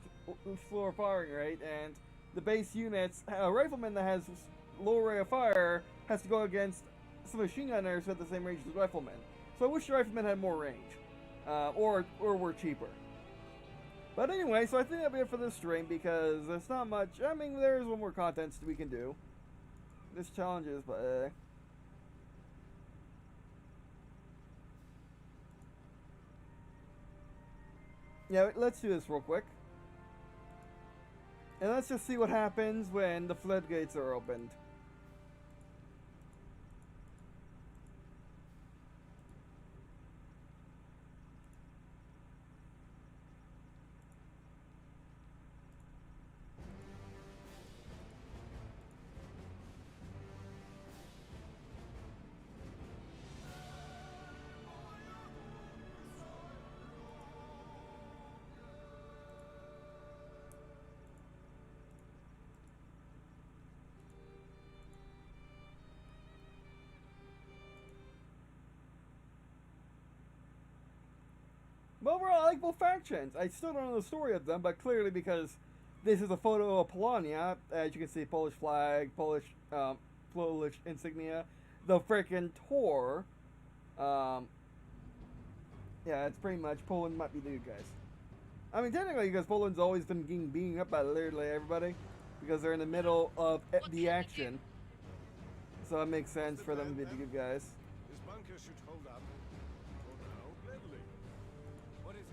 slower firing rate, and the base units, a rifleman that has lower rate of fire has to go against some machine gunners at the same range as riflemen. So I wish the riflemen had more range, or were cheaper. But anyway, so I think that'll be it for this stream because there's not much. I mean, there's one more content we can do. There's challenges, but yeah, let's do this real quick. And let's just see what happens when the floodgates are opened. But overall, I like both factions. I still don't know the story of them, but clearly because this is a photo of Polonia, as you can see, Polish flag, Polish insignia, the frickin' Tor. Yeah, it's pretty much Poland might be the good guys. I mean, technically, because Poland's always been getting beaten up by literally everybody, because they're in the middle of the action. So it makes sense for them to be the good guys. This bunker should hold up. For now, gladly. What is it?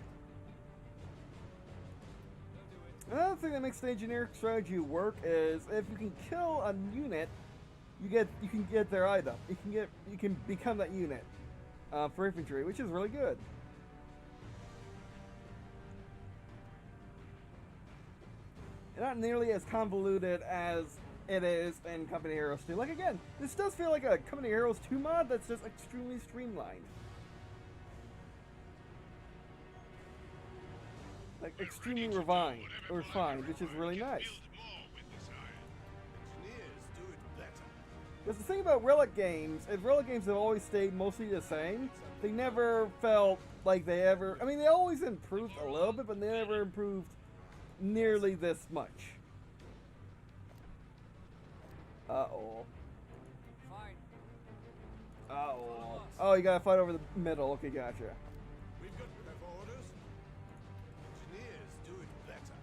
Don't do it. Another thing that makes the engineer strategy work is if you can kill a unit, you can get their item. You can become that unit for infantry, which is really good. Not nearly as convoluted as it is in Company Heroes 2. Like again, this does feel like a Company Heroes 2 mod that's just extremely streamlined. Like extremely refined, which is really nice. Engineers do it better. Because the thing about Relic games is Relic games have always stayed mostly the same. They never felt like they ever... I mean, they always improved a little bit, but they never improved nearly this much. Uh-oh. Fine. Uh-oh. Oh, you gotta fight over the middle. Okay, gotcha. We've got to have orders. Engineers do it better.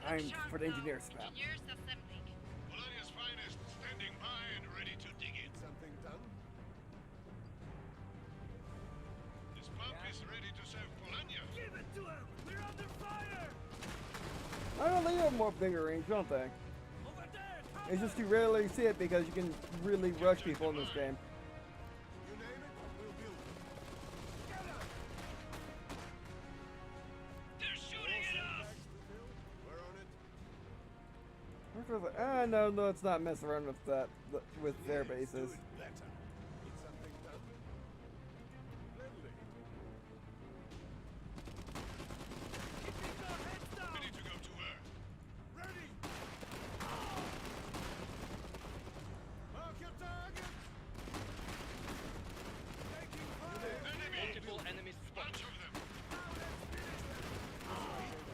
Time for the engineer spam. Engineers assembling. Polonia's finest standing by and ready to dig in. Something done? This pump is ready to serve Polonia. Give it to him! We're under fire! I don't know, they have more bigger range, don't they? Over there! It's just you rarely see it because you can really rush people in this game. You name it, we'll build it. They're shooting at us! We're on it. No, it's not messing around with that, with their Engineers bases. do it better. Need something done? Gladly. Ready to go to work. Ready! Mark your target! Taking fire! Multiple enemies spotted. Bunch of them.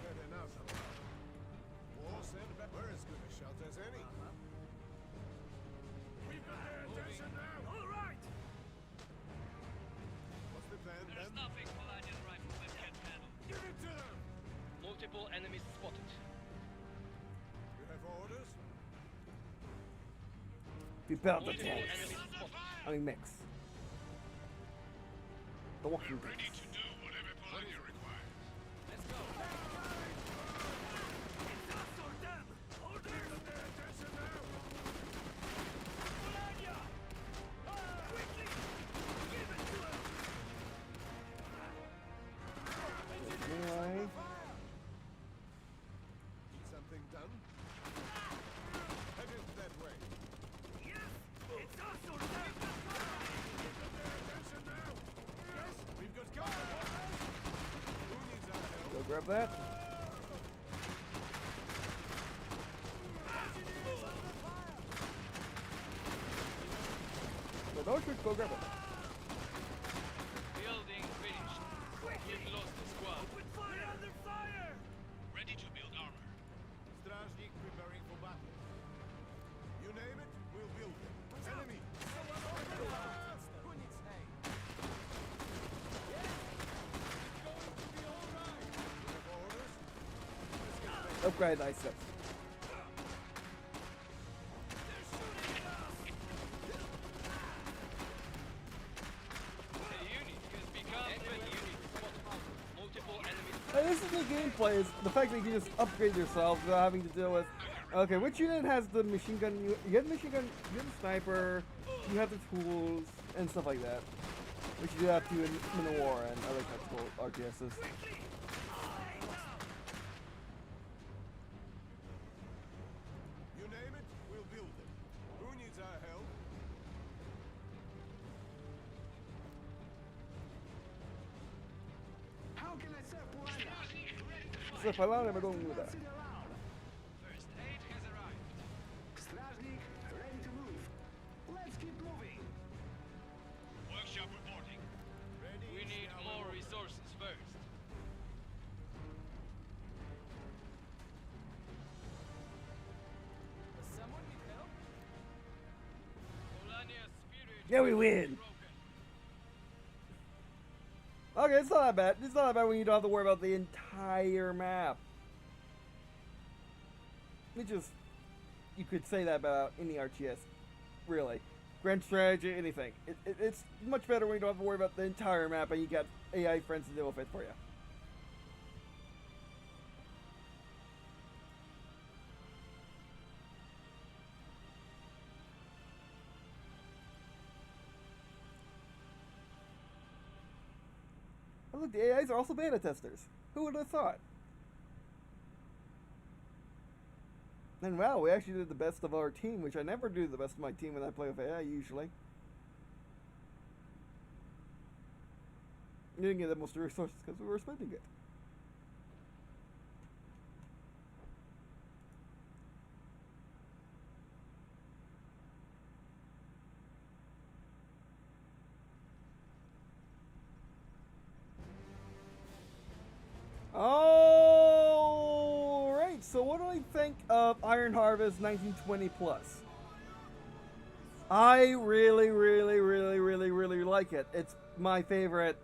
Better now somehow. War send back. We're as good a shot as any. We've got their attention now! All right! What's the plan There's then? nothing Polonian riflemen can't handle. Give it to them! Multiple enemies spotted. You have orders? We built the Multiple tanks. enemies spotted. I mean, mix. The walking Ready tanks. to do whatever Polonia requires. Let's go! It's us or them! Order! Their attention now! Polonia! Quickly! Give it to him! Anyway, Need something done? Head it that way. Yes! It's us or them! Their attention now! Yes, we've got cover! Who needs our help? go grab that. So those should go grab it. Building finished. We've lost the squad. Open fire! Under fire! Ready to build armor. Strajnik preparing for battle. You name it, we'll build it. Enemy! Who needs hay? It's going to be all right. You have orders? upgrade nice stuff. This is the gameplay, is the fact that you can just upgrade yourself without having to deal with, okay, which unit has the machine gun? You get the machine gun, you get the sniper, you have the tools, and stuff like that. Which you do have to in the war and other tactical RTSs. You name it, we'll build it. Who needs our help? How can I serve Polania? So if I allow them, I don't do that. First aid has arrived. Stражник, ready to move. Let's keep moving. Workshop reporting. Ready? We need more resources first. Does someone need help? Polania's spirit Yeah, we is win. broken. Okay, it's not that bad. It's not that bad when you don't have to worry about the entire map. You could say that about any RTS, really. Grand Strategy, anything. It's much better when you don't have to worry about the entire map and you got AI friends to deal with it for you. Oh, look, the AIs are also beta testers. Who would have thought? And wow, we actually did the best of our team, which I never do the best of my team when I play with AI usually. We didn't get the most resources because we were spending it. Alright, so what do I think of Iron Harvest 1920 Plus? I really like it. It's my favorite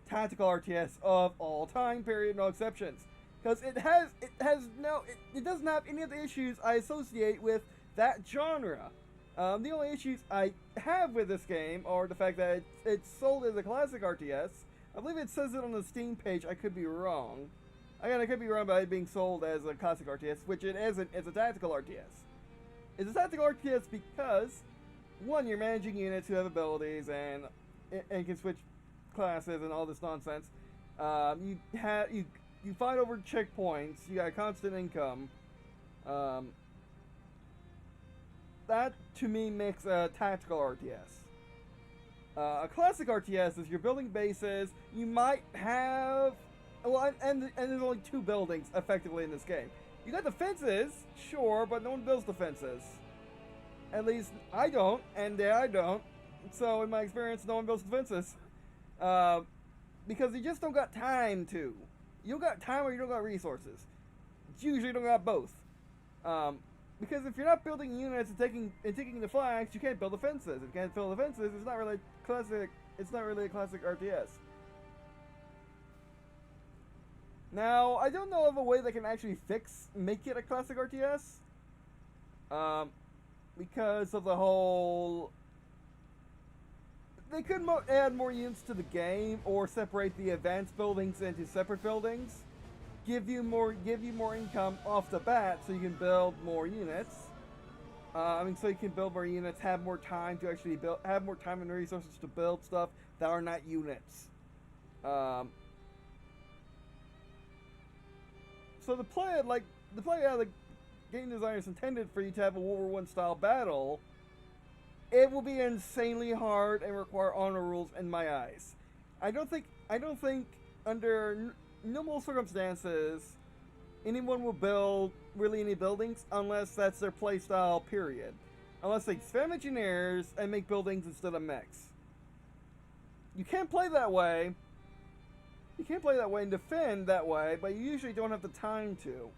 tactical RTS of all time, period, no exceptions. Because it doesn't have any of the issues I associate with that genre. The only issues I have with this game are the fact that it's sold as a classic RTS. I believe it says it on the Steam page. I could be wrong. Again, I could be wrong about it being sold as a classic RTS, which it isn't. It's a tactical RTS. It's a tactical RTS because, one, you're managing units who have abilities and can switch classes and all this nonsense. You fight over checkpoints. You got constant income. That to me makes a tactical RTS. A classic RTS is you're building bases. You might have, well, and there's only two buildings effectively in this game. You got defenses, sure, but no one builds defenses. At least I don't, and I don't. So in my experience, no one builds defenses. Because you just don't got time to. You don't got time or you don't got resources. Usually you don't got both. Because if you're not building units and taking the flags, you can't build defenses. If you can't build defenses, it's not really classic. It's not really a classic RTS. Now, I don't know of a way they can actually make it a classic RTS. Because of the whole. They could add more units to the game, or separate the advanced buildings into separate buildings. Give you more income off the bat, so you can build more units. So you can build more units, have more time to actually have more time and resources to build stuff that are not units. So the play how the game designers intended for you to have a World War I style battle, it will be insanely hard and require honor rules in my eyes. I don't think under normal circumstances anyone will build really any buildings unless that's their playstyle, period. Unless they spam engineers and make buildings instead of mechs. You can't play that way. You can't play that way and defend that way, but you usually don't have the time to.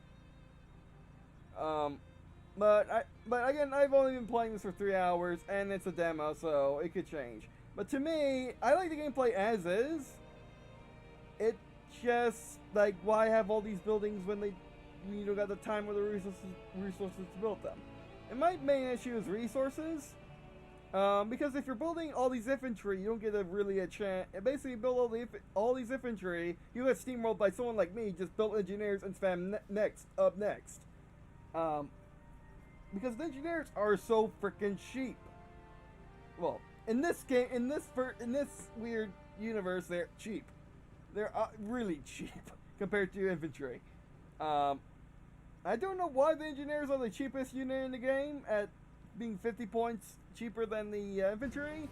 But again, I've only been playing this for 3 hours, and it's a demo, so it could change. But to me, I like the gameplay as is. It just like, why have all these buildings when you don't got the time or the resources to build them? And my main issue is resources. Because if you're building all these infantry, you don't get a chance. Basically, build all these infantry, you get steamrolled by someone like me, just build engineers and spam next. Because the engineers are so freaking cheap. Well, in this game, in this weird universe, they're cheap. They're really cheap compared to infantry. I don't know why the engineers are the cheapest unit in the game at being 50 points cheaper than the infantry.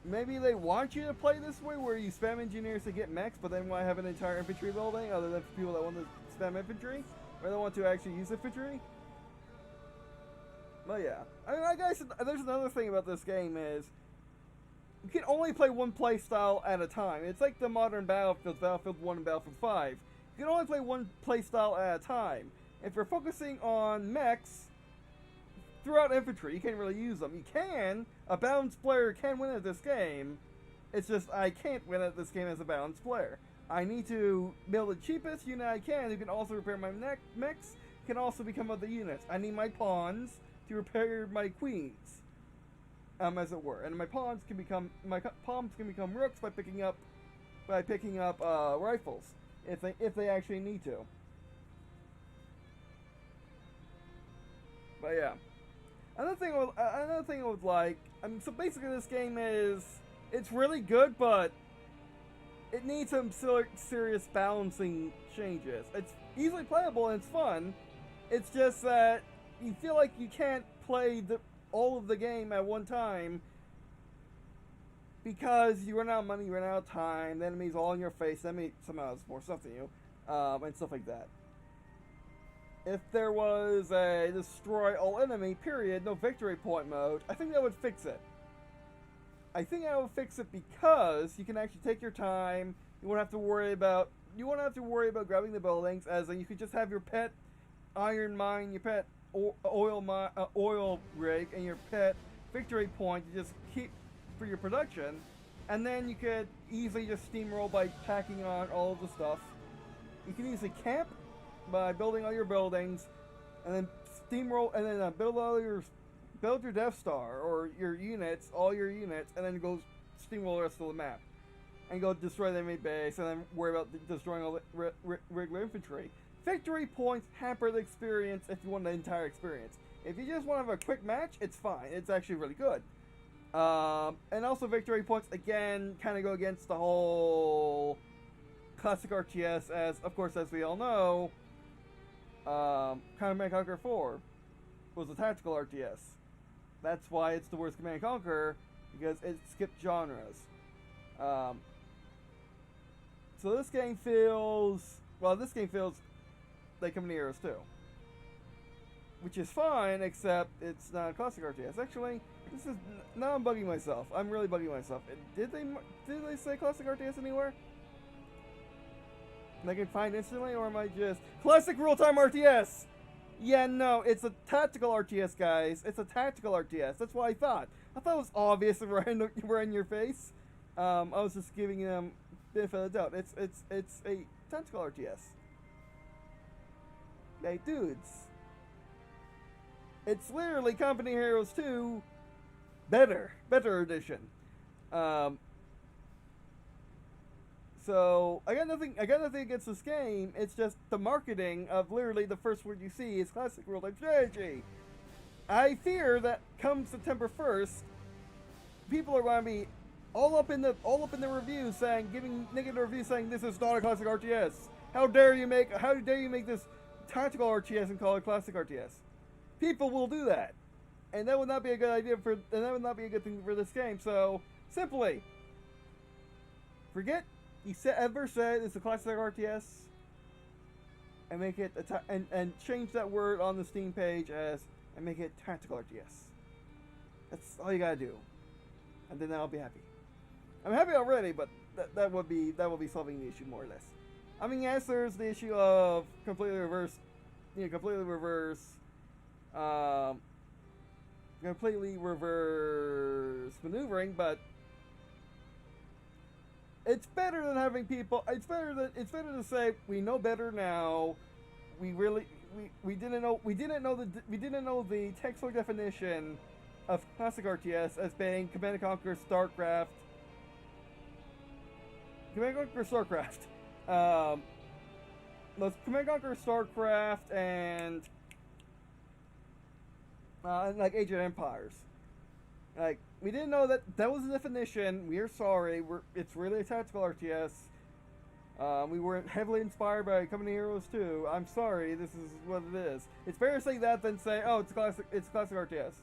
Maybe they want you to play this way where you spam engineers to get mechs, but then want to have an entire infantry building other than people that want to spam infantry, or they want to actually use infantry. But yeah, I guess there's another thing about this game is you can only play one play style at a time. It's like the modern Battlefield 1 and Battlefield 5. You can only play one play style at a time. If you're focusing on mechs throughout infantry, you can't really use them. You can. A balanced player can win at this game. It's just I can't win at this game as a balanced player. I need to build the cheapest unit I can who can also repair my mechs, can also become other units. I need my pawns to repair my queens, as it were. And my pawns can become rooks by picking up rifles if they actually need to. But yeah. Another thing I would like, I mean, so basically this game it's really good, but it needs some serious balancing changes. It's easily playable and it's fun. It's just that you feel like you can't play all of the game at one time because you run out of money, you run out of time, the enemy's all in your face, the enemy somehow has more stuff than you, and stuff like that. If there was a destroy all enemy, period, no victory point mode, I think that would fix it. I think that would fix it because you can actually take your time. You won't have to worry about grabbing the buildings, as in you could just have your pet iron mine, your pet oil rig, and your pet victory point to just keep for your production, and then you could easily just steamroll by packing on all of the stuff. You can easily camp by building all your buildings, and then steamroll, and then build your Death Star or your units, all your units, and then go steamroll the rest of the map, and go destroy the enemy base, and then worry about destroying all the regular infantry. Victory points hamper the experience if you want the entire experience. If you just want to have a quick match, it's fine. It's actually really good. And also victory points, again, kind of go against the whole classic RTS, as, of course, as we all know, Command & Conquer 4 was a tactical RTS. That's why it's the worst Command & Conquer, because it skipped genres. So this game feels like Company Heroes 2. Which is fine, except it's not a classic RTS. Actually, now I'm bugging myself. I'm really bugging myself. Did they say classic RTS anywhere? I can find instantly, or am I just classic real-time RTS? Yeah, no, it's a tactical RTS, guys. It's a tactical RTS. That's what I thought. I thought it was obvious and right in your face. I was just giving them benefit of the doubt. It's a tactical RTS. Hey, dudes. It's literally Company Heroes 2 better edition. So I got nothing against this game. It's just the marketing of literally the first word you see is classic real-time strategy. I fear that come September 1st, people are going to be all up in the reviews giving negative reviews saying this is not a classic RTS. How dare you make this tactical RTS and call it classic RTS? People will do that, and that would not be a good idea that would not be a good thing for this game. So simply forget you ever said it's a classic RTS, and make it and change that word on the Steam page and make it tactical RTS. That's all you gotta do, and then I'll be happy. I'm happy already, but that would be solving the issue more or less. I mean, yes, there's the issue of completely reverse maneuvering, but it's better than having people. It's better to say we know better now. We didn't know the textual definition of classic RTS as being Command and Conquer, StarCraft. Command and Conquer, StarCraft. Let's Command and Conquer, StarCraft, and like Age of Empires. Like, we didn't know that was the definition. We are sorry. It's really a tactical RTS. We were heavily inspired by Company Heroes 2. I'm sorry. This is what it is. It's better to say that than say, oh, it's classic RTS.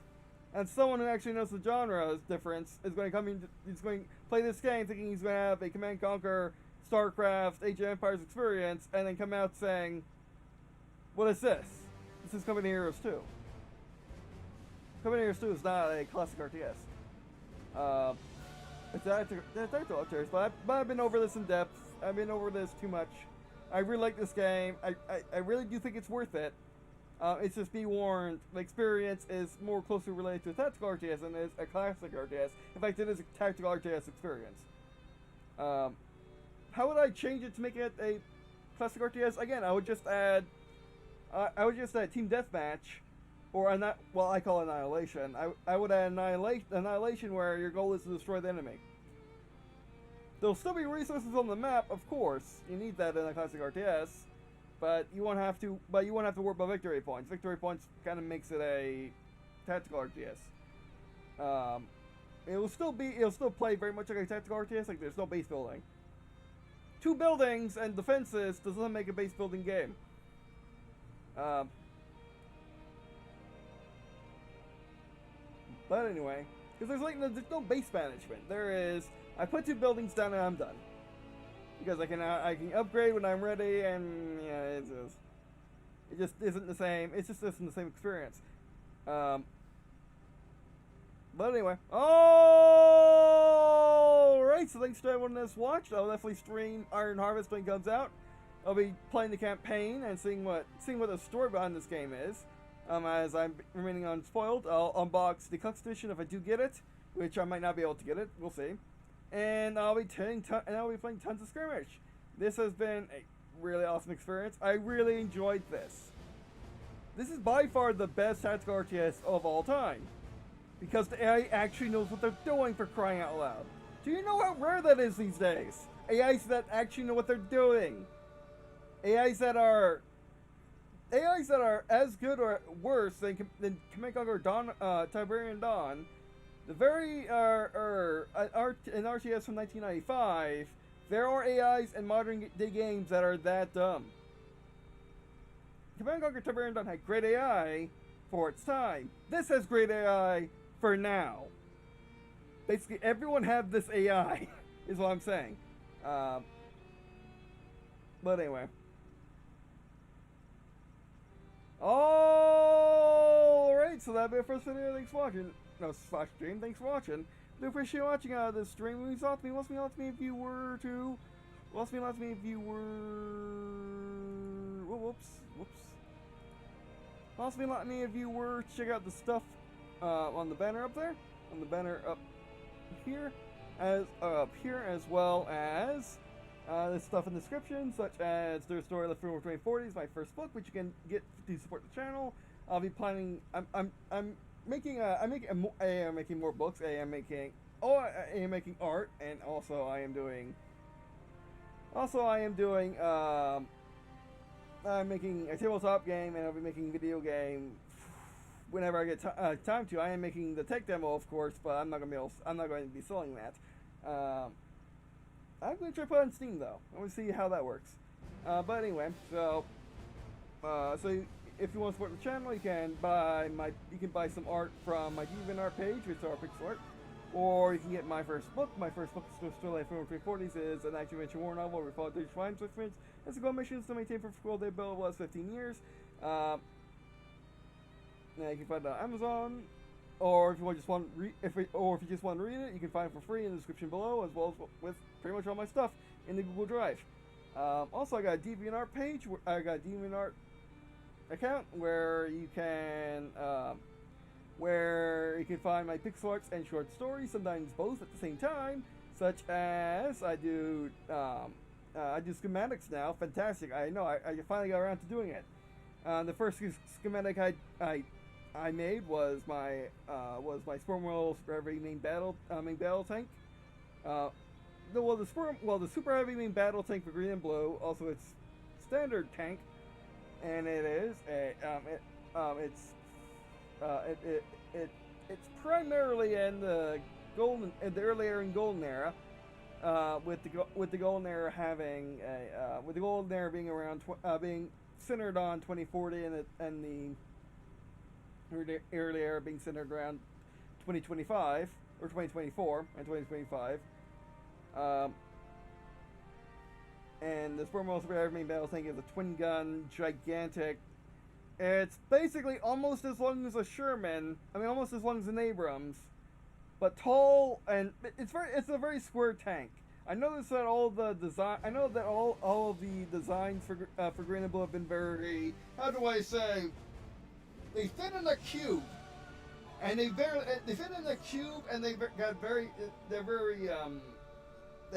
And someone who actually knows the genre difference is going to come in. He's going to play this game thinking he's going to have a Command and Conquer, StarCraft, Age of Empires experience, and then come out saying, "What is this? This is Company Heroes 2." Company Heroes 2 is not a classic RTS. It's a tactical RTS, but I've been over this in depth. I've been over this too much. I really like this game. I really do think it's worth it. It's just be warned, the experience is more closely related to a tactical RTS than it is a classic RTS. In fact, it is a tactical RTS experience. How would I change it to make it a classic RTS? Again, I would just add Team Deathmatch, or I call it Annihilation. I would add Annihilation where your goal is to destroy the enemy. There'll still be resources on the map, of course. You need that in a classic RTS, but you won't have to. But you won't have to worry about victory points. Victory points kind of makes it a tactical RTS. It'll still play very much like a tactical RTS. Like, there's no base building. 2 buildings and defenses doesn't make a base building game. But anyway, because there's no base management. There is, I put 2 buildings down and I'm done. Because I can upgrade when I'm ready, and yeah, it just isn't the same. It just isn't the same experience. But anyway, alright, so thanks to everyone that's watched. I'll definitely stream Iron Harvest when it comes out. I'll be playing the campaign and seeing what the story behind this game is. As I'm remaining unspoiled, I'll unbox the Deluxe Edition if I do get it, which I might not be able to get it. We'll see. And I'll be playing tons of skirmish. This has been a really awesome experience. I really enjoyed this. This is by far the best tactical RTS of all time, because the AI actually knows what they're doing, for crying out loud. Do you know how rare that is these days? AIs that actually know what they're doing. AIs that are as good or worse than Command Conquer Tiberian Dawn. The very an RTS from 1995. There are AIs in modern day games that are that dumb. Command Conquer Tiberian Dawn had great AI for its time. This has great AI for now. Basically, everyone had this AI, is what I'm saying. But anyway. Alright, so that'll be it for this video. Thanks for watching. No, slash stream. Thanks for watching. Do appreciate watching this stream. It means a lot to me. Lots me if you were to. Lots me if you were. Whoops. Lots me if you were to check out the stuff on the banner up there. On the banner up here, as well as this stuff in the description, such as their story left from 2040 is my first book, which you can get to support the channel. I'll be planning. I'm making more books. I am making art, and also I am doing. I'm making a tabletop game, and I'll be making a video game whenever I get time to. I am making the tech demo, of course, but I'm not going to be selling that. I'm going to try to put it on Steam, though. I want to see how that works. But anyway, so if you want to support the channel, you can buy some art from my Deviant Art page, which is our pixel art, or you can get my first book. My first book, Story the Sci-fi 340s, is an action-adventure war novel where we follow British crime suspects as a goal missions to maintain for school they built over the last 15 years. Now you can find it on Amazon, or if you just want to read it, you can find it for free in the description below, as well as with pretty much all my stuff in the Google Drive. Also, I got a Deviant Art page. I got a Deviant Art account where you can find my pixel arts and short stories, sometimes both at the same time. such as I do schematics now. Fantastic! I know I finally got around to doing it. The first schematic I made was my Sport Model Super Heavy main battle tank. The Super Heavy main battle tank for Green and Blue, also its standard tank, and it is it's primarily in the early era and golden era, with the golden era having with the golden era being around being centered on 2040 and the early era being centered around 2025 or 2024 and 2025. And the Sport Model Super Heavy main battle tank is a twin gun, gigantic. It's basically almost as long as a Sherman. I mean, almost as long as an Abrams, but tall, and it's a very square tank. I noticed that all of the designs for Green and Blue have been very, how do I say, they fit in a cube, and they fit in a cube, and they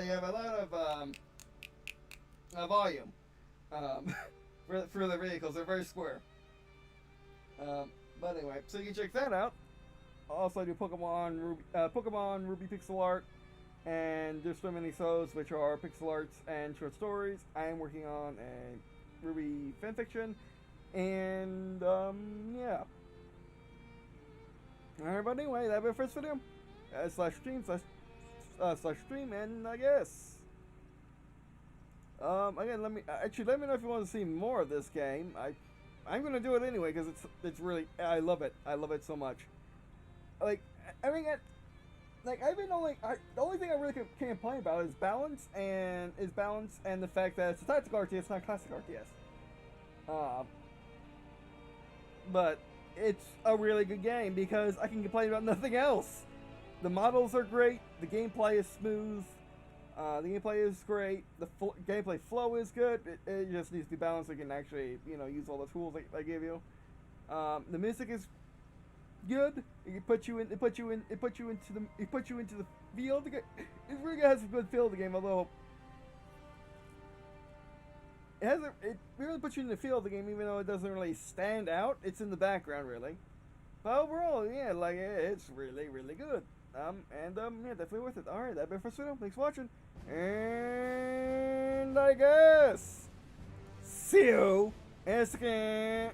have a lot of volume for the vehicles. They're very square. But anyway, so you can check that out. Also, I do Pokemon Ruby pixel art, and there's so many shows which are pixel arts and short stories. I am working on a Ruby fanfiction, and yeah. Alright, but anyway, that'll be the first video. Slash stream, and I guess. Again, let me know if you want to see more of this game. I'm gonna do it anyway because it's really, I love it. I love it so much. Like, I mean, the only thing I really can complain about is balance and the fact that it's a tactical RTS, not a classic RTS. But it's a really good game because I can complain about nothing else. The models are great. The gameplay is smooth. The gameplay is great. The gameplay flow is good. It just needs to be balanced so you can actually, use all the tools I give you. The music is good. It puts you into the field. It really has a good feel of the game, although it really puts you in the feel of the game, even though it doesn't really stand out. It's in the background, really. But overall, yeah, it's really, really good. Yeah, definitely worth it. Alright, that's it for this video. Thanks for watching. And I guess see you in a second.